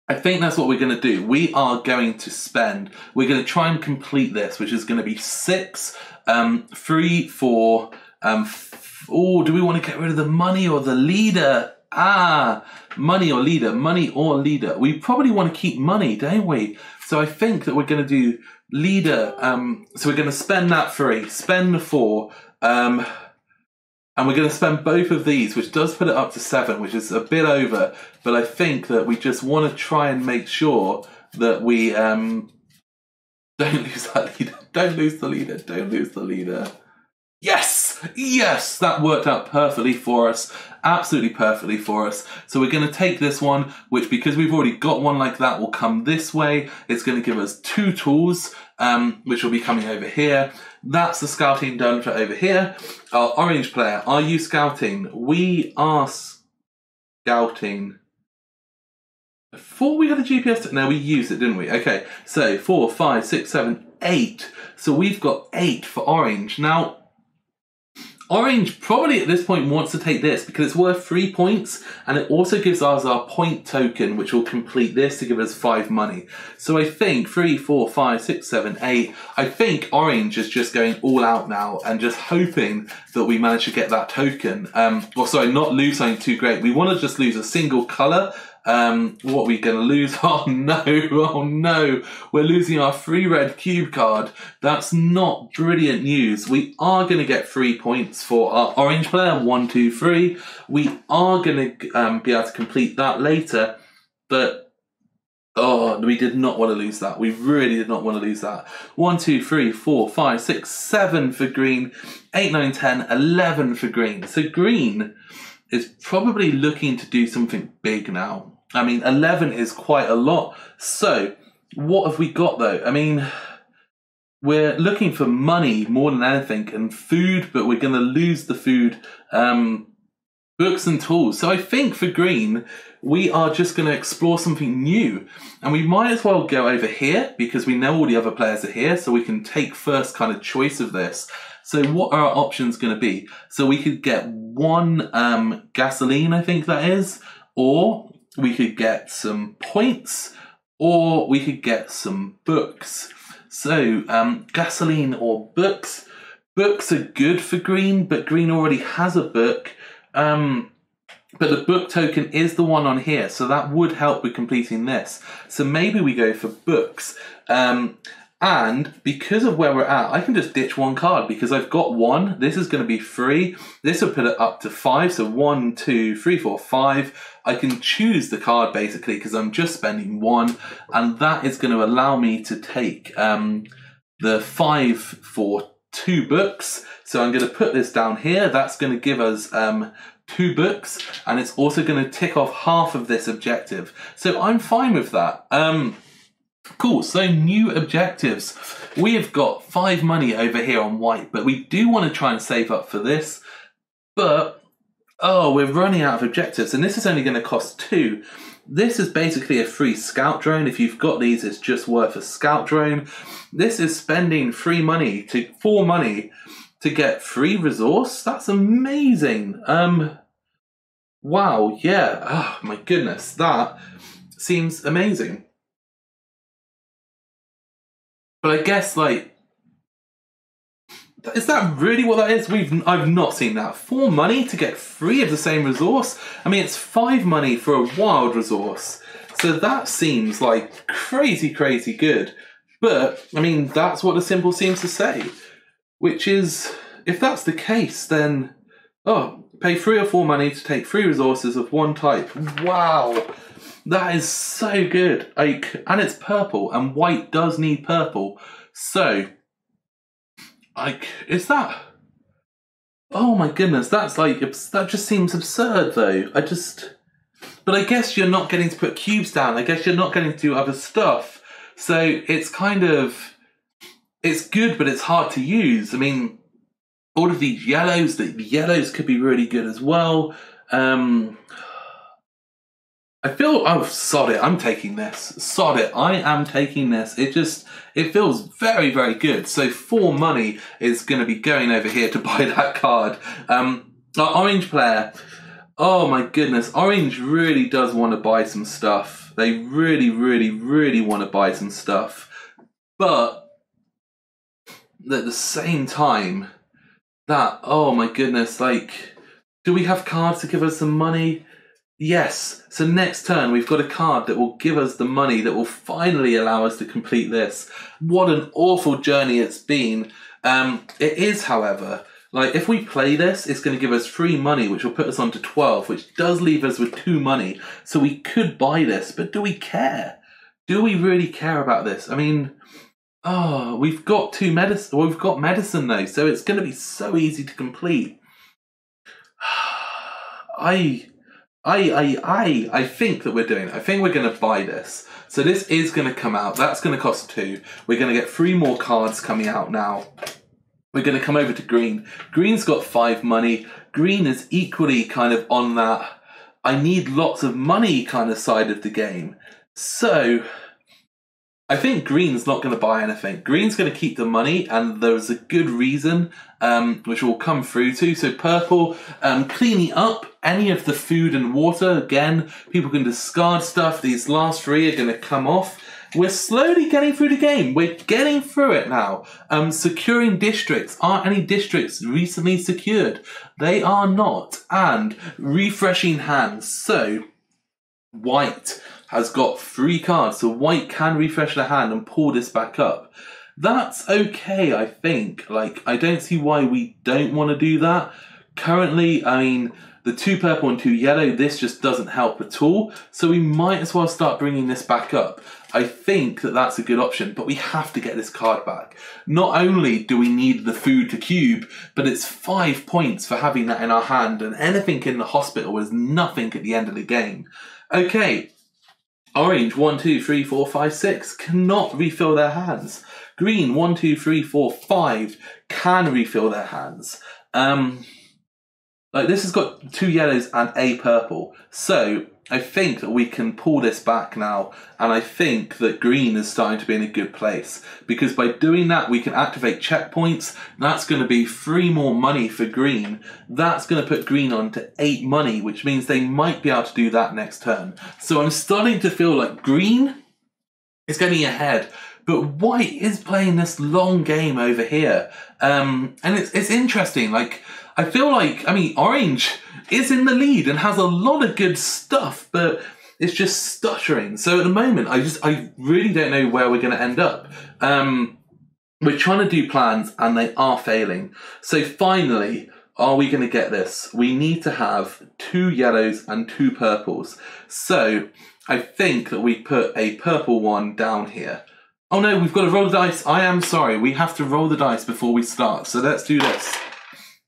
I think that's what we're going to do. We are going to spend, we're going to try and complete this, which is going to be 6, 3, 4, oh, do we want to get rid of the money or the leader? Money or leader, money or leader. We probably want to keep money, don't we? So I think that we're going to do leader. So we're going to spend that 3, spend the 4, and we're going to spend both of these, which does put it up to 7, which is a bit over. But I think that we just want to try and make sure that we don't lose that leader. Don't lose the leader. Don't lose the leader. Yes! Yes! That worked out perfectly for us. Absolutely perfectly for us. So we're going to take this one, which because we've already got one like that will come this way. It's going to give us 2 tools, which will be coming over here. That's the scouting done for over here. Our orange player, are you scouting? We are scouting. Before we had a GPS, no, we used it, didn't we? Okay, so 4, 5, 6, 7, 8. So we've got 8 for orange. Now, orange probably at this point wants to take this because it's worth 3 points, and it also gives us our point token, which will complete this to give us 5 money. So I think 3, 4, 5, 6, 7, 8. I think orange is just going all out now and just hoping that we manage to get that token. Or sorry, not lose something too great. We want to just lose a single colour. What are we going to lose? Oh no, oh no. We're losing our free red cube card. That's not brilliant news. We are going to get 3 points for our orange player. 1, 2, 3. We are going to be able to complete that later. But, oh, we did not want to lose that. We really did not want to lose that. 1, 2, 3, 4, 5, 6, 7 for green. 8, 9, 10, 11 for green. So green is probably looking to do something big now. I mean, 11 is quite a lot. So, what have we got though? I mean, we're looking for money more than anything and food, but we're going to lose the food. Books and tools. So I think for green, we are just going to explore something new. And we might as well go over here because we know all the other players are here, so we can take first kind of choice of this. So what are our options going to be? So we could get 1 gasoline, I think that is, or we could get some points, or we could get some books. So gasoline or books. Books are good for green, but green already has a book. But the book token is the one on here, so that would help with completing this. So maybe we go for books. And because of where we're at, I can just ditch one card because I've got one. This is going to be 3. This will put it up to 5. So 1, 2, 3, 4, 5. I can choose the card basically because I'm just spending 1. And that is going to allow me to take the 5 for 2 books. So I'm going to put this down here. That's going to give us 2 books. And it's also going to tick off half of this objective. So I'm fine with that. Cool, so new objectives. We have got 5 money over here on white, but we do want to try and save up for this. But, oh, we're running out of objectives, and this is only going to cost 2. This is basically a free scout drone. If you've got these, it's just worth a scout drone. This is spending 4 money to get free resource. That's amazing. Wow, yeah. Oh, my goodness, that seems amazing. But I guess, like, is that really what that is? I've not seen that. 4 money to get 3 of the same resource? I mean, it's 5 money for a wild resource. So that seems like crazy, crazy good. But, I mean, that's what the symbol seems to say. Which is, if that's the case, then, oh, pay 3 or 4 money to take 3 resources of one type. Wow! That is so good. Like, and it's purple, and white does need purple. So, like, is that... Oh my goodness, that's like... That just seems absurd, though. But I guess you're not getting to put cubes down. I guess you're not getting to do other stuff. So, it's kind of... It's good, but it's hard to use. I mean, all of these yellows, the yellows could be really good as well. I feel, oh, sod it, I'm taking this. Sod it, I am taking this. It feels very, very good. So 4 money is going to be going over here to buy that card. Our orange player, oh my goodness, orange really does want to buy some stuff. They really, really, really want to buy some stuff. But at the same time, that, oh my goodness, like, do we have cards to give us some money? Yes, so next turn we've got a card that will give us the money that will finally allow us to complete this. What an awful journey it's been. It is, however, like if we play this, it's going to give us 3 money, which will put us on to 12, which does leave us with 2 money. So we could buy this, but do we care? Do we really care about this? I mean, oh, we've got 2 medicine. Well, we've got medicine though, so it's going to be so easy to complete. I think that we're doing it. I think we're going to buy this. So this is going to come out. That's going to cost 2. We're going to get 3 more cards coming out now. We're going to come over to green. Green's got 5 money. Green is equally kind of on that I need lots of money kind of side of the game. So I think green's not going to buy anything. Green's going to keep the money, and there's a good reason, which we'll come through to. So purple, cleaning up any of the food and water. Again, people can discard stuff. These last 3 are going to come off. We're slowly getting through the game. We're getting through it now. Securing districts. Are any districts recently secured? They are not. And refreshing hands. So white has got 3 cards, so white can refresh the hand and pull this back up. That's okay, I think. Like, I don't see why we don't want to do that. Currently, I mean, the 2 purple and 2 yellow, this just doesn't help at all. So we might as well start bringing this back up. I think that that's a good option, but we have to get this card back. Not only do we need the food to cube, but it's 5 points for having that in our hand, and anything in the hospital is nothing at the end of the game. Okay. Orange, 1, 2, 3, 4, 5, 6 cannot refill their hands. Green, 1, 2, 3, 4, 5 can refill their hands. Like this has got 2 yellows and a purple. So I think that we can pull this back now, and I think that green is starting to be in a good place, because by doing that we can activate checkpoints. That's going to be 3 more money for green. That's going to put green on to 8 money, which means they might be able to do that next turn. So I'm starting to feel like green is getting ahead, but white is playing this long game over here. And it's interesting. Like, I feel like, I mean, orange is in the lead and has a lot of good stuff, but it's just stuttering. So at the moment, I really don't know where we're going to end up. We're trying to do plans and they are failing. So finally, are we going to get this? We need to have 2 yellows and 2 purples. So I think that we put a purple one down here. Oh no, we've got to roll the dice. I am sorry. We have to roll the dice before we start. So let's do this.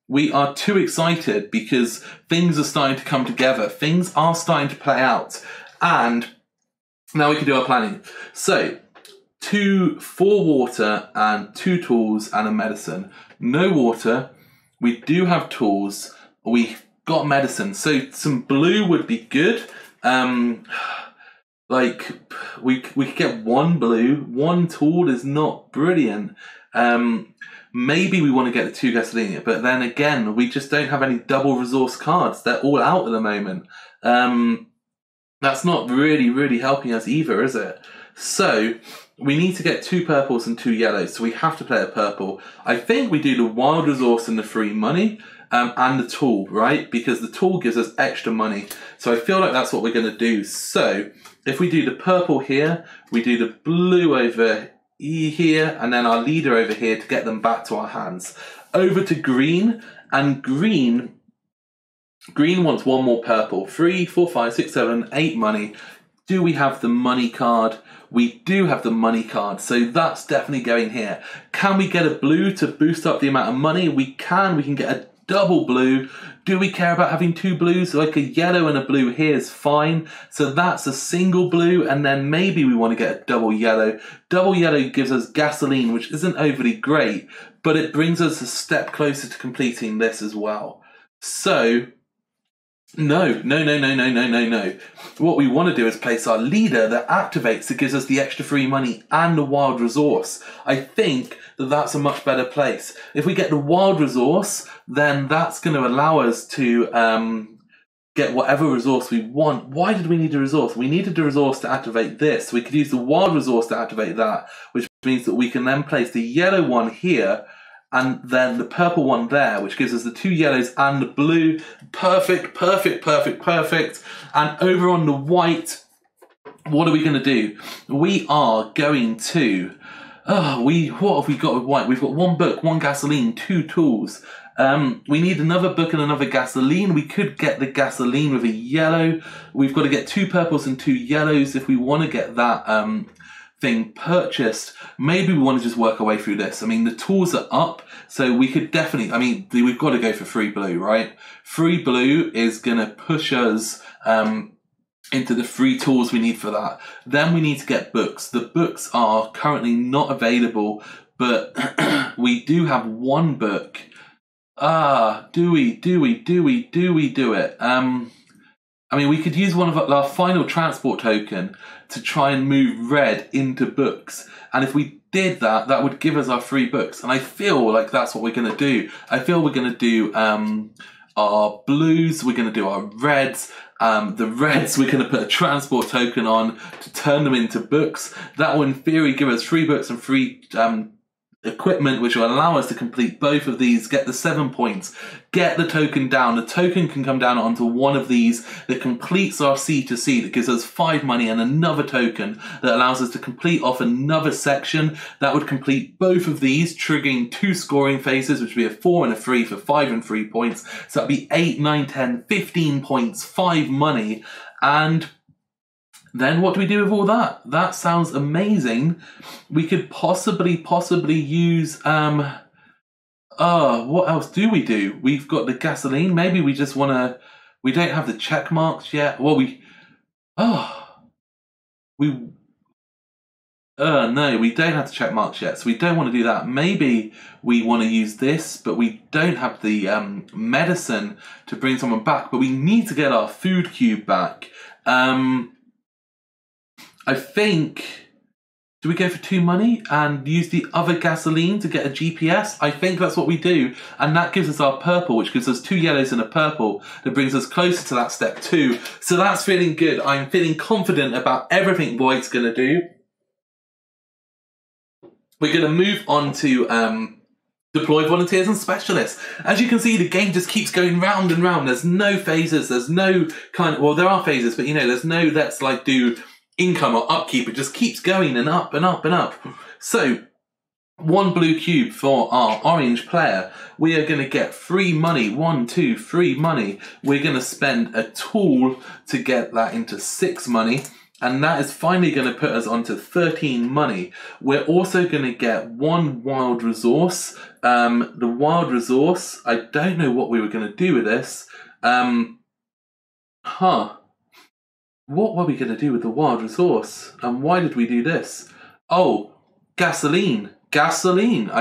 We are too excited because things are starting to come together. Things are starting to play out. And now we can do our planning. So 4 water and 2 tools and a medicine. No water. We do have tools. We've got medicine. So some blue would be good. Like we could get 1 blue. 1 tool is not brilliant. Maybe we want to get the 2 gasoline, but then again, we just don't have any double resource cards. They're all out at the moment. That's not really helping us either, is it? So we need to get 2 purples and 2 yellows, so we have to play a purple. I think we do the wild resource and the free money, and the tool, right? Because the tool gives us extra money. So I feel like that's what we're going to do. So if we do the purple here, we do the blue over here, and then our leader over here to get them back to our hands. Over to green, and green wants 1 more purple. 3, 4, 5, 6, 7, 8 money. Do we have the money card? We do have the money card, so that's definitely going here. Can we get a blue to boost up the amount of money? We can get a double blue. Do we care about having 2 blues? Like a yellow and a blue here is fine. So that's a single blue, and then maybe we want to get a double yellow. Double yellow gives us gasoline, which isn't overly great, but it brings us a step closer to completing this as well. So no. What we want to do is place our leader that activates, that gives us the extra free money and the wild resource. I think that that's a much better place. If we get the wild resource, then that's going to allow us to get whatever resource we want. Why did we need a resource? We needed a resource to activate this. We could use the wild resource to activate that, which means that we can then place the yellow one here and then the purple one there, which gives us the 2 yellows and the blue. Perfect. And over on the white, what are we going to do? We are going to... what have we got with white? We've got 1 book, 1 gasoline, 2 tools. We need another book and another gasoline. We could get the gasoline with a yellow. We've got to get 2 purples and 2 yellows if we want to get that thing purchased. Maybe we want to just work our way through this. I mean, the tools are up, so we could definitely, I mean, we've got to go for free blue, right? Free blue is going to push us into the free tools we need for that. Then we need to get books. The books are currently not available, but we do have 1 book. Do we do it? I mean, we could use one of our final transport token to try and move red into books. And if we did that, that would give us our free books. And I feel like that's what we're going to do. I feel we're going to do our blues, we're going to do our reds. The reds, we're going to put a transport token on to turn them into books. That will, in theory, give us free books and free equipment, which will allow us to complete both of these, get the 7 points, get the token down. The token can come down onto one of these that completes our C2C, that gives us 5 money, and another token that allows us to complete off another section. That would complete both of these, triggering 2 scoring phases, which would be a 4 and a 3 for 5 and 3 points. So that'd be 8, 9, 10, 15 points, 5 money, and then what do we do with all that? That sounds amazing. We could possibly use, what else do we do? We've got the gasoline. Maybe we just want to, we don't have the check marks yet. Well, no, we don't have the check marks yet, so we don't want to do that. Maybe we want to use this, but we don't have the medicine to bring someone back, but we need to get our food cube back. I think, do we go for 2 money and use the other gasoline to get a GPS? I think that's what we do. And that gives us our purple, which gives us 2 yellows and a purple that brings us closer to that step 2. So that's feeling good. I'm feeling confident about everything Voigt's going to do. We're going to move on to Deploy volunteers and specialists. As you can see, the game just keeps going round and round. There's no phases. There's no kind of, well, there are phases, but you know, there's no let's like do income or upkeep. It just keeps going and up and up and up. So, 1 blue cube for our orange player. We are going to get free money. 1, 2, free money. We're going to spend a tool to get that into 6 money. And that is finally going to put us onto 13 money. We're also going to get 1 wild resource. The wild resource, I don't know what we were going to do with this. What were we going to do with the wild resource? And why did we do this? Oh, gasoline. Gasoline.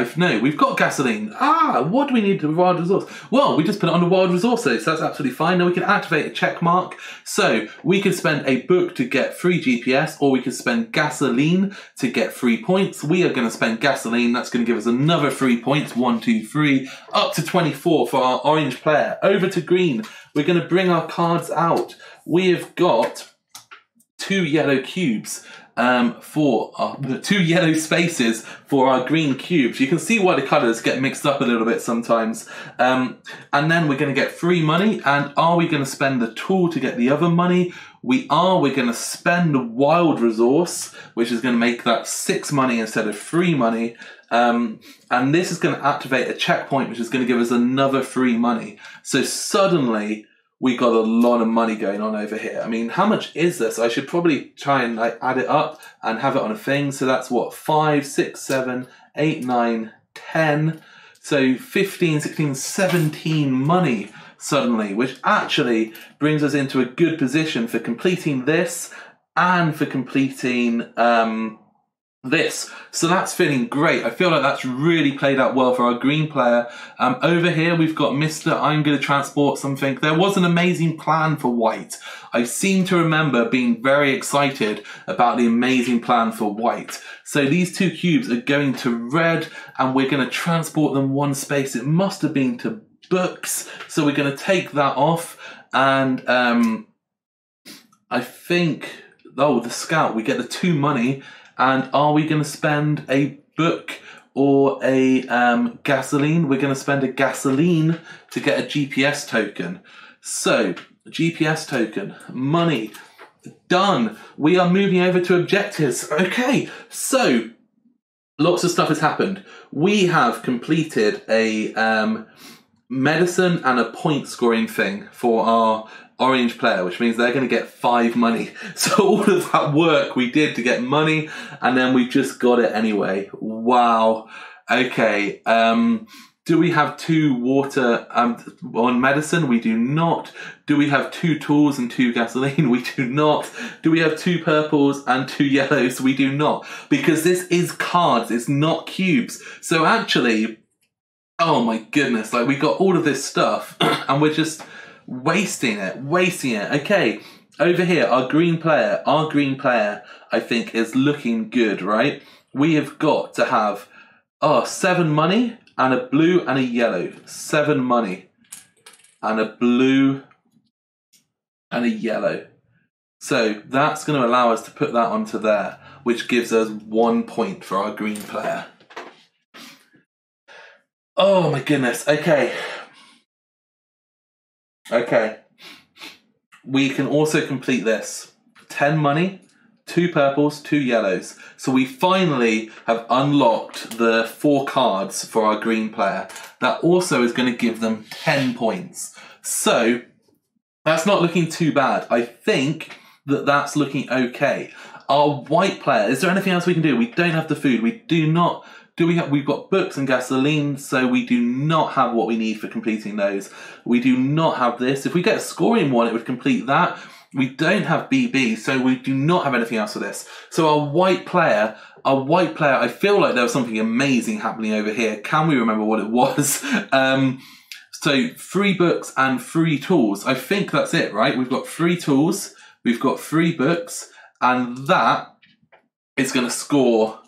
We've got gasoline. What do we need to wild resource? Well, we just put it on the wild resources, so that's absolutely fine. Now we can activate a check mark. So we could spend a book to get free GPS, or we could spend gasoline to get free points. We are going to spend gasoline. That's going to give us another 3 points. 1, 2, 3, up to 24 for our orange player. Over to green. We're going to bring our cards out. We have got 2 yellow cubes. For our 2 yellow spaces for our green cubes. You can see why the colours get mixed up a little bit sometimes. And then we're going to get free money. And are we going to spend the tool to get the other money? We are. We're going to spend the wild resource, which is going to make that 6 money instead of 3 money. And this is going to activate a checkpoint, which is going to give us another free money. So suddenly, we got a lot of money going on over here. I mean, how much is this? I should probably try and like add it up and have it on a thing. So that's what, 5, 6, 7, 8, 9, 10. So 15, 16, 17 money suddenly, which actually brings us into a good position for completing this and for completing this. So that's feeling great. I feel like that's really played out well for our green player. Over here, we've got Mr. I'm going to transport something. There was an amazing plan for white. I seem to remember being very excited about the amazing plan for white. So these 2 cubes are going to red, and we're going to transport them 1 space. It must have been to books. So we're going to take that off. And I think, oh, the scout, we get the 2 money. And are we going to spend a book or a gasoline? We're going to spend a gasoline to get a GPS token. So, GPS token, money, done. We are moving over to objectives. Okay, so lots of stuff has happened. We have completed a medicine and a point scoring thing for our orange player, which means they're going to get 5 money. So all of that work we did to get money, and then we just got it anyway. Wow. Okay. Do we have 2 water on medicine? We do not. Do we have 2 tools and 2 gasoline? We do not. Do we have 2 purples and 2 yellows? We do not. Because this is cards, it's not cubes. So actually, oh my goodness, like we got all of this stuff and we're just wasting it. Okay, over here, our green player, I think is looking good, right? We have got to have 7 money and a blue and a yellow. 7 money and a blue and a yellow. So that's going to allow us to put that onto there, which gives us 1 point for our green player. Oh my goodness, okay. We can also complete this. 10 money, 2 purples, 2 yellows. So we finally have unlocked the 4 cards for our green player. That also is going to give them 10 points. So that's not looking too bad. I think that that's looking okay. Our white player, is there anything else we can do? We don't have the food. We do not. We've got books and gasoline, so we do not have what we need for completing those. We do not have this. If we get a scoring one, it would complete that. We don't have BB, so we do not have anything else for this. So our white player, I feel like there was something amazing happening over here. Can we remember what it was? So 3 books and 3 tools. I think that's it, right? We've got 3 tools, we've got 3 books, and that is going to score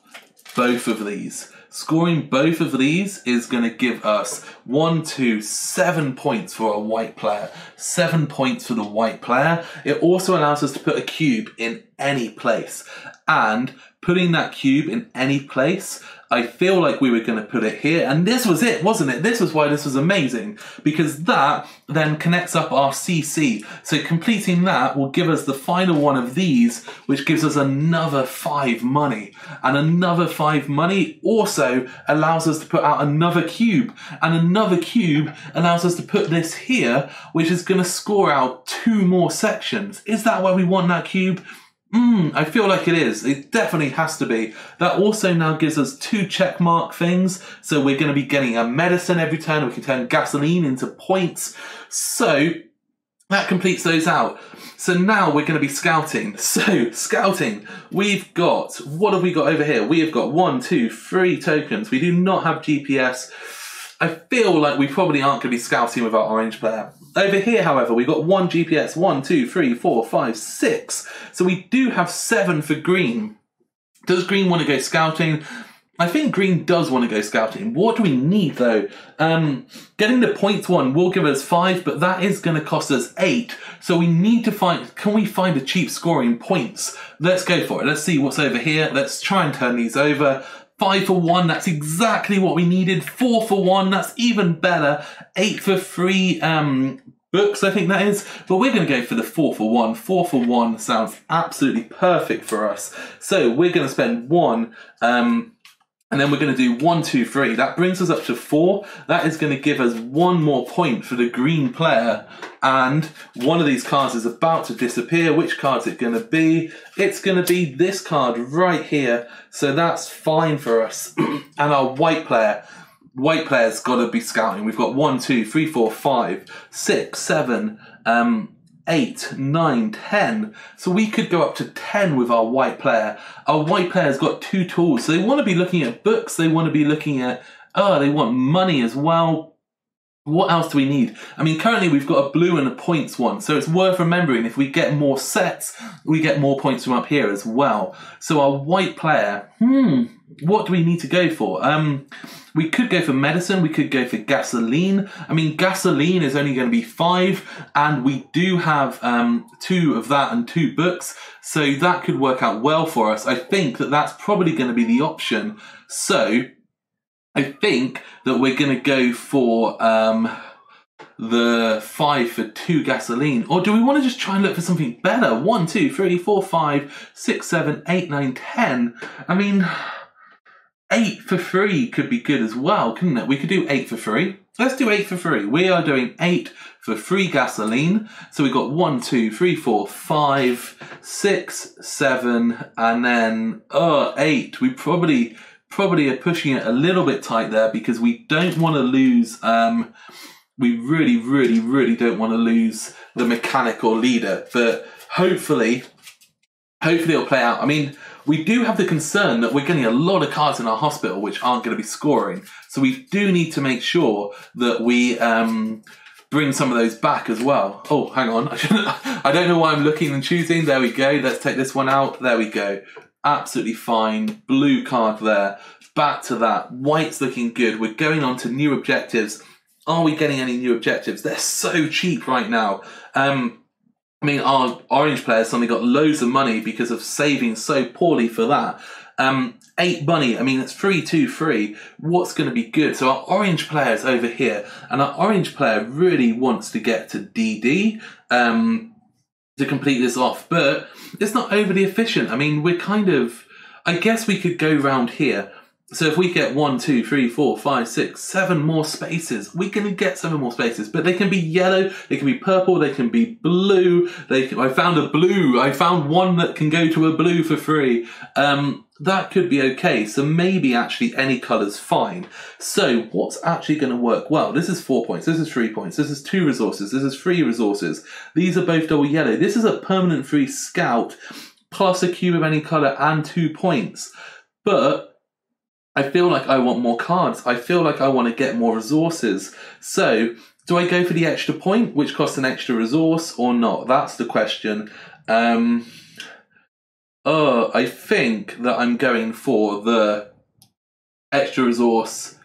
both of these. Scoring both of these is going to give us 7 points for a white player. 7 points for the white player. It also allows us to put a cube in any place. And putting that cube in any place. I feel like we were going to put it here, and this was it, wasn't it? This was why this was amazing, because that then connects up our CC. So completing that will give us the final one of these, which gives us another 5 money. And another 5 money also allows us to put out another cube, and another cube allows us to put this here, which is going to score out 2 more sections. Is that where we want that cube? I feel like it is. It definitely has to be. That also now gives us 2 check mark things. So we're going to be getting a medicine every turn. We can turn gasoline into points. So that completes those out. So now we're going to be scouting. So scouting, we've got, what have we got over here? We have got 1, 2, 3 tokens. We do not have GPS. I feel like we probably aren't going to be scouting with our orange player. Over here, however, we've got 1 GPS, 1, 2, 3, 4, 5, 6. So we do have 7 for green. Does green want to go scouting? I think green does want to go scouting. What do we need though? Getting the points one will give us 5, but that is going to cost us 8. So we need to find, can we find a cheap scoring points? Let's go for it. Let's see what's over here. Let's try and turn these over. 5 for 1, that's exactly what we needed. 4 for 1, that's even better. 8 for 3 books, I think that is. But we're going to go for the 4 for 1. 4 for 1 sounds absolutely perfect for us. So we're going to spend 1, and then we're going to do 1, 2, 3. That brings us up to 4. That is going to give us 1 more point for the green player. And one of these cards is about to disappear. Which card's it going to be? It's going to be this card right here. So that's fine for us. And our white player. White player's got to be scouting. We've got 1, 2, 3, 4, 5, 6, 7, 8, 9, 10. So we could go up to 10 with our white player. Our white player's got 2 tools. So they want to be looking at books. They want to be looking at, they want money as well. What else do we need? I mean, currently we've got a blue and a points one. So it's worth remembering if we get more sets, we get more points from up here as well. So our white player, what do we need to go for? We could go for medicine. We could go for gasoline. I mean, gasoline is only going to be 5, and we do have 2 of that and 2 books. So that could work out well for us. I think that that's probably going to be the option. So I think that we're going to go for the 5 for 2 gasoline. Or do we want to just try and look for something better? 1, 2, 3, 4, 5, 6, 7, 8, 9, 10. I mean, 8 for 3 could be good as well, couldn't it? We could do 8 for 3. Let's do 8 for 3. We are doing 8 for 3 gasoline. So we've got 1, 2, 3, 4, 5, 6, 7, and then 8. We probably are pushing it a little bit tight there because we don't want to lose, we really don't want to lose the mechanical leader, but hopefully it'll play out. I mean, we do have the concern that we're getting a lot of cards in our hospital which aren't going to be scoring, so we do need to make sure that we bring some of those back as well. Oh, hang on, I don't know why I'm looking and choosing. There we go, let's take this one out. There we go. Absolutely fine. Blue card there. Back to that. White's looking good. We're going on to new objectives. Are we getting any new objectives? They're so cheap right now. I mean, our orange player's suddenly got loads of money because of saving so poorly for that. 8 money. I mean, it's 3, 2, 3. What's going to be good? So our orange player's over here, and our orange player really wants to get to DD. To complete this off, but it's not overly efficient. I mean, we're kind of, I guess we could go round here. So if we get 1, 2, 3, 4, 5, 6, 7 more spaces, we can get 7 more spaces, but they can be yellow, they can be purple, they can be blue. I found a blue. I found one that can go to a blue for free. That could be okay. So maybe actually any colour's fine. So what's actually going to work well? This is 4 points. This is 3 points. This is 2 resources. This is 3 resources. These are both double yellow. This is a permanent free scout plus a cube of any colour and 2 points. But I feel like I want more cards. I feel like I want to get more resources. So do I go for the extra point, which costs an extra resource, or not? That's the question. I think that I'm going for the extra resource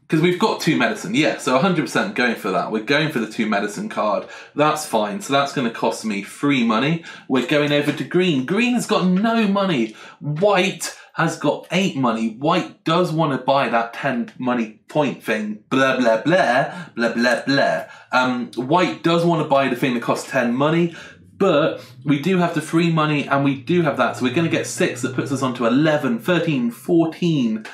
because we've got 2 medicine. Yeah, so 100% going for that. We're going for the 2 medicine card. That's fine. So that's going to cost me 3 money. We're going over to green. Green has got no money. White has got 8 money. White does want to buy that 10 money point thing. Blah, blah, blah, blah, blah, blah. White does want to buy the thing that costs 10 money. But we do have the free money, and we do have that. So we're going to get 6. That puts us on to 11, 13, 14.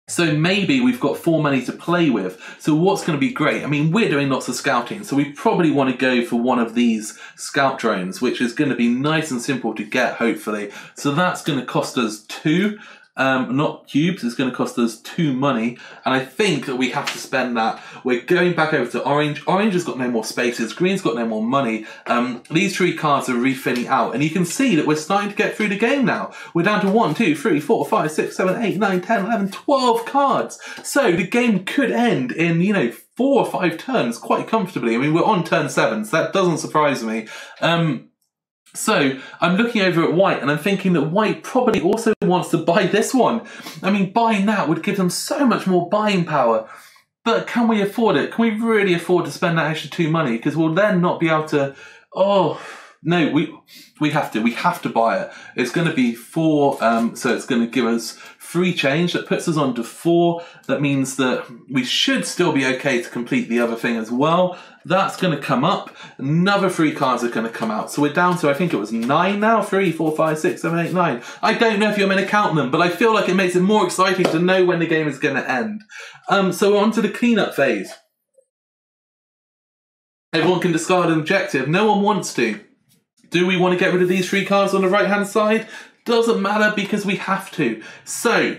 So maybe we've got 4 money to play with. So what's going to be great? I mean, we're doing lots of scouting. So we probably want to go for one of these scout drones, which is going to be nice and simple to get, hopefully. So that's going to cost us 2. Not cubes, it's going to cost us 2 money, and I think that we have to spend that. We're going back over to orange. Orange has got no more spaces, green's got no more money. These 3 cards are refilling out, and you can see that we're starting to get through the game now. We're down to 1, 2, 3, 4, 5, 6, 7, 8, 9, 10, 11, 12 cards. So the game could end in, 4 or 5 turns quite comfortably. I mean, we're on turn 7, so that doesn't surprise me. So I'm looking over at white, and I'm thinking that white probably also wants to buy this one. I mean, buying that would give them so much more buying power. But can we afford it? Can we really afford to spend that extra 2 money? Because we'll then not be able to... Oh, no, we have to. We have to buy it. It's going to be 4, so it's going to give us free change. That puts us on to 4. That means that we should still be okay to complete the other thing as well. That's going to come up. Another 3 cards are going to come out. So we're down to, I think it was 9 now. 3, 4, 5, 6, 7, 8, 9. I don't know if you're meant to count them, but I feel like it makes it more exciting to know when the game is going to end. So we're on to the cleanup phase. Everyone can discard an objective. No one wants to. Do we want to get rid of these 3 cards on the right-hand side? Doesn't matter because we have to. So,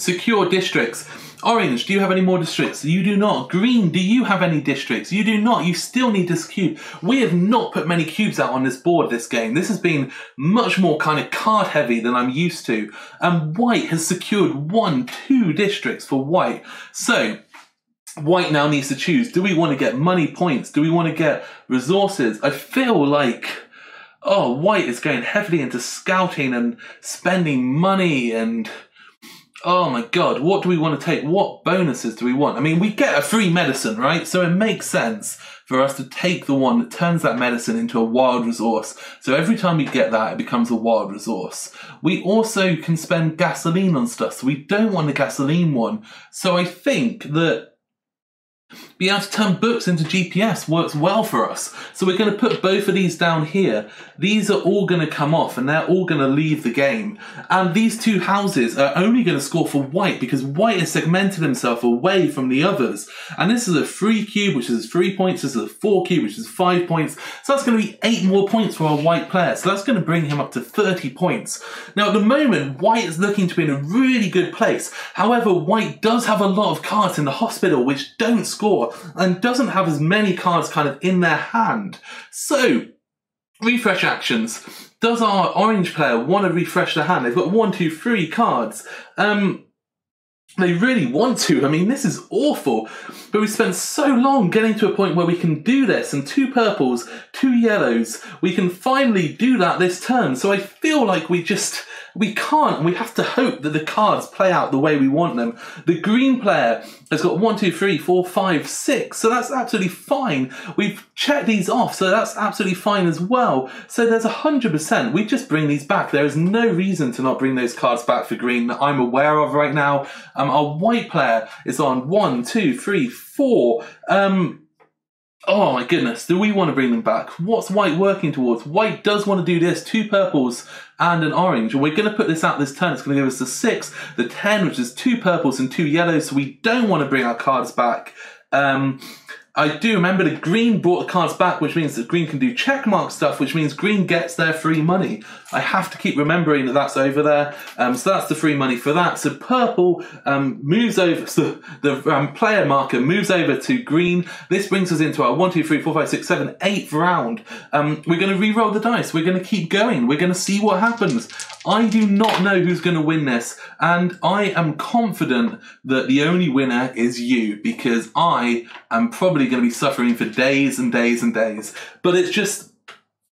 secure districts. Orange, do you have any more districts? You do not. Green, do you have any districts? You do not. You still need this cube. We have not put many cubes out on this board this game. This has been much more kind of card heavy than I'm used to. And white has secured 1, 2 districts for white. So, white now needs to choose. Do we want to get money points? Do we want to get resources? I feel like... Oh, white is going heavily into scouting and spending money and... Oh my god, what do we want to take? What bonuses do we want? I mean, we get a free medicine, right? So it makes sense for us to take the one that turns that medicine into a wild resource. So every time we get that, it becomes a wild resource. We also can spend gasoline on stuff, so we don't want the gasoline one. So I think that being able to turn books into GPS works well for us. So we're going to put both of these down here. These are all going to come off and they're all going to leave the game. And these 2 houses are only going to score for white because white has segmented himself away from the others. And this is a 3 cube, which is 3 points. This is a 4 cube, which is 5 points. So that's going to be 8 more points for our white player. So that's going to bring him up to 30 points. Now at the moment, white is looking to be in a really good place. However, white does have a lot of cards in the hospital which don't score and doesn't have as many cards kind of in their hand. So, refresh actions. Does our orange player want to refresh their hand? They've got 1, 2, 3 cards. They really want to. I mean, this is awful. But we spent so long getting to a point where we can do this. And 2 purples, 2 yellows. We can finally do that this turn. So I feel like we can't. We have to hope that the cards play out the way we want them. The green player has got 1, 2, 3, 4, 5, 6. So that's absolutely fine. We've checked these off. So that's absolutely fine as well. So there's 100%. We just bring these back. There is no reason to not bring those cards back for green that I'm aware of right now. Our white player is on 1, 2, 3, 4. Oh my goodness, do we want to bring them back? What's white working towards? White does want to do this, 2 purples and an orange. And we're going to put this out this turn. It's going to give us the 6, the 10, which is 2 purples and 2 yellows. So we don't want to bring our cards back. I do remember the green brought the cards back, which means that green can do checkmark stuff, which means green gets their free money. I have to keep remembering that that's over there. So that's the free money for that. So purple moves over, so the player marker moves over to green. This brings us into our 1, 2, 3, 4, 5, 6, 7, 8th round. We're going to re-roll the dice. We're going to keep going. We're going to see what happens. I do not know who's going to win this, and I am confident that the only winner is you, because I am probably going to be suffering for days and days and days. But it's just,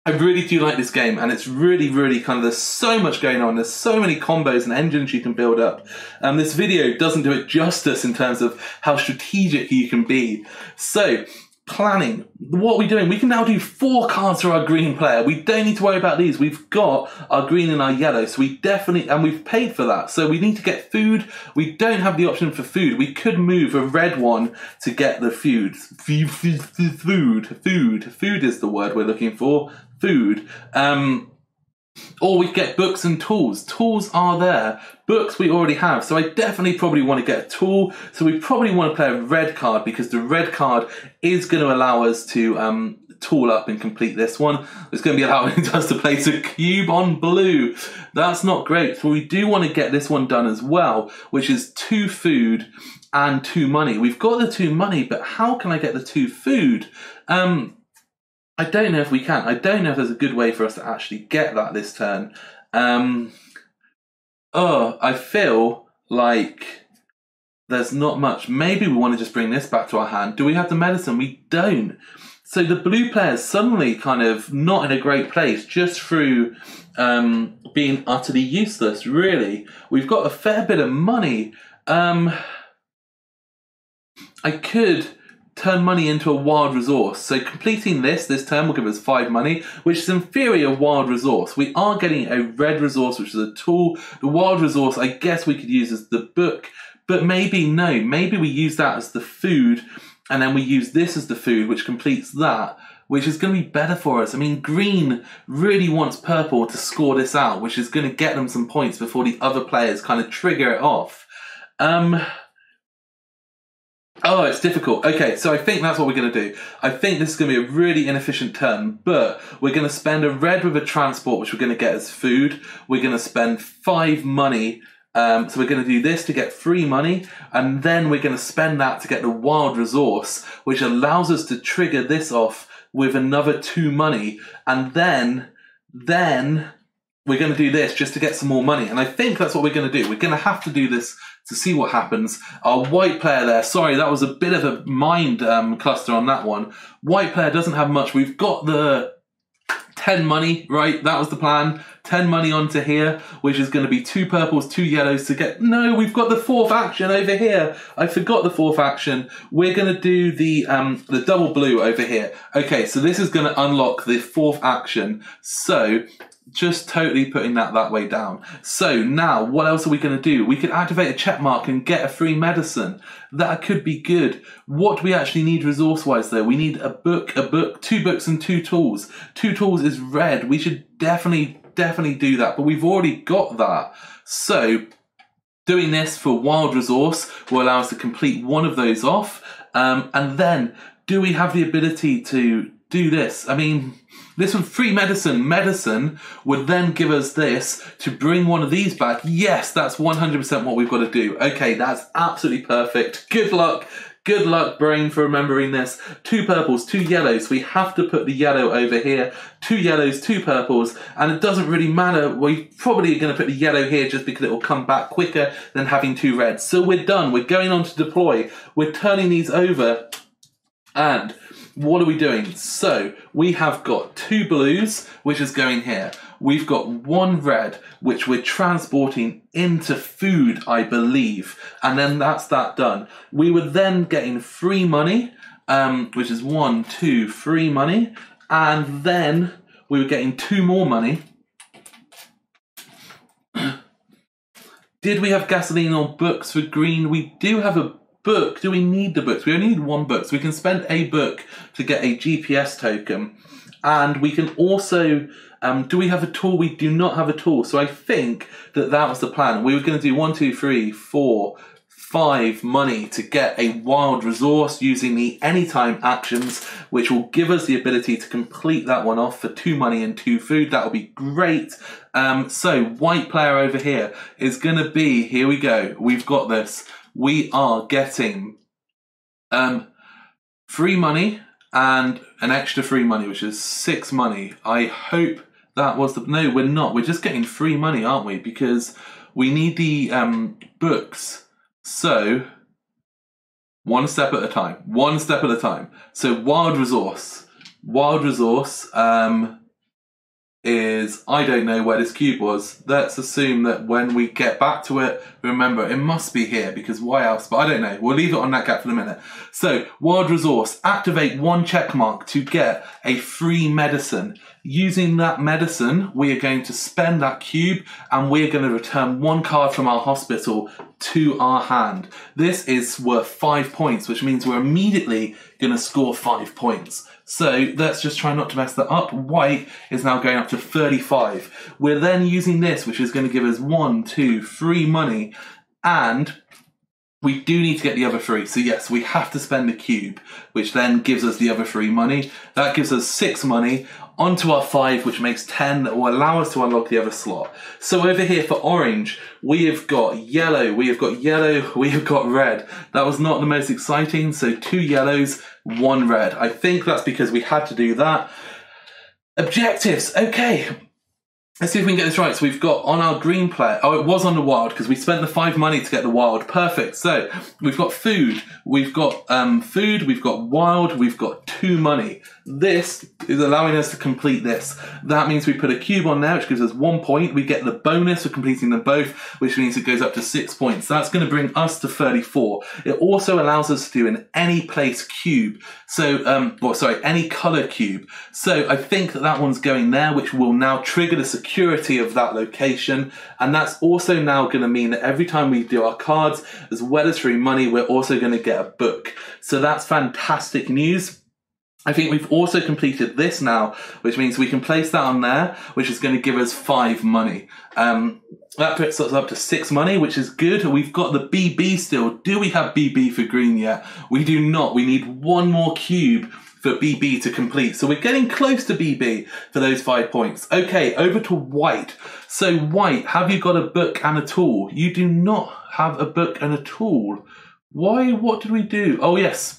I really do like this game, and it's really, really kind of, there's so much going on. There's so many combos and engines you can build up. This video doesn't do it justice in terms of how strategic you can be. So, planning. What are we doing? We can now do 4 cards for our green player. We don't need to worry about these. We've got our green and our yellow, so we definitely, and we've paid for that. So we need to get food. We don't have the option for food. We could move a red one to get the food. Food is the word we're looking for. Food. Or we get books and tools. Tools are there. Books we already have. So I definitely probably want to get a tool. So we probably want to play a red card because the red card is going to allow us to tool up and complete this one. It's going to be allowing us to place a cube on blue. That's not great. So we do want to get this one done as well, which is 2 food and 2 money. We've got the 2 money, but how can I get the 2 food? I don't know if we can. I don't know if there's a good way for us to actually get that this turn. I feel like there's not much. Maybe we want to just bring this back to our hand. Do we have the medicine? We don't. So the blue player's suddenly kind of not in a great place just through being utterly useless, really. We've got a fair bit of money. I could turn money into a wild resource. So completing this turn will give us 5 money, which is in theory a wild resource. We are getting a red resource, which is a tool. The wild resource, I guess we could use as the book, but maybe no. Maybe we use that as the food, and then we use this as the food, which completes that, which is going to be better for us. I mean, green really wants purple to score this out, which is going to get them some points before the other players kind of trigger it off. Oh, it's difficult. Okay, so I think that's what we're going to do. I think this is going to be a really inefficient turn, but we're going to spend a red with a transport, which we're going to get as food. We're going to spend 5 money. So we're going to do this to get 3 money, and then we're going to spend that to get the wild resource, which allows us to trigger this off with another 2 money, and then we're going to do this just to get some more money. And I think that's what we're going to do. We're going to have to do this to see what happens. Our white player there, sorry, that was a bit of a mind cluster on that one. White player doesn't have much. We've got the 10 money, right? That was the plan. 10 money onto here, which is going to be 2 purples, 2 yellows to get... No, we've got the 4th action over here. I forgot the 4th action. We're going to do the double blue over here. Okay, so this is going to unlock the 4th action. So just totally putting that way down. So now, what else are we going to do? We could activate a check mark and get a free medicine. That could be good. What do we actually need resource-wise, though? We need a book, 2 books and 2 tools. 2 tools is red. We should definitely do that, but we've already got that. So doing this for wild resource will allow us to complete one of those off. And then, do we have the ability to do this? I mean, this one, free medicine. Medicine would then give us this to bring one of these back. Yes, that's 100% what we've got to do. Okay, that's absolutely perfect. Good luck. Good luck, brain, for remembering this. 2 purples, 2 yellows. We have to put the yellow over here. 2 yellows, 2 purples. And it doesn't really matter. We probably are going to put the yellow here just because it will come back quicker than having 2 reds. So we're done. We're going on to deploy. We're turning these over. And what are we doing? So we have got 2 blues, which is going here. We've got 1 red, which we're transporting into food, I believe. And then that's that done. We were then getting free money, which is 1, 2, free money. And then we were getting 2 more money. Did we have gasoline or books for green? We do have a book. Do we need the books? We only need 1 book. So we can spend a book to get a GPS token. And we can also... do we have a tool? We do not have a tool. So I think that was the plan. We were going to do 1, 2, 3, 4, 5 money to get a wild resource using the anytime actions, which will give us the ability to complete that one off for 2 money and 2 food. That will be great. So white player over here is going to be, here we go. We've got this. We are getting free money and an extra free money, which is 6 money. I hope that was the... No, we're not. We're just getting free money, aren't we? Because we need the books. So, 1 step at a time. 1 step at a time. So, wild resource. Wild resource is is, I don't know where this cube was. Let's assume that when we get back to it, remember, it must be here, because why else? But I don't know. We'll leave it on that gap for a minute. So, wild resource, activate 1 check mark to get a free medicine. Using that medicine, we are going to spend that cube and we're going to return 1 card from our hospital to our hand. This is worth 5 points, which means we're immediately going to score 5 points. So let's just try not to mess that up. White is now going up to 35. We're then using this, which is going to give us 1, 2, 3 money, and we do need to get the other 3. So yes, we have to spend a cube, which then gives us the other 3 money. That gives us 6 money onto our 5, which makes 10, that will allow us to unlock the other slot. So over here for orange, we have got yellow, we have got red. That was not the most exciting, so 2 yellows, 1 red. I think that's because we had to do that. Objectives, okay. Let's see if we can get this right. So we've got on our green player, oh, it was on the wild because we spent the 5 money to get the wild. Perfect. So we've got food, we've got wild, we've got 2 money. This is allowing us to complete this. That means we put a cube on there, which gives us 1 point. We get the bonus for completing them both, which means it goes up to 6 points. That's going to bring us to 34. It also allows us to do an any place cube. So, any color cube. So I think that one's going there, which will now trigger the security of that location. And that's also now going to mean that every time we do our cards, as well as free money, we're also going to get a book. So that's fantastic news. I think we've also completed this now, which means we can place that on there, which is going to give us 5 money. That puts us up to 6 money, which is good. We've got the BB still. Do we have BB for green yet? We do not. We need 1 more cube for BB to complete. So we're getting close to BB for those 5 points. Okay, over to white. So white, have you got a book and a tool? You do not have a book and a tool. Why? What did we do? Oh, yes.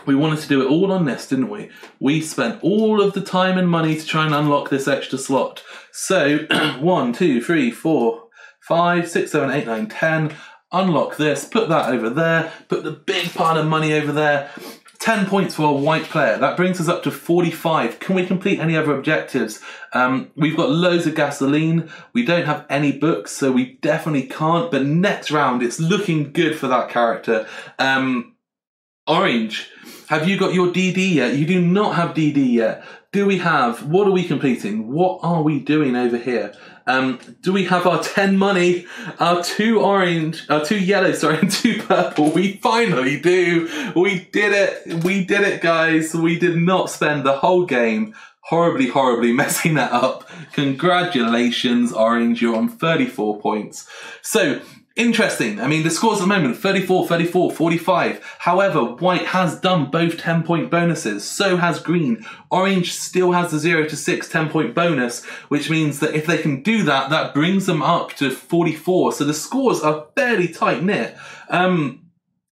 We wanted to do it all on this, didn't we? We spent all of the time and money to try and unlock this extra slot. So 1, 2, 3, 4, 5, 6, 7, 8, 9, 10. Unlock this, put that over there, put the big pile of money over there. 10 points for a white player. That brings us up to 45. Can we complete any other objectives? We've got loads of gasoline. We don't have any books, so we definitely can't. But next round, it's looking good for that character. Orange, have you got your DD yet? You do not have DD yet. Do we have, what are we completing? What are we doing over here? Do we have our 10 money, our 2 yellow, and 2 purple? We finally do. We did it, guys. We did not spend the whole game horribly messing that up. Congratulations, Orange, you're on 34 points. So, interesting. I mean, the scores at the moment, 34, 34, 45. However, white has done both 10-point bonuses. So has green. Orange still has the 0 to 6 10-point bonus, which means that if they can do that, that brings them up to 44. So the scores are fairly tight-knit.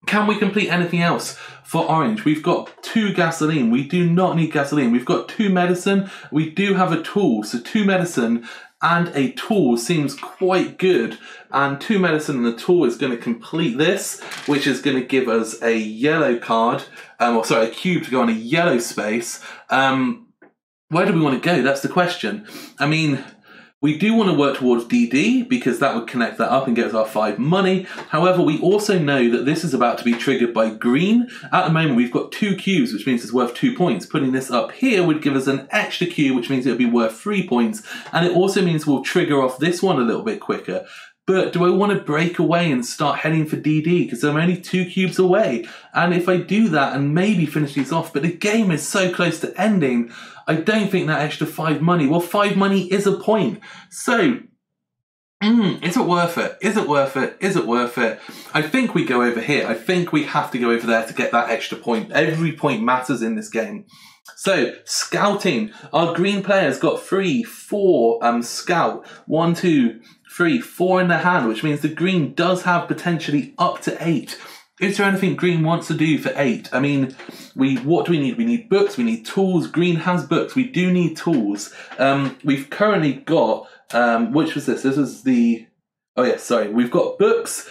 Can we complete anything else for orange? We've got 2 gasoline. We do not need gasoline. We've got 2 medicine. We do have a tool. So 2 medicine and a tool seems quite good. And 2 medicine and a tool is going to complete this, which is going to give us a yellow card, a cube to go on a yellow space. Where do we want to go? That's the question. I mean, we do want to work towards DD because that would connect that up and get us our 5 money. However, we also know that this is about to be triggered by green. At the moment, we've got 2 cubes, which means it's worth 2 points. Putting this up here would give us an extra cube, which means it would be worth 3 points. And it also means we'll trigger off this one a little bit quicker. But do I want to break away and start heading for DD? Because I'm only 2 cubes away. And if I do that and maybe finish these off, but the game is so close to ending, I don't think that extra 5 money, well, 5 money is a point. So, is it worth it? Is it worth it? Is it worth it? I think we go over here. I think we have to go over there to get that extra point. Every point matters in this game. So, scouting. Our green player's got 3, 4 scout. 1, 2, 3, 4 in their hand, which means the green does have potentially up to 8. Is there anything green wants to do for 8? I mean, what do we need? We need books, we need tools. Green has books, we do need tools. We've currently got, which was this? This was the, oh yeah, sorry. We've got books.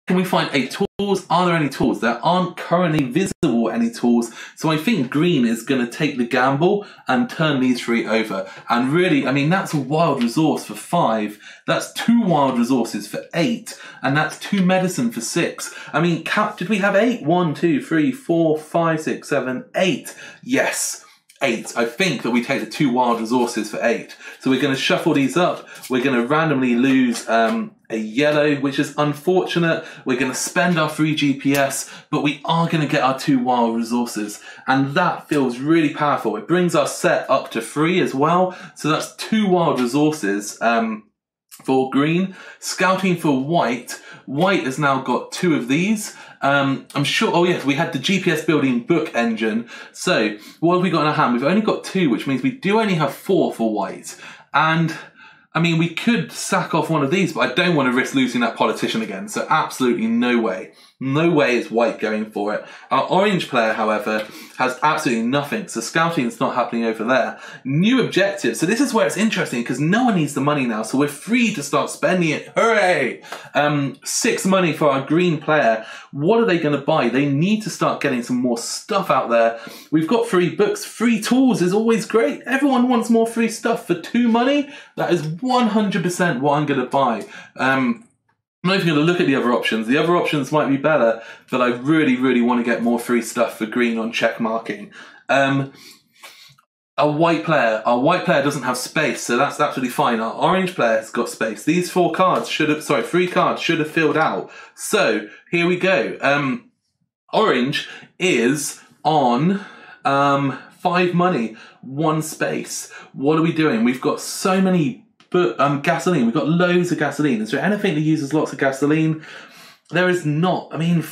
Can we find any tools? Are there any tools? There aren't currently visible any tools. So I think green is going to take the gamble and turn these 3 over. And really, I mean, that's a wild resource for 5. That's 2 wild resources for 8. And that's 2 medicine for 6. I mean, did we have 8? 1, 2, 3, 4, 5, 6, 7, 8. Yes. 8. I think that we take the 2 wild resources for 8. So we're going to shuffle these up. We're going to randomly lose a yellow, which is unfortunate. We're going to spend our 3 GPS, but we are going to get our 2 wild resources. And that feels really powerful. It brings our set up to 3 as well. So that's 2 wild resources for green. Scouting for white. White has now got 2 of these. I'm sure, oh yes, we had the GPS building book engine. So what have we got in our hand? We've only got 2, which means we do only have 4 for white. And I mean, we could sack off one of these, but I don't want to risk losing that politician again. So absolutely no way. No way is white going for it. Our orange player, however, has absolutely nothing. So scouting is not happening over there. New objective. So this is where it's interesting because no one needs the money now. So we're free to start spending it. Hooray! 6 money for our green player. What are they going to buy? They need to start getting some more stuff out there. We've got 3 books. Free tools is always great. Everyone wants more free stuff for 2 money. That is 100% what I'm going to buy. I'm not even going to look at the other options. The other options might be better, but I really, really want to get more free stuff for green on check marking. A white player. Our white player doesn't have space, so that's absolutely fine. Our orange player has got space. These 3 cards should have filled out. So here we go. Orange is on 5 money, 1 space. What are we doing? We've got so many gasoline. We've got loads of gasoline. Is there anything that uses lots of gasoline? There is not. I mean,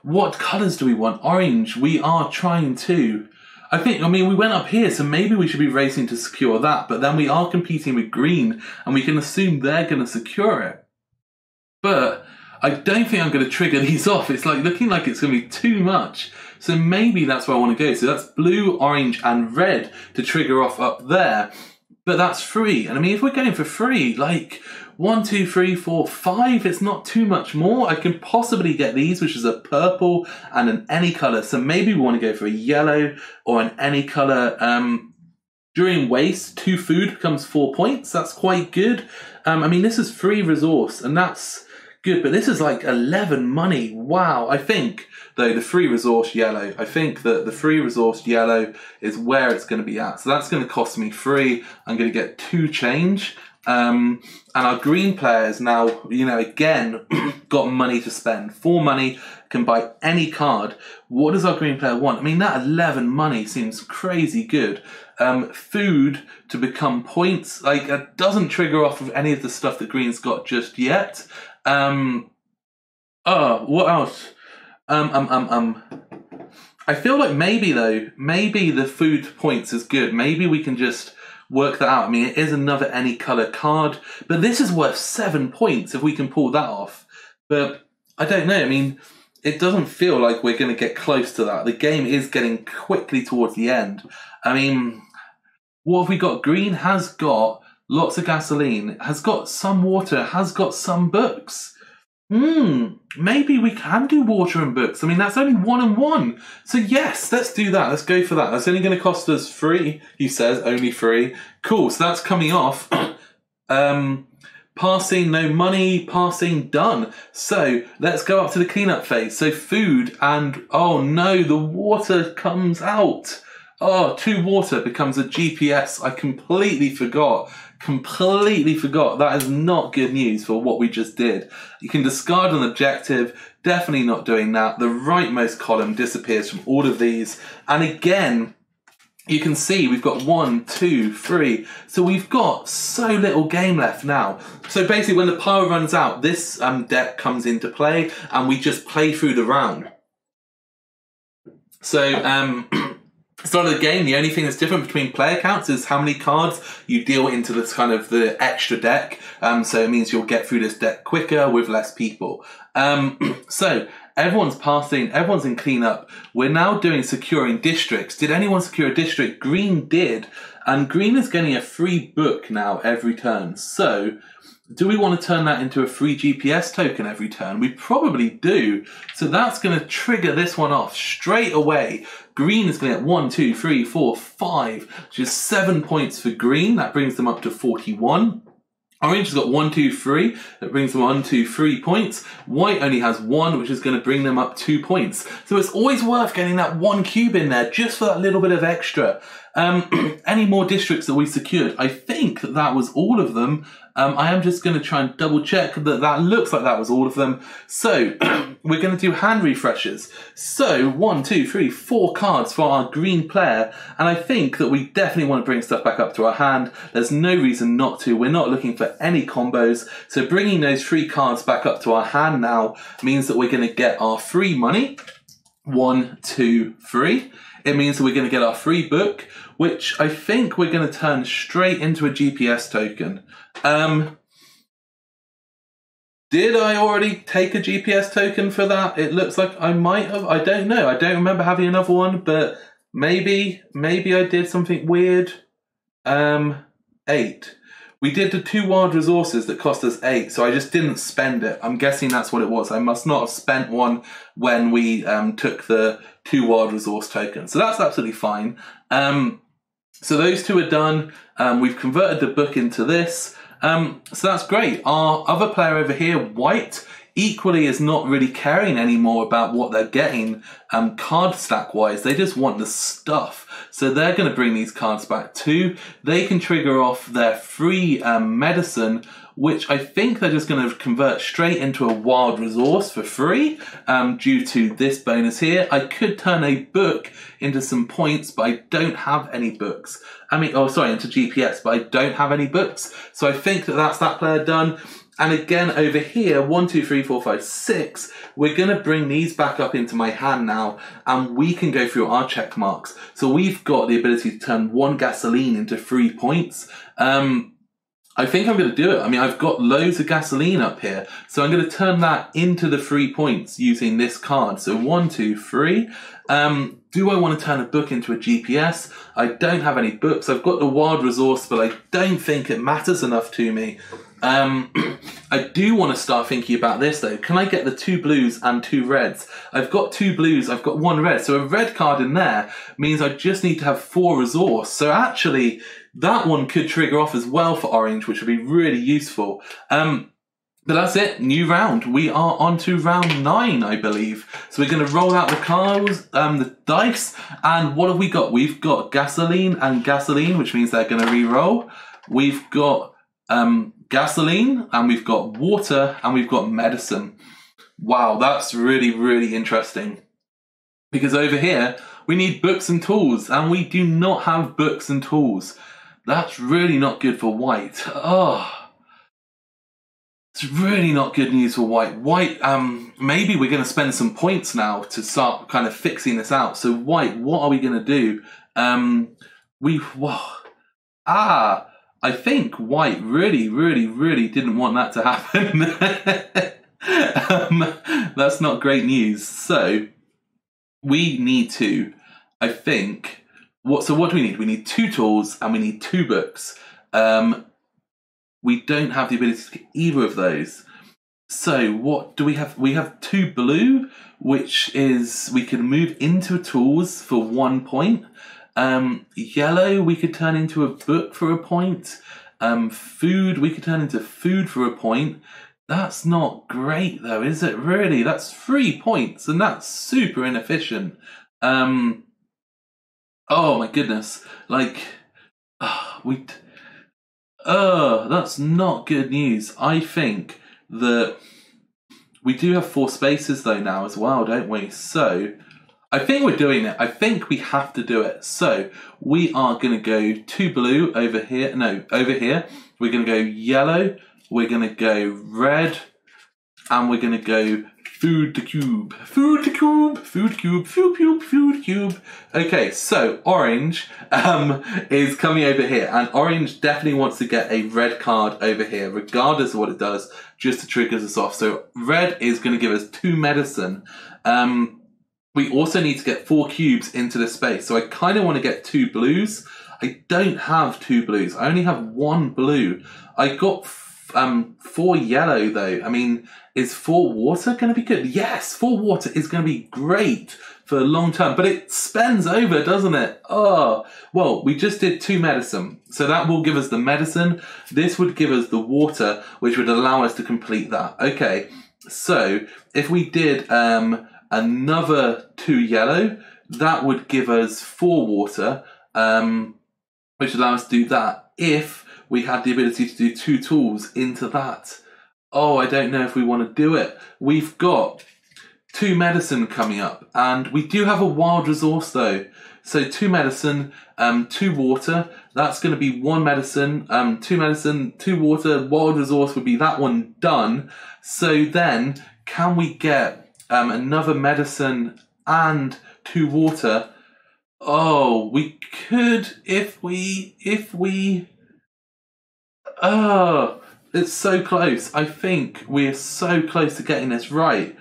what colours do we want? Orange. We are trying to. I mean, we went up here, so maybe we should be racing to secure that, but then we are competing with green, and we can assume they're going to secure it. But I don't think I'm going to trigger these off. It's like looking like it's going to be too much. So maybe that's where I want to go. So that's blue, orange, and red to trigger off up there. But that's free. And I mean, if we're going for free, like 1, 2, 3, 4, 5, it's not too much more. I can possibly get these, which is a purple and an any colour. So maybe we want to go for a yellow or an any colour. During waste, 2 food becomes 4 points. That's quite good. I mean, this is free resource and that's good. But this is like 11 money. Wow. I think, though, the free resource yellow, I think that the free resource yellow is where it's going to be at. So that's going to cost me 3. I'm going to get 2 change. And our green players now, you know, again, got money to spend. 4 money, can buy any card. What does our green player want? I mean, that 11 money seems crazy good. Food to become points, like, it doesn't trigger off of any of the stuff that green's got just yet. What else? I feel like maybe the food points is good. Maybe we can just work that out. I mean, it is another any colour card, but this is worth 7 points if we can pull that off. But I don't know. I mean, it doesn't feel like we're going to get close to that. The game is getting quickly towards the end. I mean, what have we got? Green has got lots of gasoline, has got some water, has got some books. Maybe we can do water and books. I mean, that's only 1 and 1. So yes, let's do that. Let's go for that. That's only going to cost us 3, he says, only 3. Cool, so that's coming off. Passing, no money, passing, done. So let's go up to the cleanup phase. So food and, oh no, the water comes out. Oh, 2 water becomes a GPS. I completely forgot. That is not good news for what we just did. You can discard an objective. Definitely not doing that. The rightmost column disappears from all of these. And again, you can see we've got 1, 2, 3. So we've got so little game left now. So basically when the power runs out, this deck comes into play and we just play through the round. So, start of the game, the only thing that's different between player counts is how many cards you deal into this kind of the extra deck. So it means you'll get through this deck quicker with less people. So Everyone's passing, everyone's in cleanup. We're now doing securing districts. Did anyone secure a district? Green did, and green is getting a free book now every turn. So, do we want to turn that into a free GPS token every turn? We probably do. So that's going to trigger this one off straight away. Green is going to get 1, 2, 3, 4, 5, which is 7 points for green. That brings them up to 41. Orange has got 1, 2, 3. That brings them 1, 2, 3 points. White only has 1, which is going to bring them up 2 points. So it's always worth getting that 1 cube in there just for that little bit of extra. Any more districts that we secured? I think that was all of them. I am just going to try and double check that looks like that was all of them. So we're going to do hand refreshers. So 1, 2, 3, 4 cards for our green player. And I think that we definitely want to bring stuff back up to our hand. There's no reason not to. We're not looking for any combos. So bringing those 3 cards back up to our hand now means that we're going to get our free money. 1, 2, 3. It means that we're going to get our free book, which I think we're going to turn straight into a GPS token. Did I already take a GPS token for that? It looks like I might have. I don't know. I don't remember having another one, but maybe I did something weird. 8. We did the 2 wild resources that cost us 8, so I just didn't spend it. I'm guessing that's what it was. I must not have spent one when we took the 2 wild resource tokens. So that's absolutely fine. So those 2 are done. We've converted the book into this. So that's great. Our other player over here, White, equally is not really caring anymore about what they're getting card stack wise. They just want the stuff. So they're going to bring these cards back too. They can trigger off their free medicine, which I think they're just going to convert straight into a wild resource for free due to this bonus here. I could turn a book into some points, but I don't have any books. Into GPS, but I don't have any books. So I think that that's that player done. And again, over here, 1, 2, 3, 4, 5, 6, we're going to bring these back up into my hand now, and we can go through our check marks. So we've got the ability to turn 1 gasoline into 3 points. I think I'm going to do it. I've got loads of gasoline up here, so I'm going to turn that into the 3 points using this card. So 1, 2, 3. Do I want to turn a book into a GPS? I don't have any books. I've got the wild resource, but I don't think it matters enough to me. I do want to start thinking about this though. Can I get the 2 blues and 2 reds? I've got 2 blues, I've got 1 red. So a red card in there means I just need to have 4 resource. So actually that one could trigger off as well for orange, which would be really useful. But that's it, new round. We are on to round 9, I believe. So we're going to roll out the cards, the dice, and what have we got? We've got gasoline and gasoline, which means they're going to re-roll. We've got gasoline, and we've got water, and we've got medicine. Wow, that's really, really interesting. Because over here, we need books and tools, and we do not have books and tools. That's really not good for white. Oh, it's really not good news for white. White, maybe we're going to spend some points now to start kind of fixing this out. So white, what are we going to do? I think white really, really, really didn't want that to happen. That's not great news. So we need to, I think, so what do we need? We need 2 tools and we need 2 books. We don't have the ability to get either of those. So what do we have? We have 2 blue, which is, we can move into tools for 1 point. Yellow, we could turn into a book for a point. Food, we could turn into food for a point. That's not great though, is it really? That's 3 points and that's super inefficient. Oh my goodness. That's not good news. I think that we do have 4 spaces though now as well, don't we? So I think we're doing it. I think we have to do it. So we are going to go 2 blue over here. No, over here. We're going to go yellow. We're going to go red. And we're going to go Food to cube. Food to cube. Food cube. Food cube. Food cube. Okay, so orange is coming over here, and orange definitely wants to get a red card over here, regardless of what it does, just to trigger us off. So red is going to give us 2 medicine. We also need to get 4 cubes into the space. So I kind of want to get 2 blues. I don't have 2 blues. I only have 1 blue. I got 4 yellow though. I mean, is 4 water going to be good? Yes, 4 water is going to be great for a long term, but it spends over, doesn't it? Oh, well, we just did 2 medicine. So that will give us the medicine. This would give us the water, which would allow us to complete that. Okay, so if we did another 2 yellow, that would give us 4 water, which would allow us to do that if we had the ability to do 2 tools into that. Oh, I don't know if we want to do it. We've got 2 medicine coming up, and we do have a wild resource though. So 2 medicine, 2 water. That's going to be 1 medicine, 2 medicine, 2 water. Wild resource would be that one done. So then, can we get another medicine and 2 water? Oh, we could if we. Oh, it's so close. I think we're so close to getting this right.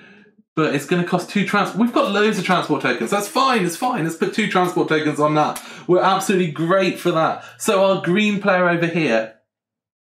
But it's going to cost 2 transport. We've got loads of transport tokens. That's fine. It's fine. Let's put 2 transport tokens on that. We're absolutely great for that. So our green player over here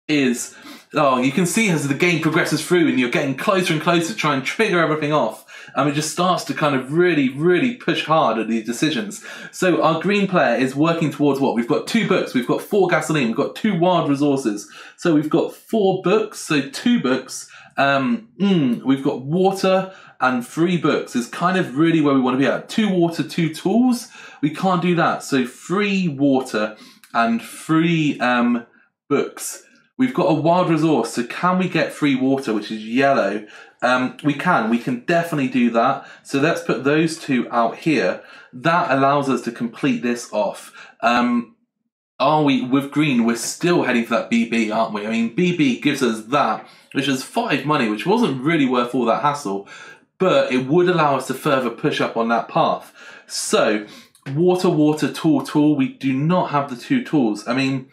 is... Oh, you can see as the game progresses through and you're getting closer and closer to try and trigger everything off. And it just starts to kind of really, really push hard at these decisions. So our green player is working towards what? We've got 2 books, we've got 4 gasoline, we've got 2 wild resources. So we've got 4 books, so 2 books. We've got water and 3 books is kind of really where we want to be at. 2 water, 2 tools. We can't do that. So 3 water and 3 books. We've got a wild resource, so can we get 3 water, which is yellow? We can definitely do that. So let's put those 2 out here. That allows us to complete this off. Are we, with green, we're still heading for that BB, aren't we? I mean, BB gives us that, which is 5 money, which wasn't really worth all that hassle, but it would allow us to further push up on that path. So, water, water, tool, tool, we do not have the 2 tools. I mean,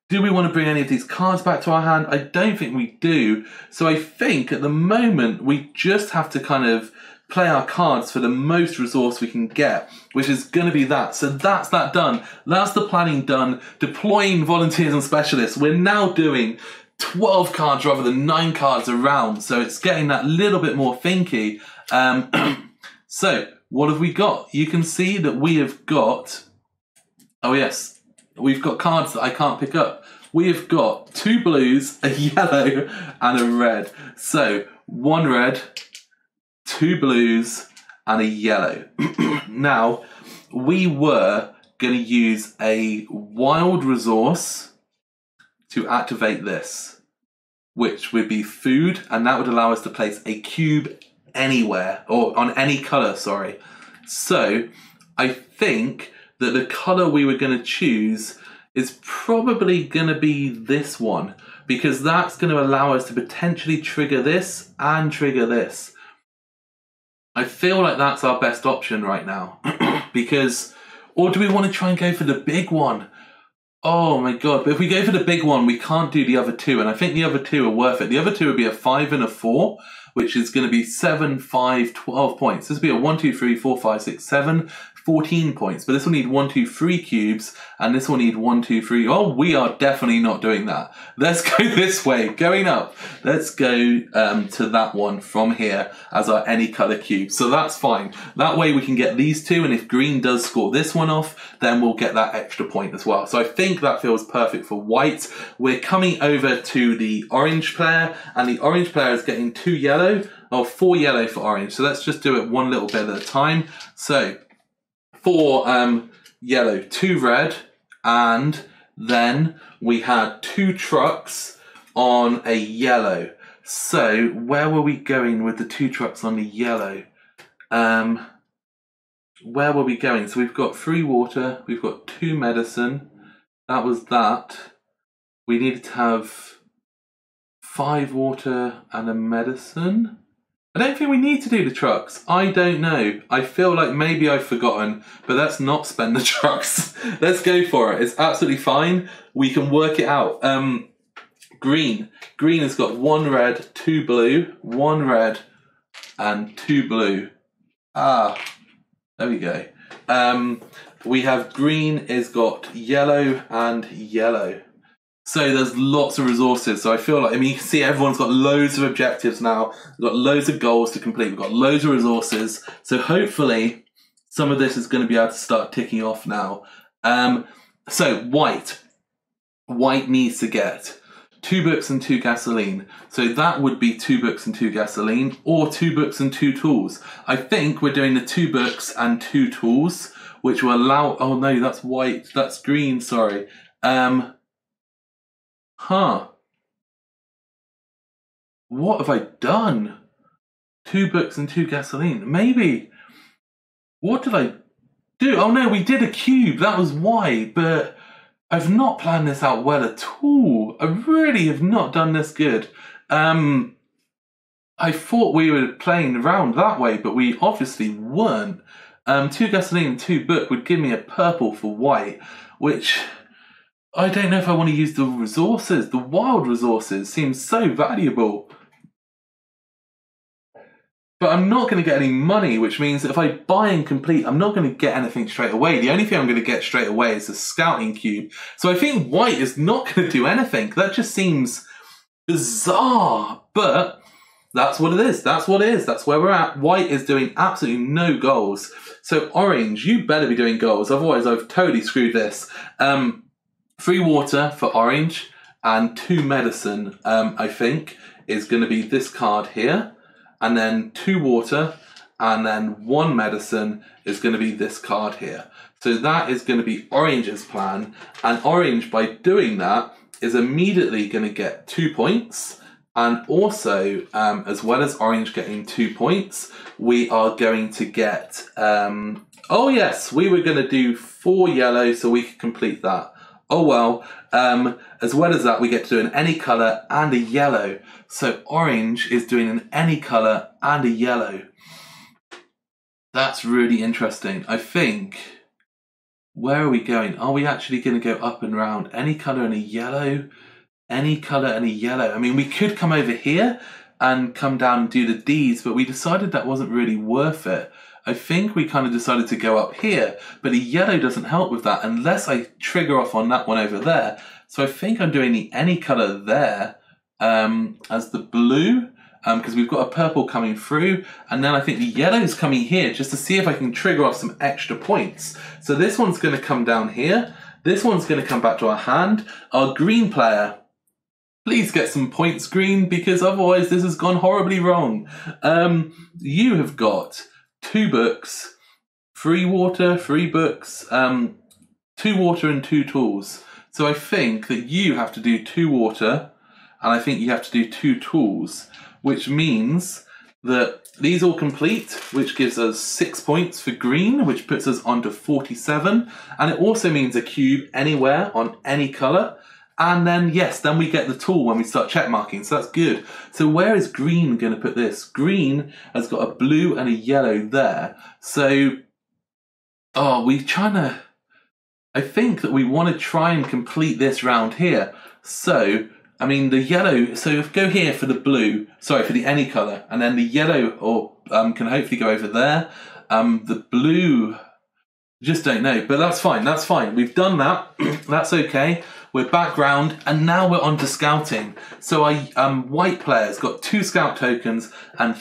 do we want to bring any of these cards back to our hand? I don't think we do. So I think at the moment we just have to kind of play our cards for the most resource we can get, which is going to be that. So that's that done. That's the planning done. Deploying volunteers and specialists. We're now doing 12 cards rather than 9 cards around. So it's getting that little bit more thinky. So what have we got? You can see that we have got... Oh yes. We've got cards that I can't pick up. We have got 2 blues, a yellow, and a red. So 1 red, 2 blues, and a yellow. Now, we were going to use a wild resource to activate this, which would be food, and that would allow us to place a cube anywhere, or on any colour, sorry. So, I think that the colour we were going to choose is probably going to be this one, because that's going to allow us to potentially trigger this and trigger this. I feel like that's our best option right now, because, or do we want to try and go for the big one? Oh my god, but if we go for the big one, we can't do the other 2, and I think the other 2 are worth it. The other 2 would be a 5 and a 4, which is going to be 7, 5, 12 points. This would be a 1, 2, 3, 4, 5, 6, 7, 14 points. But this will need 1, 2, 3 cubes, and this will need 1, 2, 3. Oh, we are definitely not doing that. Let's go this way, going up. Let's go to that one from here as our any color cube. So that's fine. That way we can get these 2, and if green does score this one off, then we'll get that extra point as well. So I think that feels perfect for white. We're coming over to the orange player, and the orange player is getting 2 yellow, or 4 yellow for orange. So let's just do it one little bit at a time. So 4 yellow, 2 red, and then we had 2 trucks on a yellow. So where were we going with the 2 trucks on the yellow? Where were we going? So we've got 3 water, we've got 2 medicine. That was that. We needed to have 5 water and a medicine. I don't think we need to do the trucks. I don't know. I feel like maybe I've forgotten, but let's not spend the trucks. Let's go for it. It's absolutely fine. We can work it out. Green. Green has got 1 red, 2 blue, 1 red, and 2 blue. Ah, there we go. We have green is got yellow and yellow. So there's lots of resources. So I feel like, I mean, you can see everyone's got loads of objectives now. We've got loads of goals to complete. We've got loads of resources. So hopefully some of this is going to be able to start ticking off now. So white. White needs to get 2 books and 2 gasoline. So that would be 2 books and 2 gasoline, or 2 books and 2 tools. I think we're doing the 2 books and 2 tools, which will allow, oh no, that's white, that's green, sorry. What have I done? 2 books and 2 gasoline. Maybe. What did I do? Oh no, we did a cube. That was why. But I've not planned this out well at all. I really have not done this good. I thought we were playing around that way, but we obviously weren't. 2 gasoline and 2 book would give me a purple for white, which I don't know if I want to use the resources. The wild resources seem so valuable. But I'm not going to get any money, which means that if I buy and complete, I'm not going to get anything straight away. The only thing I'm going to get straight away is a scouting cube. So I think white is not going to do anything. That just seems bizarre. But that's what it is. That's what it is. That's where we're at. White is doing absolutely no goals. So orange, you better be doing goals. Otherwise, I've totally screwed this. 3 water for orange and 2 medicine, I think, is going to be this card here. And then 2 water and then 1 medicine is going to be this card here. So that is going to be orange's plan. And orange, by doing that, is immediately going to get 2 points. And also, as well as orange getting 2 points, we are going to get, oh yes, we were going to do 4 yellow so we could complete that. Oh well, as well as that, we get to do an any colour and a yellow. So orange is doing an any colour and a yellow. That's really interesting. I think, where are we going? Are we actually going to go up and round? Any colour and a yellow? Any colour and a yellow. I mean, we could come over here and come down and do the Ds, but we decided that wasn't really worth it. I think we kind of decided to go up here, but the yellow doesn't help with that unless I trigger off on that one over there. So I think I'm doing the any colour there as the blue, because we've got a purple coming through, and then I think the yellow's coming here just to see if I can trigger off some extra points. So this one's going to come down here. This one's going to come back to our hand. Our green player, please get some points, green, because otherwise this has gone horribly wrong. You have got 2 books, 3 water, 3 books, 2 water and 2 tools. So I think that you have to do 2 water, and I think you have to do 2 tools, which means that these all complete, which gives us 6 points for green, which puts us onto 47. And it also means a cube anywhere on any colour. And then, yes, then we get the tool when we start check marking, so that's good. So where is green going to put this? Green has got a blue and a yellow there. So, we're trying to, I think that we want to try and complete this round here. So, I mean, the yellow, so if go here for the blue, sorry, for the any colour, and then the yellow can hopefully go over there. The blue, just don't know, but that's fine, that's fine. We've done that, that's okay. We're back round, and now we're on to scouting. So our white player's got 2 scout tokens and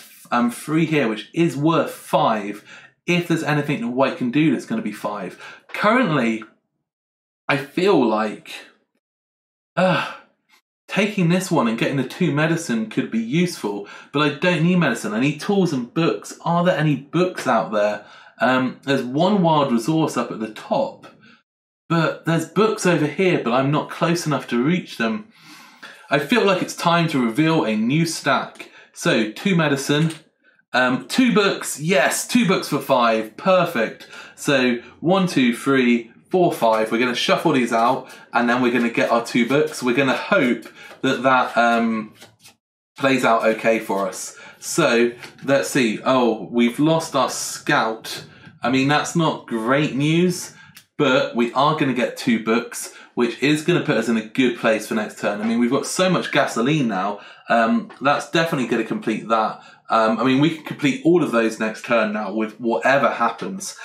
3 here, which is worth 5. If there's anything that white can do, that's going to be 5. Currently, I feel like taking this one and getting the 2 medicine could be useful, but I don't need medicine. I need tools and books. Are there any books out there? There's 1 wild resource up at the top. But there's books over here, but I'm not close enough to reach them. I feel like it's time to reveal a new stack. So 2 medicine, 2 books, yes, 2 books for 5, perfect. So 1, 2, 3, 4, 5. We're going to shuffle these out, and then we're going to get our 2 books. We're going to hope that plays out okay for us. So let's see. Oh, we've lost our scout. I mean, that's not great news, but we are going to get 2 books, which is going to put us in a good place for next turn. I mean, we've got so much gasoline now. That's definitely going to complete that. I mean, we can complete all of those next turn now with whatever happens.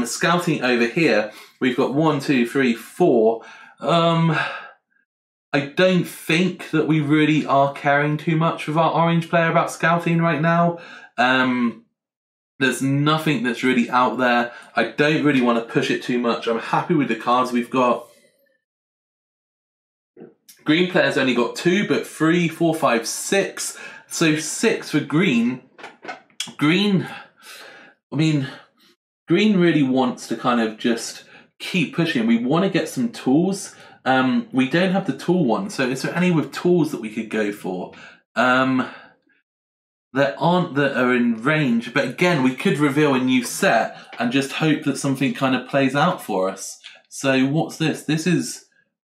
Scouting over here, we've got 1, 2, 3, 4. I don't think that we really are caring too much with our orange player about scouting right now. There's nothing that's really out there. I don't really want to push it too much. I'm happy with the cards we've got. Green player's only got 2, but 3, 4, 5, 6. So 6 for green. Green, I mean, green really wants to kind of just keep pushing. We want to get some tools. We don't have the tool one, so is there any with tools that we could go for? There aren't that are in range, but again, we could reveal a new set and just hope that something kind of plays out for us. So what's this? This is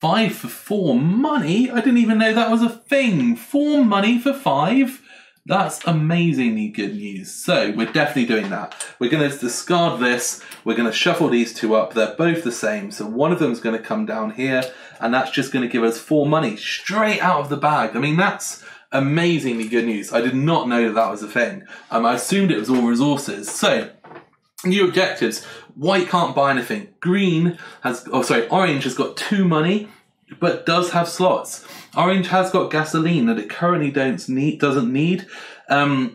5 for 4 money? I didn't even know that was a thing. 4 money for 5? That's amazingly good news. So we're definitely doing that. We're going to discard this. We're going to shuffle these 2 up. They're both the same. So one of them is going to come down here, and that's just going to give us 4 money straight out of the bag. I mean, that's amazingly good news. I did not know that that was a thing. I assumed it was all resources. So new objectives. White can't buy anything. Green has, orange has got 2 money, but does have slots. Orange has got gasoline that it currently doesn't need. Like,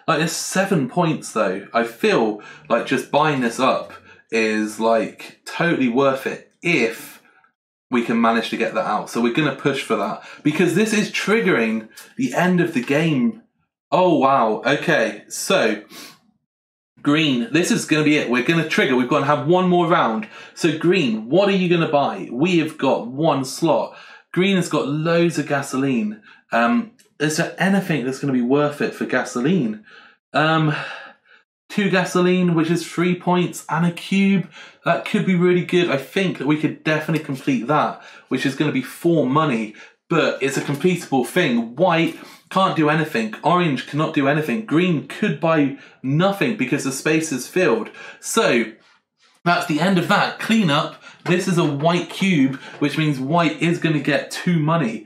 there's 7 points though. I feel like just buying this up is like totally worth it if we can manage to get that out. So we're going to push for that because this is triggering the end of the game. Oh wow. Okay, so green, this is going to be it. We're going to trigger. We've got to have 1 more round. So green, what are you going to buy? We have got 1 slot. Green has got loads of gasoline. Is there anything that's going to be worth it for gasoline? 2 gasoline, which is 3 points, and a cube. That could be really good. I think that we could definitely complete that, which is going to be 4 money, but it's a completable thing. White can't do anything. Orange cannot do anything. Green could buy nothing because the space is filled. So that's the end of that. Clean up. This is a white cube, which means white is going to get 2 money.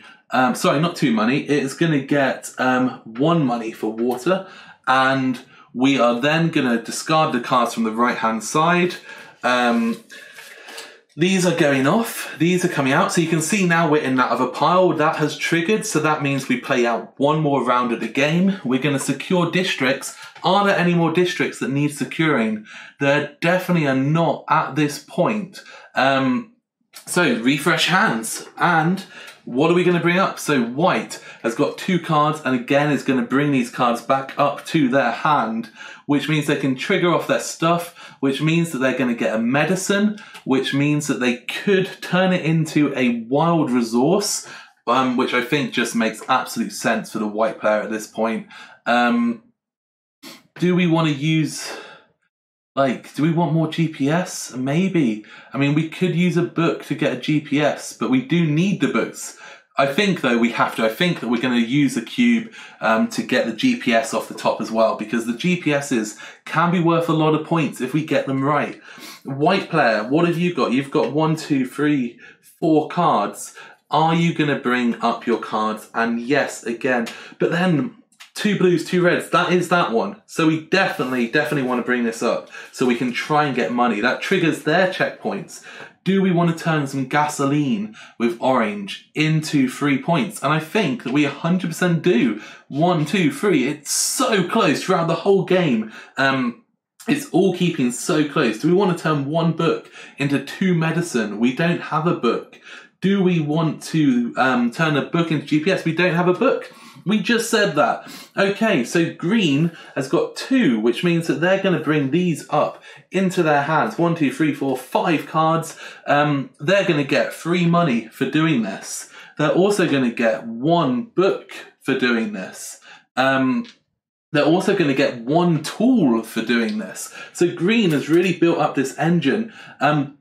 Sorry, not 2 money. It is going to get 1 money for water. And we are then going to discard the cards from the right-hand side. These are going off. These are coming out. So you can see now we're in that other pile. That has triggered. So that means we play out 1 more round of the game. We're going to secure districts. Are there any more districts that need securing? There definitely are not at this point. So refresh hands. And what are we going to bring up? So white has got 2 cards and again is going to bring these cards back up to their hand, which means they can trigger off their stuff, which means that they're going to get a medicine, which means that they could turn it into a wild resource, which I think just makes absolute sense for the white player at this point. Do we want to use, like, do we want more GPS? Maybe. I mean, we could use a book to get a GPS, but we do need the books. I think, though, we have to. I think that we're going to use a cube to get the GPS off the top as well, because the GPSs can be worth a lot of points if we get them right. White player, what have you got? You've got 1, 2, 3, 4 cards. Are you going to bring up your cards? And yes, again, but then 2 blues, 2 reds, that is that one. So we definitely want to bring this up so we can try and get money. That triggers their checkpoints. Do we want to turn some gasoline with orange into 3 points? And I think that we 100% do. 1, 2, 3. It's so close throughout the whole game. It's all keeping so close. Do we want to turn 1 book into 2 medicine? We don't have a book. Do we want to turn a book into GPS? We don't have a book. We just said that. Okay, so green has got 2, which means that they're going to bring these up into their hands. 1, 2, 3, 4, 5 cards. They're going to get 3 money for doing this. They're also going to get 1 book for doing this. They're also going to get 1 tool for doing this. So green has really built up this engine.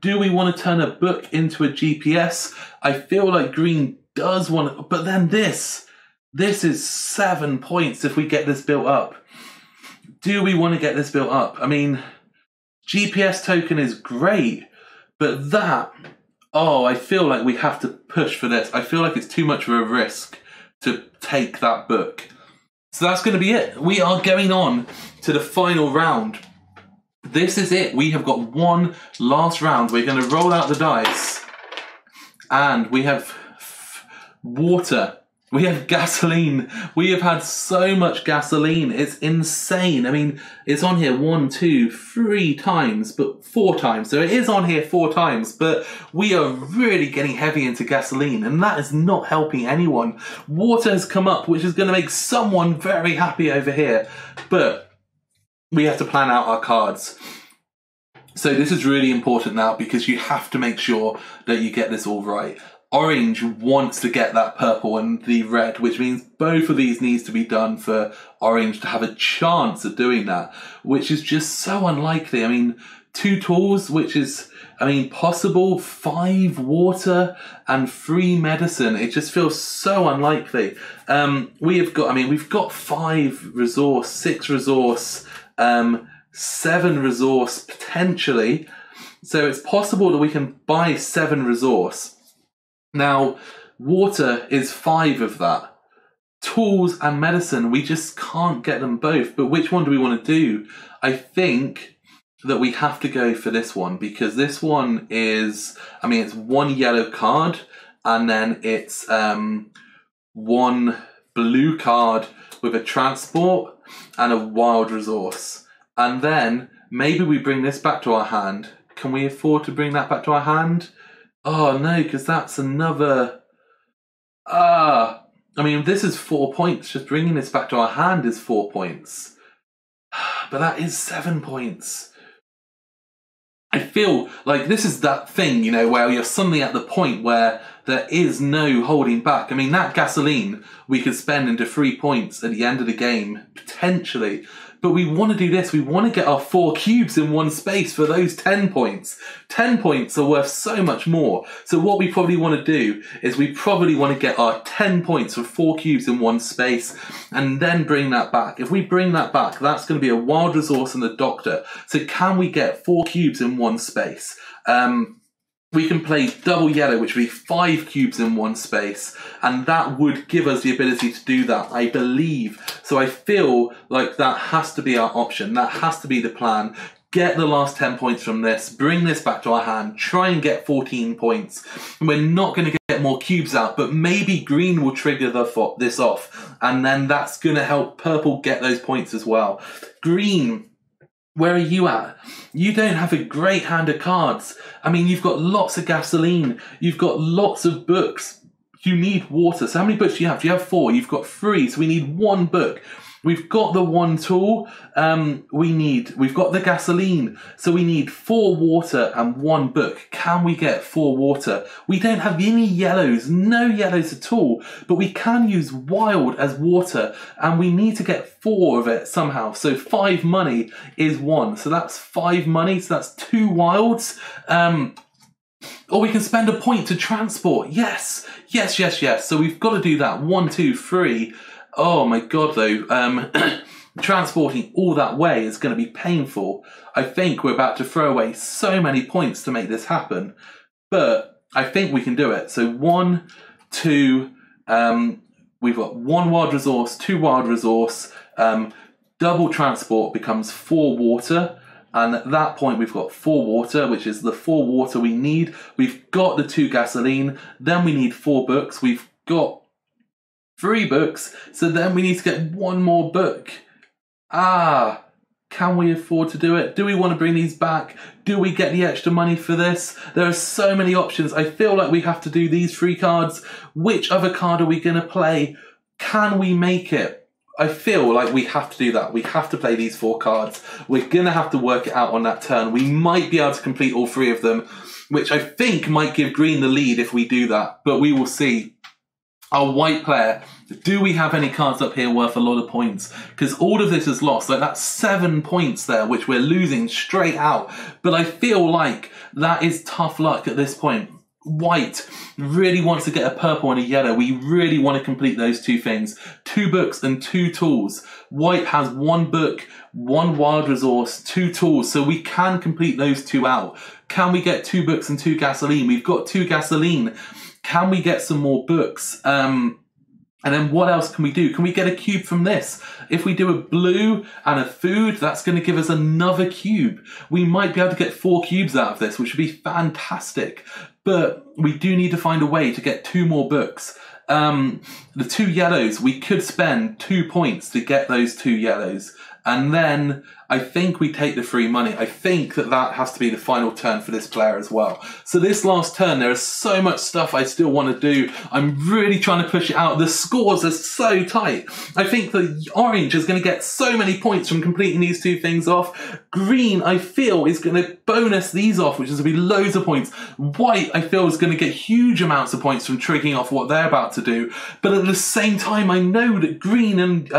Do we want to turn a book into a GPS? I feel like green does want to, but then this This is 7 points if we get this built up. Do we want to get this built up? I mean, GPS token is great, but that, oh, I feel like we have to push for this. I feel like it's too much of a risk to take that book. So that's going to be it. We are going on to the final round. This is it. We have got one last round. We're going to roll out the dice. And we have water. We have gasoline. We have had so much gasoline. It's insane. I mean, it's on here 1, 2, 3 times, but 4 times. So it is on here 4 times, but we are really getting heavy into gasoline, and that is not helping anyone. Water has come up, which is going to make someone very happy over here, but we have to plan out our cards. So this is really important now because you have to make sure that you get this all right. Orange wants to get that purple and the red, which means both of these needs to be done for orange to have a chance of doing that, which is just so unlikely. I mean, 2 tools, which is, I mean, possible, 5 water and 3 medicine. It just feels so unlikely. We've got 5 resource, 6 resource, 7 resource potentially. So it's possible that we can buy 7 resource. Now, water is 5 of that. Tools and medicine, we just can't get them both. But which one do we want to do? I think that we have to go for this one because this one is, I mean, it's 1 yellow card and then it's 1 blue card with a transport and a wild resource. And then maybe we bring this back to our hand. Can we afford to bring that back to our hand? Oh no, because that's another... I mean, this is 4 points. Just bringing this back to our hand is 4 points. But that is 7 points. I feel like this is that thing, you know, where you're suddenly at the point where there is no holding back. I mean, that gasoline we could spend into 3 points at the end of the game, potentially. But we want to do this. We want to get our 4 cubes in one space for those 10 points. 10 points are worth so much more. So what we probably want to do is we probably want to get our 10 points for 4 cubes in one space and then bring that back. If we bring that back, that's going to be a wild resource and the doctor. So can we get 4 cubes in one space? We can play double yellow, which would be 5 cubes in one space, and that would give us the ability to do that, I believe. So I feel like that has to be our option. That has to be the plan. Get the last 10 points from this, bring this back to our hand, try and get 14 points. We're not going to get more cubes out, but maybe green will trigger this off, and then that's going to help purple get those points as well. Green, where are you at? You don't have a great hand of cards. I mean, you've got lots of gasoline. You've got lots of books. You need water. So how many books do you have? Do you have 4? You've got 3. So we need 1 book. We've got the 1 tool. We've got the gasoline. So we need 4 water and 1 book. Can we get 4 water? We don't have any yellows, no yellows at all, but we can use wild as water and we need to get 4 of it somehow. So 5 money is 1. So that's 5 money. So that's 2 wilds. Or we can spend a point to transport. Yes, yes, yes, yes. So we've got to do that. 1, 2, 3. Oh my God, though. Transporting all that way is going to be painful. I think we're about to throw away so many points to make this happen. But I think we can do it. So 1, 2, we've got 1 wild resource, 2 wild resource, double transport becomes 4 water. And at that point, we've got 4 water, which is the 4 water we need. We've got the 2 gasoline. Then we need 4 books. We've got 3 books. So then we need to get 1 more book. Can we afford to do it? Do we want to bring these back? Do we get the extra money for this? There are so many options. I feel like we have to do these 3 cards. Which other card are we going to play? Can we make it? I feel like we have to do that. We have to play these 4 cards. We're going to have to work it out on that turn. We might be able to complete all 3 of them, which I think might give green the lead if we do that. But we will see. Our white player, do we have any cards up here worth a lot of points? Because all of this is lost. Like that's 7 points there, which we're losing straight out. But I feel like that is tough luck at this point. white really wants to get a purple and a yellow. We really want to complete those two things. 2 books and 2 tools. White has 1 book, 1 wild resource, 2 tools, so we can complete those 2 out. Can we get 2 books and 2 gasoline? We've got 2 gasoline. Can we get some more books? And then what else can we do? Can we get a cube from this? If we do a blue and a food, that's going to give us another cube. We might be able to get 4 cubes out of this, which would be fantastic. But we do need to find a way to get 2 more books. The 2 yellows, we could spend 2 points to get those 2 yellows. And then I think we take the free money. I think that that has to be the final turn for this player as well. So this last turn, there is so much stuff I still want to do. I'm really trying to push it out. The scores are so tight. I think the orange is going to get so many points from completing these 2 things off. Green, I feel, is going to bonus these off, which is going to be loads of points. White, I feel, is going to get huge amounts of points from triggering off what they're about to do. But at the same time, I know that green and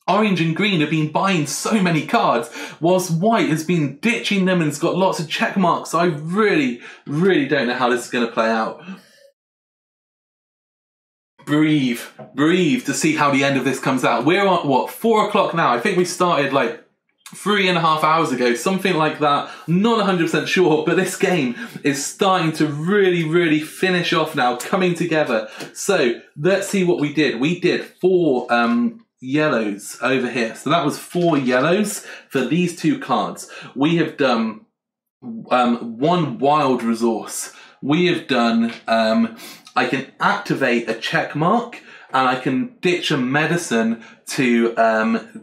orange and green have been buying so many cards, whilst white has been ditching them and has got lots of check marks. So I really, really don't know how this is going to play out. Breathe to see how the end of this comes out. We're on, what, 4 o'clock now? I think we started like 3.5 hours ago, something like that. Not 100% sure, but this game is starting to really, really finish off now, coming together. So let's see what we did. We did 4 yellows over here. So that was 4 yellows for these 2 cards. We have done 1 wild resource. We have done, I can activate a check mark and I can ditch a medicine to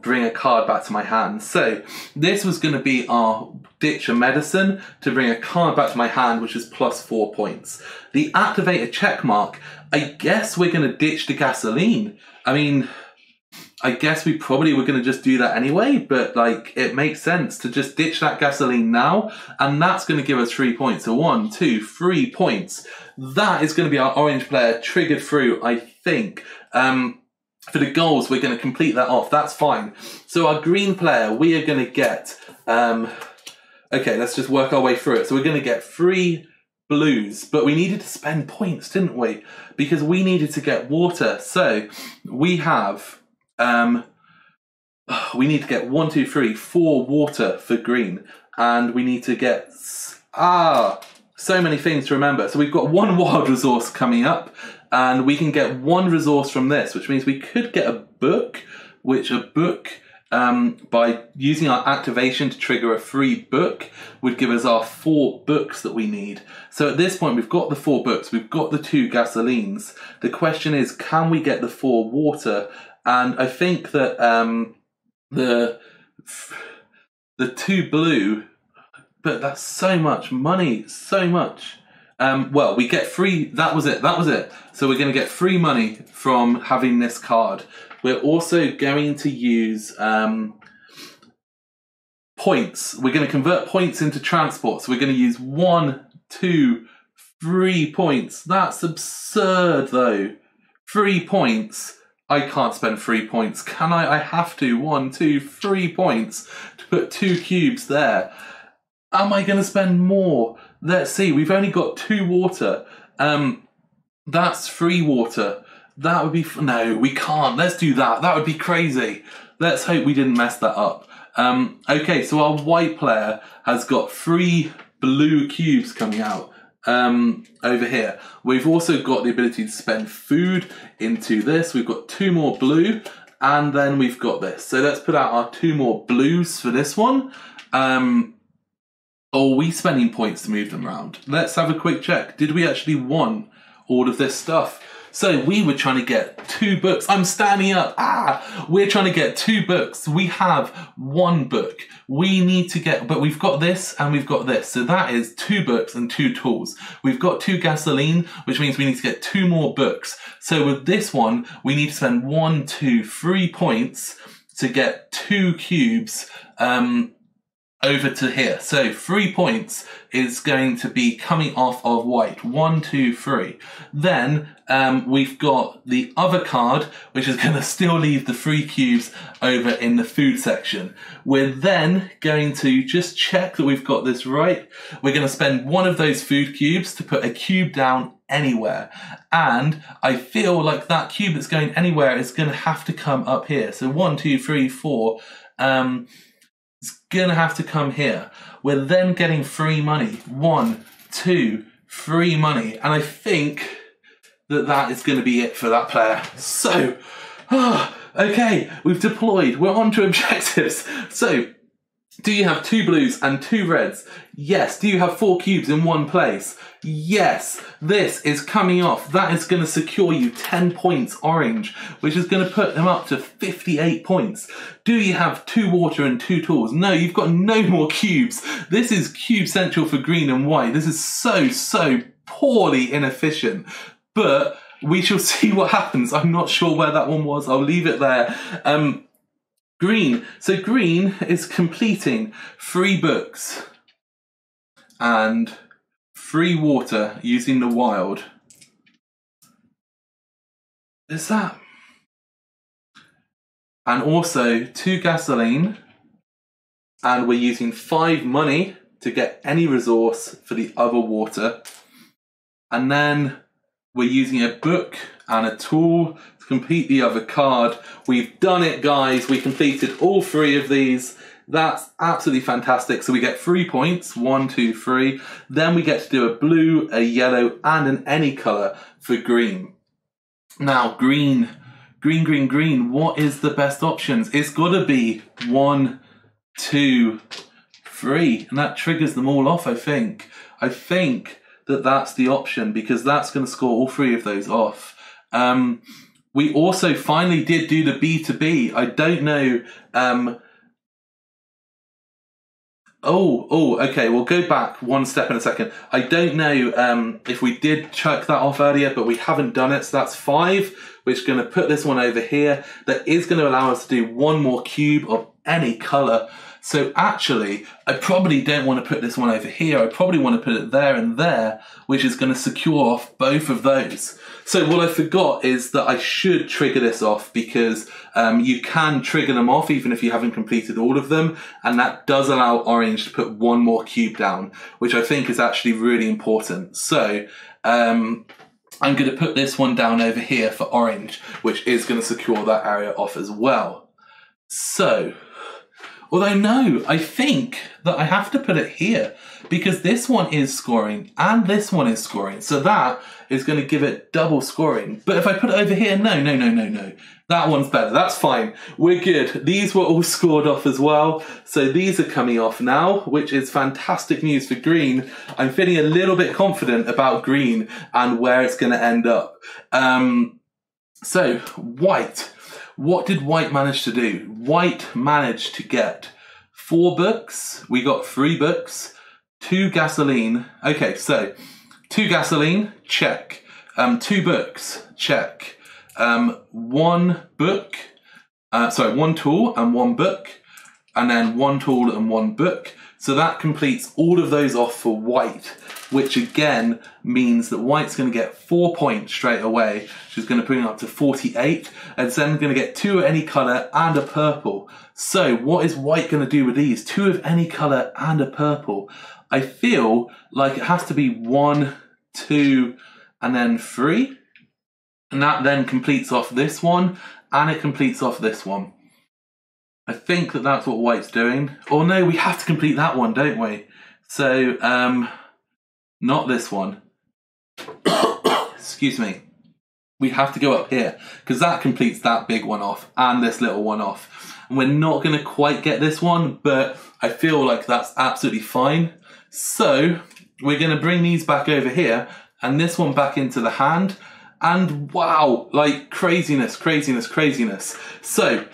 bring a card back to my hand. So this was going to be our ditch a medicine to bring a card back to my hand, which is plus 4 points. The activate a check mark, I guess we're going to ditch the gasoline. I mean, I guess we probably were going to just do that anyway, but like it makes sense to just ditch that gasoline now, and that's going to give us 3 points. So 1, 2, 3 points. That is going to be our orange player triggered through, I think. For the goals, we're going to complete that off. That's fine. So our green player, we are going to get... okay, let's just work our way through it. So we're going to get 3 blues, but we needed to spend points, didn't we? Because we needed to get water. So we have... we need to get 1, 2, 3, 4 water for green, and we need to get so many things to remember. So we've got 1 wild resource coming up, and we can get 1 resource from this, which means we could get a book, which a book by using our activation to trigger a free book would give us our 4 books that we need. So at this point we've got the 4 books, we've got the 2 gasolines. The question is, can we get the 4 water? And I think that the 2 blue, but that's so much money, so much. Well, we get free, that was it. So we're going to get free money from having this card. We're also going to use points. We're going to convert points into transport. So we're going to use 1, 2, 3 points. That's absurd though. 3 points. I can't spend 3 points, can I? I have to. 1, 2, 3 points to put 2 cubes there. Am I going to spend more? Let's see. We've only got 2 water. That's free water. That would be... No, we can't. Let's do that. That would be crazy. Let's hope we didn't mess that up. Okay, so our white player has got 3 blue cubes coming out. Over here. We've also got the ability to spend food into this. We've got 2 more blue, and then we've got this. So let's put out our 2 more blues for this one. Are we spending points to move them around? Let's have a quick check. Did we actually want all of this stuff? So we were trying to get 2 books. I'm standing up. We're trying to get 2 books. We have 1 book. We need to get, but we've got this and we've got this. So that is 2 books and 2 tools. We've got 2 gasoline, which means we need to get 2 more books. So with this one, we need to spend 1, 2, 3 points to get 2 cubes. over to here. So 3 points is going to be coming off of white. 1, 2, 3. Then we've got the other card, which is going to still leave the 3 cubes over in the food section. We're then going to just check that we've got this right. We're going to spend one of those food cubes to put a cube down anywhere. And I feel like that cube that's going anywhere is going to have to come up here. So 1, 2, 3, 4. It's gonna have to come here. We're then getting free money. 1, 2, free money. And I think that that is gonna be it for that player. So, okay, we've deployed. We're on to objectives. So, do you have 2 blues and 2 reds? Yes. Do you have 4 cubes in one place? Yes. This is coming off. That is going to secure you 10 points orange, which is going to put them up to 58 points. Do you have 2 water and 2 tools? No, you've got no more cubes. This is cube central for green and white. This is so poorly inefficient. But we shall see what happens. I'm not sure where that one was. I'll leave it there. Green. So green is completing 3 books and 3 water using the wild. Is that? And also 2 gasoline. And we're using 5 money to get any resource for the other water. And then we're using a book and a tool to complete the other card. We've done it, guys. We completed all 3 of these. That's absolutely fantastic. So we get 3 points, 1, 2, 3. Then we get to do a blue, a yellow, and an any color for green. Now, green. What is the best options? It's got to be 1, 2, 3. And that triggers them all off, I think. I think that that's the option because that's going to score all 3 of those off. We also finally did do the B to B. I don't know. Okay, we'll go back one step in a second. I don't know if we did chuck that off earlier, but we haven't done it. So that's 5, which is going to put this one over here. That is going to allow us to do 1 more cube of any color. So actually, I probably don't want to put this one over here. I probably want to put it there and there, which is going to secure off both of those. So what I forgot is that I should trigger this off because you can trigger them off even if you haven't completed all of them. And that does allow orange to put 1 more cube down, which I think is actually really important. So I'm going to put this one down over here for orange, which is going to secure that area off as well. So, although no, I think that I have to put it here because this one is scoring and this one is scoring. So that is going to give it double scoring. But if I put it over here, no. That one's better. That's fine. We're good. These were all scored off as well. So these are coming off now, which is fantastic news for green. I'm feeling a little bit confident about green and where it's going to end up. So white. What did white manage to do? White managed to get 4 books. We got 3 books, 2 gasoline. Okay, so 2 gasoline, check. 2 books, check. 1 book, 1 tool and 1 book, and then 1 tool and 1 book. So that completes all of those off for white, which again means that white's going to get 4 points straight away, which is going to bring it up to 48, and then going to get 2 of any colour and a purple. So what is white going to do with these? 2 of any colour and a purple. I feel like it has to be 1, 2, and then 3. And that then completes off this one, and it completes off this one. I think that that's what white's doing. Or no, we have to complete that one, don't we? So, not this one. Excuse me. We have to go up here, because that completes that big one off, and this little one off. And we're not going to quite get this one, but I feel like that's absolutely fine. So, we're going to bring these back over here, and this one back into the hand. And wow, like craziness. So,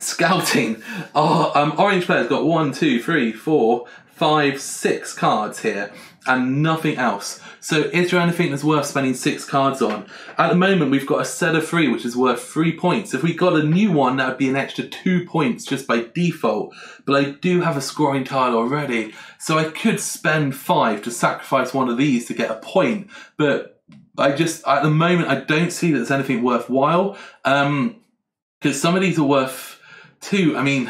Scouting. Oh, orange player's got 1, 2, 3, 4, 5, 6 cards here and nothing else. So is there anything that's worth spending 6 cards on? At the moment we've got a set of 3 which is worth 3 points. If we got a new one that would be an extra 2 points just by default. But I do have a scoring tile already. So I could spend 5 to sacrifice one of these to get a point. But at the moment I don't see that there's anything worthwhile. Because some of these are worth 2. I mean,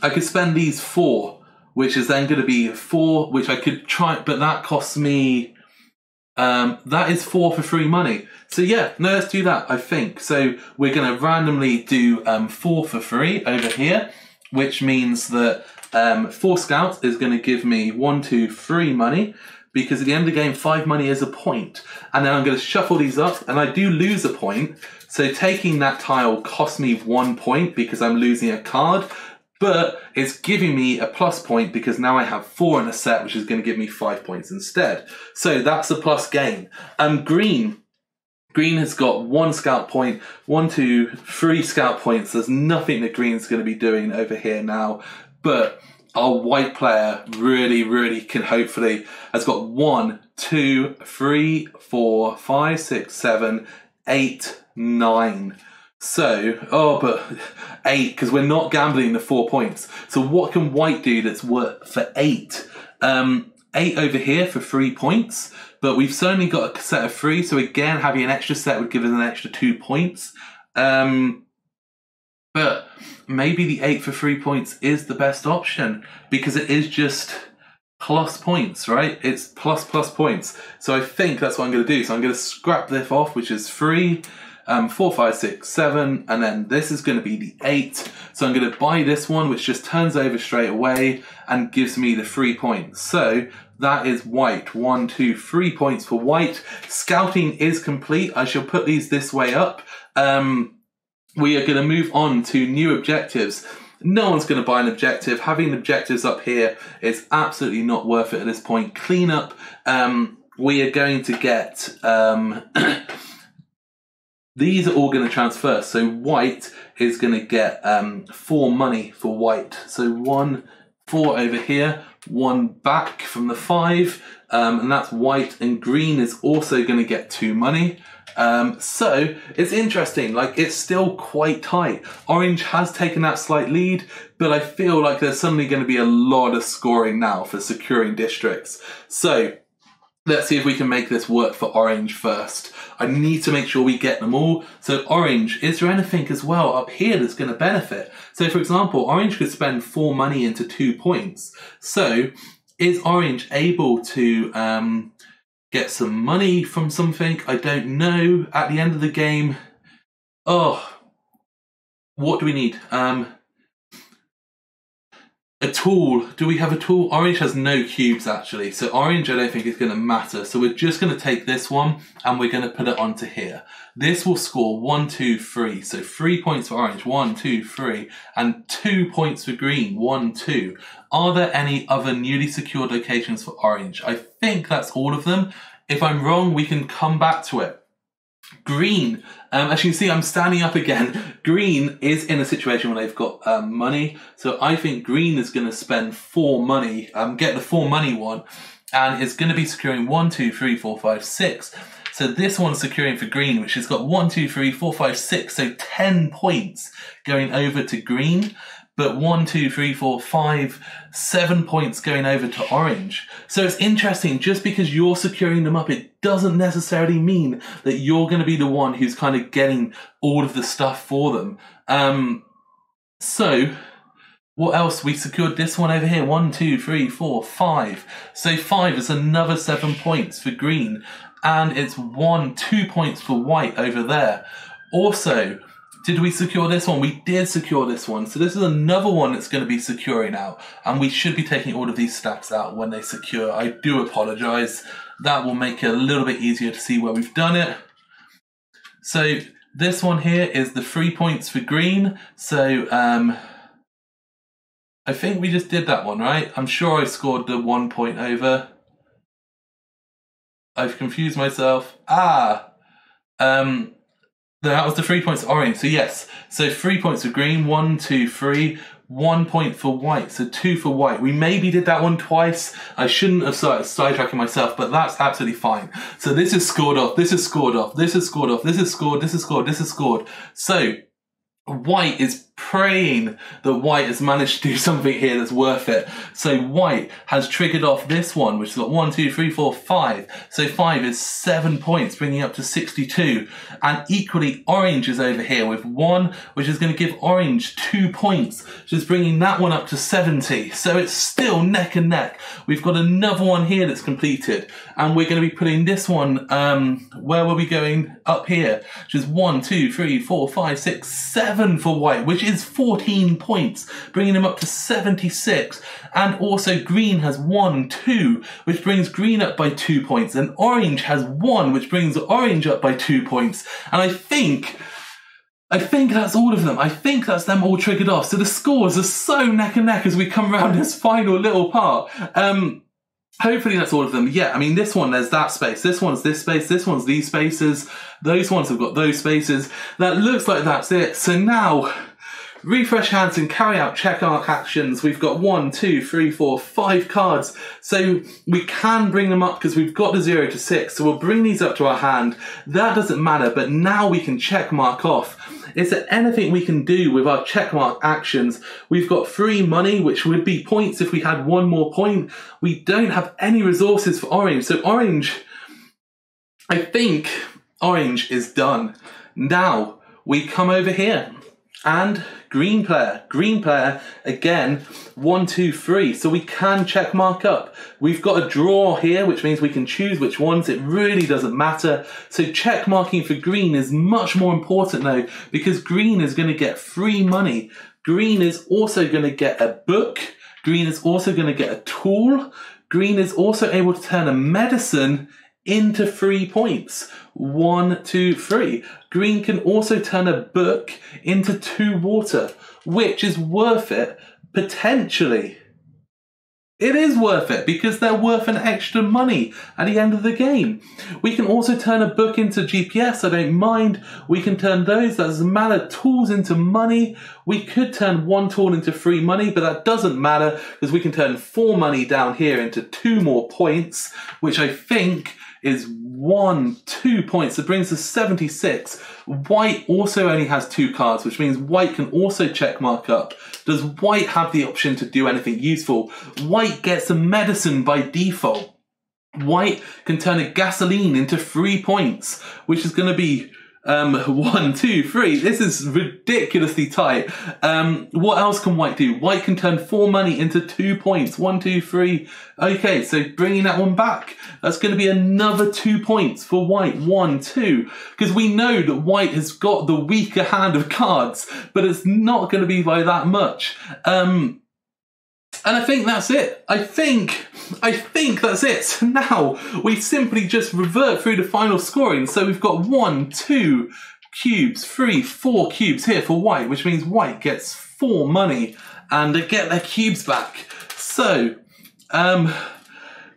I could spend these 4, which is then going to be 4, which I could try, but that costs me, that is 4 for free money. So yeah, no, let's do that, I think. So we're going to randomly do 4 for free over here, which means that 4 scouts is going to give me 1, 2, 3 money, because at the end of the game, 5 money is a point. And then I'm going to shuffle these up, and I do lose a point. So taking that tile costs me 1 point because I'm losing a card, but it's giving me a plus point because now I have 4 in a set, which is going to give me 5 points instead. So that's a plus gain. Green has got 1 scout point, 1, 2, 3 scout points. There's nothing that green's going to be doing over here now, but our white player really can hopefully has got 1, 2, 3, 4, 5, 6, 7, 8, 9. So, but 8, because we're not gambling the 4 points. So what can white do that's worth for 8? 8 over here for 3 points, but we've certainly got a set of 3, so again, having an extra set would give us an extra 2 points. But maybe the 8 for 3 points is the best option, because it is just plus points, right? It's plus points. So I think that's what I'm going to do. So I'm going to scrap this off, which is 3, 4, 5, 6, 7, and then this is going to be the 8. So I'm going to buy this one, which just turns over straight away and gives me the 3 points. So that is white. 1, 2, 3 points for white. Scouting is complete. I shall put these this way up. We are going to move on to new objectives. No one's going to buy an objective. Having objectives up here is absolutely not worth it at this point. Cleanup. We are going to get... these are all going to transfer. So white is going to get 4 money for white. So 1, 4 over here, 1 back from the 5, and that's white. And green is also going to get 2 money. So it's interesting, like it's still quite tight. Orange has taken that slight lead, but I feel like there's suddenly going to be a lot of scoring now for securing districts. So let's see if we can make this work for orange first. I need to make sure we get them all. So orange, is there anything as well up here that's going to benefit? So for example, orange could spend 4 money into 2 points. So is orange able to get some money from something? I don't know. At the end of the game, what do we need? A tool. Do we have a tool? Orange has no cubes actually, so orange I don't think is going to matter. So we're just going to take this one and we're going to put it onto here. This will score 1, 2, 3. So 3 points for orange, 1, 2, 3, and 2 points for green, 1, 2. Are there any other newly secured locations for orange? I think that's all of them. If I'm wrong, we can come back to it. Green, as you can see, I'm standing up again. Green is in a situation where they've got money. So I think green is going to spend 4 money, get the 4 money one, and it's going to be securing 1, 2, 3, 4, 5, 6. So this one's securing for green, which has got 1, 2, 3, 4, 5, 6. So 10 points going over to green. But 1, 2, 3, 4, 5, 7 points going over to orange. So it's interesting, just because you're securing them up, it doesn't necessarily mean that you're going to be the one who's kind of getting all of the stuff for them. So what else? We secured this one over here. 1, 2, 3, 4, 5. So 5 is another 7 points for green. And it's 1, 2 points for white over there. Also, did we secure this one? We did secure this one. So this is another one that's going to be securing out. And we should be taking all of these stacks out when they secure. I do apologise. That will make it a little bit easier to see where we've done it. So this one here is the 3 points for green. So I think we just did that one, right? I'm sure I scored the 1 point over. I've confused myself. That was the 3 points for orange. So yes, so 3 points for green. 1, 2, 3. 1 point for white, so 2 for white. We maybe did that one twice. I shouldn't have started sidetracking myself, but that's absolutely fine. So this is scored off, this is scored off, this is scored off, this is scored, this is scored, this is scored. So white is praying that white has managed to do something here that's worth it. So white has triggered off this one, which has got 1, 2, 3, 4, 5. So 5 is 7 points, bringing up to 62. And equally, orange is over here with 1, which is going to give orange 2 points, which is bringing that one up to 70. So it's still neck and neck. We've got another one here that's completed. And we're going to be putting this one, where were we going? Up here, which is 1, 2, 3, 4, 5, 6, 7 for white, which is 14 points, bringing him up to 76. And also green has 1, 2, which brings green up by 2 points. And orange has 1, which brings orange up by 2 points. And I think that's all of them. I think that's them all triggered off. So the scores are so neck and neck as we come around this final little part. Hopefully that's all of them. Yeah, I mean, this one, there's that space. This one's this space. This one's these spaces. Those ones have got those spaces. That looks like that's it. So now, refresh hands and carry out check arc actions. We've got 1, 2, 3, 4, 5 cards. So we can bring them up because we've got the 0 to 6. So we'll bring these up to our hand. That doesn't matter, but now we can check mark off. Is there anything we can do with our checkmark actions? We've got free money, which would be points if we had 1 more point. We don't have any resources for orange. So orange, I think orange is done. Now we come over here and green player, again, 1, 2, 3. So we can check mark up. We've got a draw here, which means we can choose which ones. It really doesn't matter. So check marking for green is much more important though, because green is going to get free money. Green is also going to get a book. Green is also going to get a tool. Green is also able to turn a medicine into 3 points. 1, 2, 3. Green can also turn a book into 2 water, which is worth it, potentially. It is worth it because they're worth an extra money at the end of the game. We can also turn a book into GPS, I don't mind. We can turn those, that doesn't matter, tools into money. We could turn 1 tool into free money, but that doesn't matter because we can turn 4 money down here into 2 more points, which I think is 1, 2 points. That brings us 76. White also only has 2 cards, which means white can also check mark up. Does white have the option to do anything useful? White gets a medicine by default. White can turn a gasoline into 3 points, which is going to be 1, 2, 3. This is ridiculously tight. What else can white do? White can turn 4 money into 2 points. 1, 2, 3. Okay, so bringing that one back. That's going to be another 2 points for white. 1, 2. Because we know that white has got the weaker hand of cards, but it's not going to be by that much. And I think that's it. I think that's it. So now we simply just revert through the final scoring. So we've got 1, 2 cubes, 3, 4 cubes here for white, which means white gets 4 money and they get their cubes back. So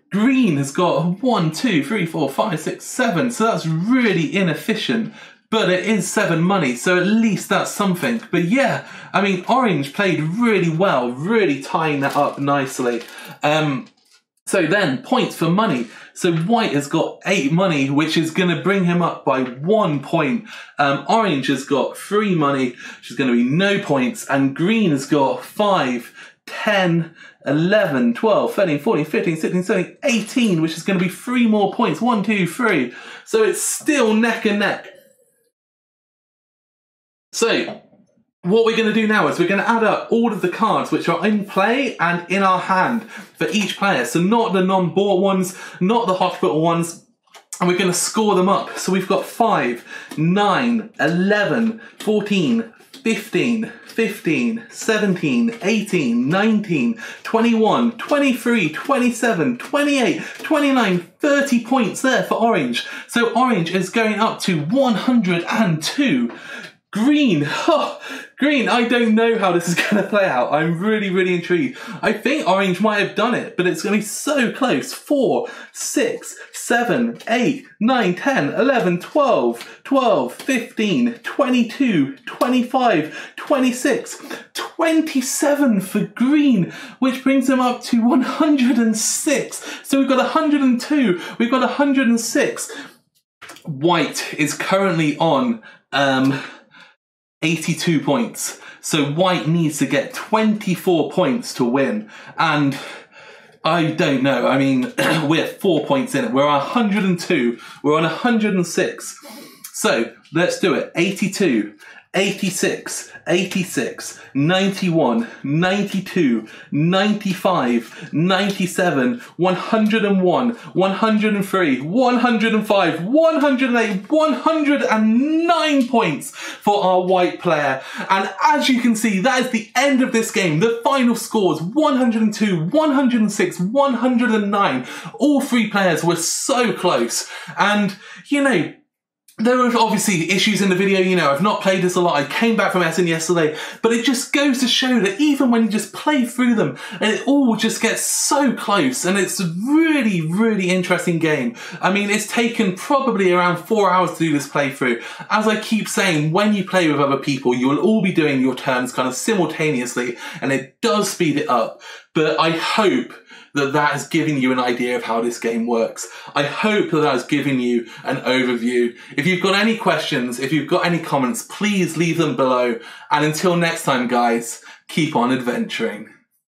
green has got 1, 2, 3, 4, 5, 6, 7. So that's really inefficient. But it is 7 money, so at least that's something. But yeah, I mean, orange played really well, really tying that up nicely. So then, points for money. So white has got 8 money, which is going to bring him up by 1 point. Orange has got 3 money, which is going to be no points. And green has got 5, 10, 11, 12, 13, 14, 15, 16, 17, 18, which is going to be 3 more points. 1, 2, 3. So it's still neck and neck. So, what we're going to do now is we're going to add up all of the cards which are in play and in our hand for each player. So not the non-bought ones, not the hospital ones, and we're going to score them up. So we've got 5, 9, 11, 14, 15, 15, 17, 18, 19, 21, 23, 27, 28, 29, 30 points there for orange. So orange is going up to 102. Green, Green, I don't know how this is going to play out. I'm really, really intrigued. I think orange might have done it, but it's going to be so close. 4, 6, 7, 8, 9, 10, 11, 12, 12, 15, 22, 25, 26, 27 for green, which brings them up to 106. So we've got 102, we've got 106. White is currently on 82 points. So white needs to get 24 points to win. And I don't know. I mean, we're 4 points in it. We're on 102. We're on 106. So let's do it. 82, 86, 86, 91, 92, 95, 97, 101, 103, 105, 108, 109 points for our white player. And as you can see, that is the end of this game. The final scores 102, 106, 109. All three players were so close. And, you know, there were obviously issues in the video, you know, I've not played this a lot, I came back from Essen yesterday, but it just goes to show that even when you just play through them, it all just gets so close, and it's a really, really interesting game. I mean, it's taken probably around 4 hours to do this playthrough. As I keep saying, when you play with other people, you will all be doing your turns kind of simultaneously, and it does speed it up, but I hope that has given you an idea of how this game works. I hope that has given you an overview. If you've got any questions, if you've got any comments, please leave them below. And until next time, guys, keep on adventuring.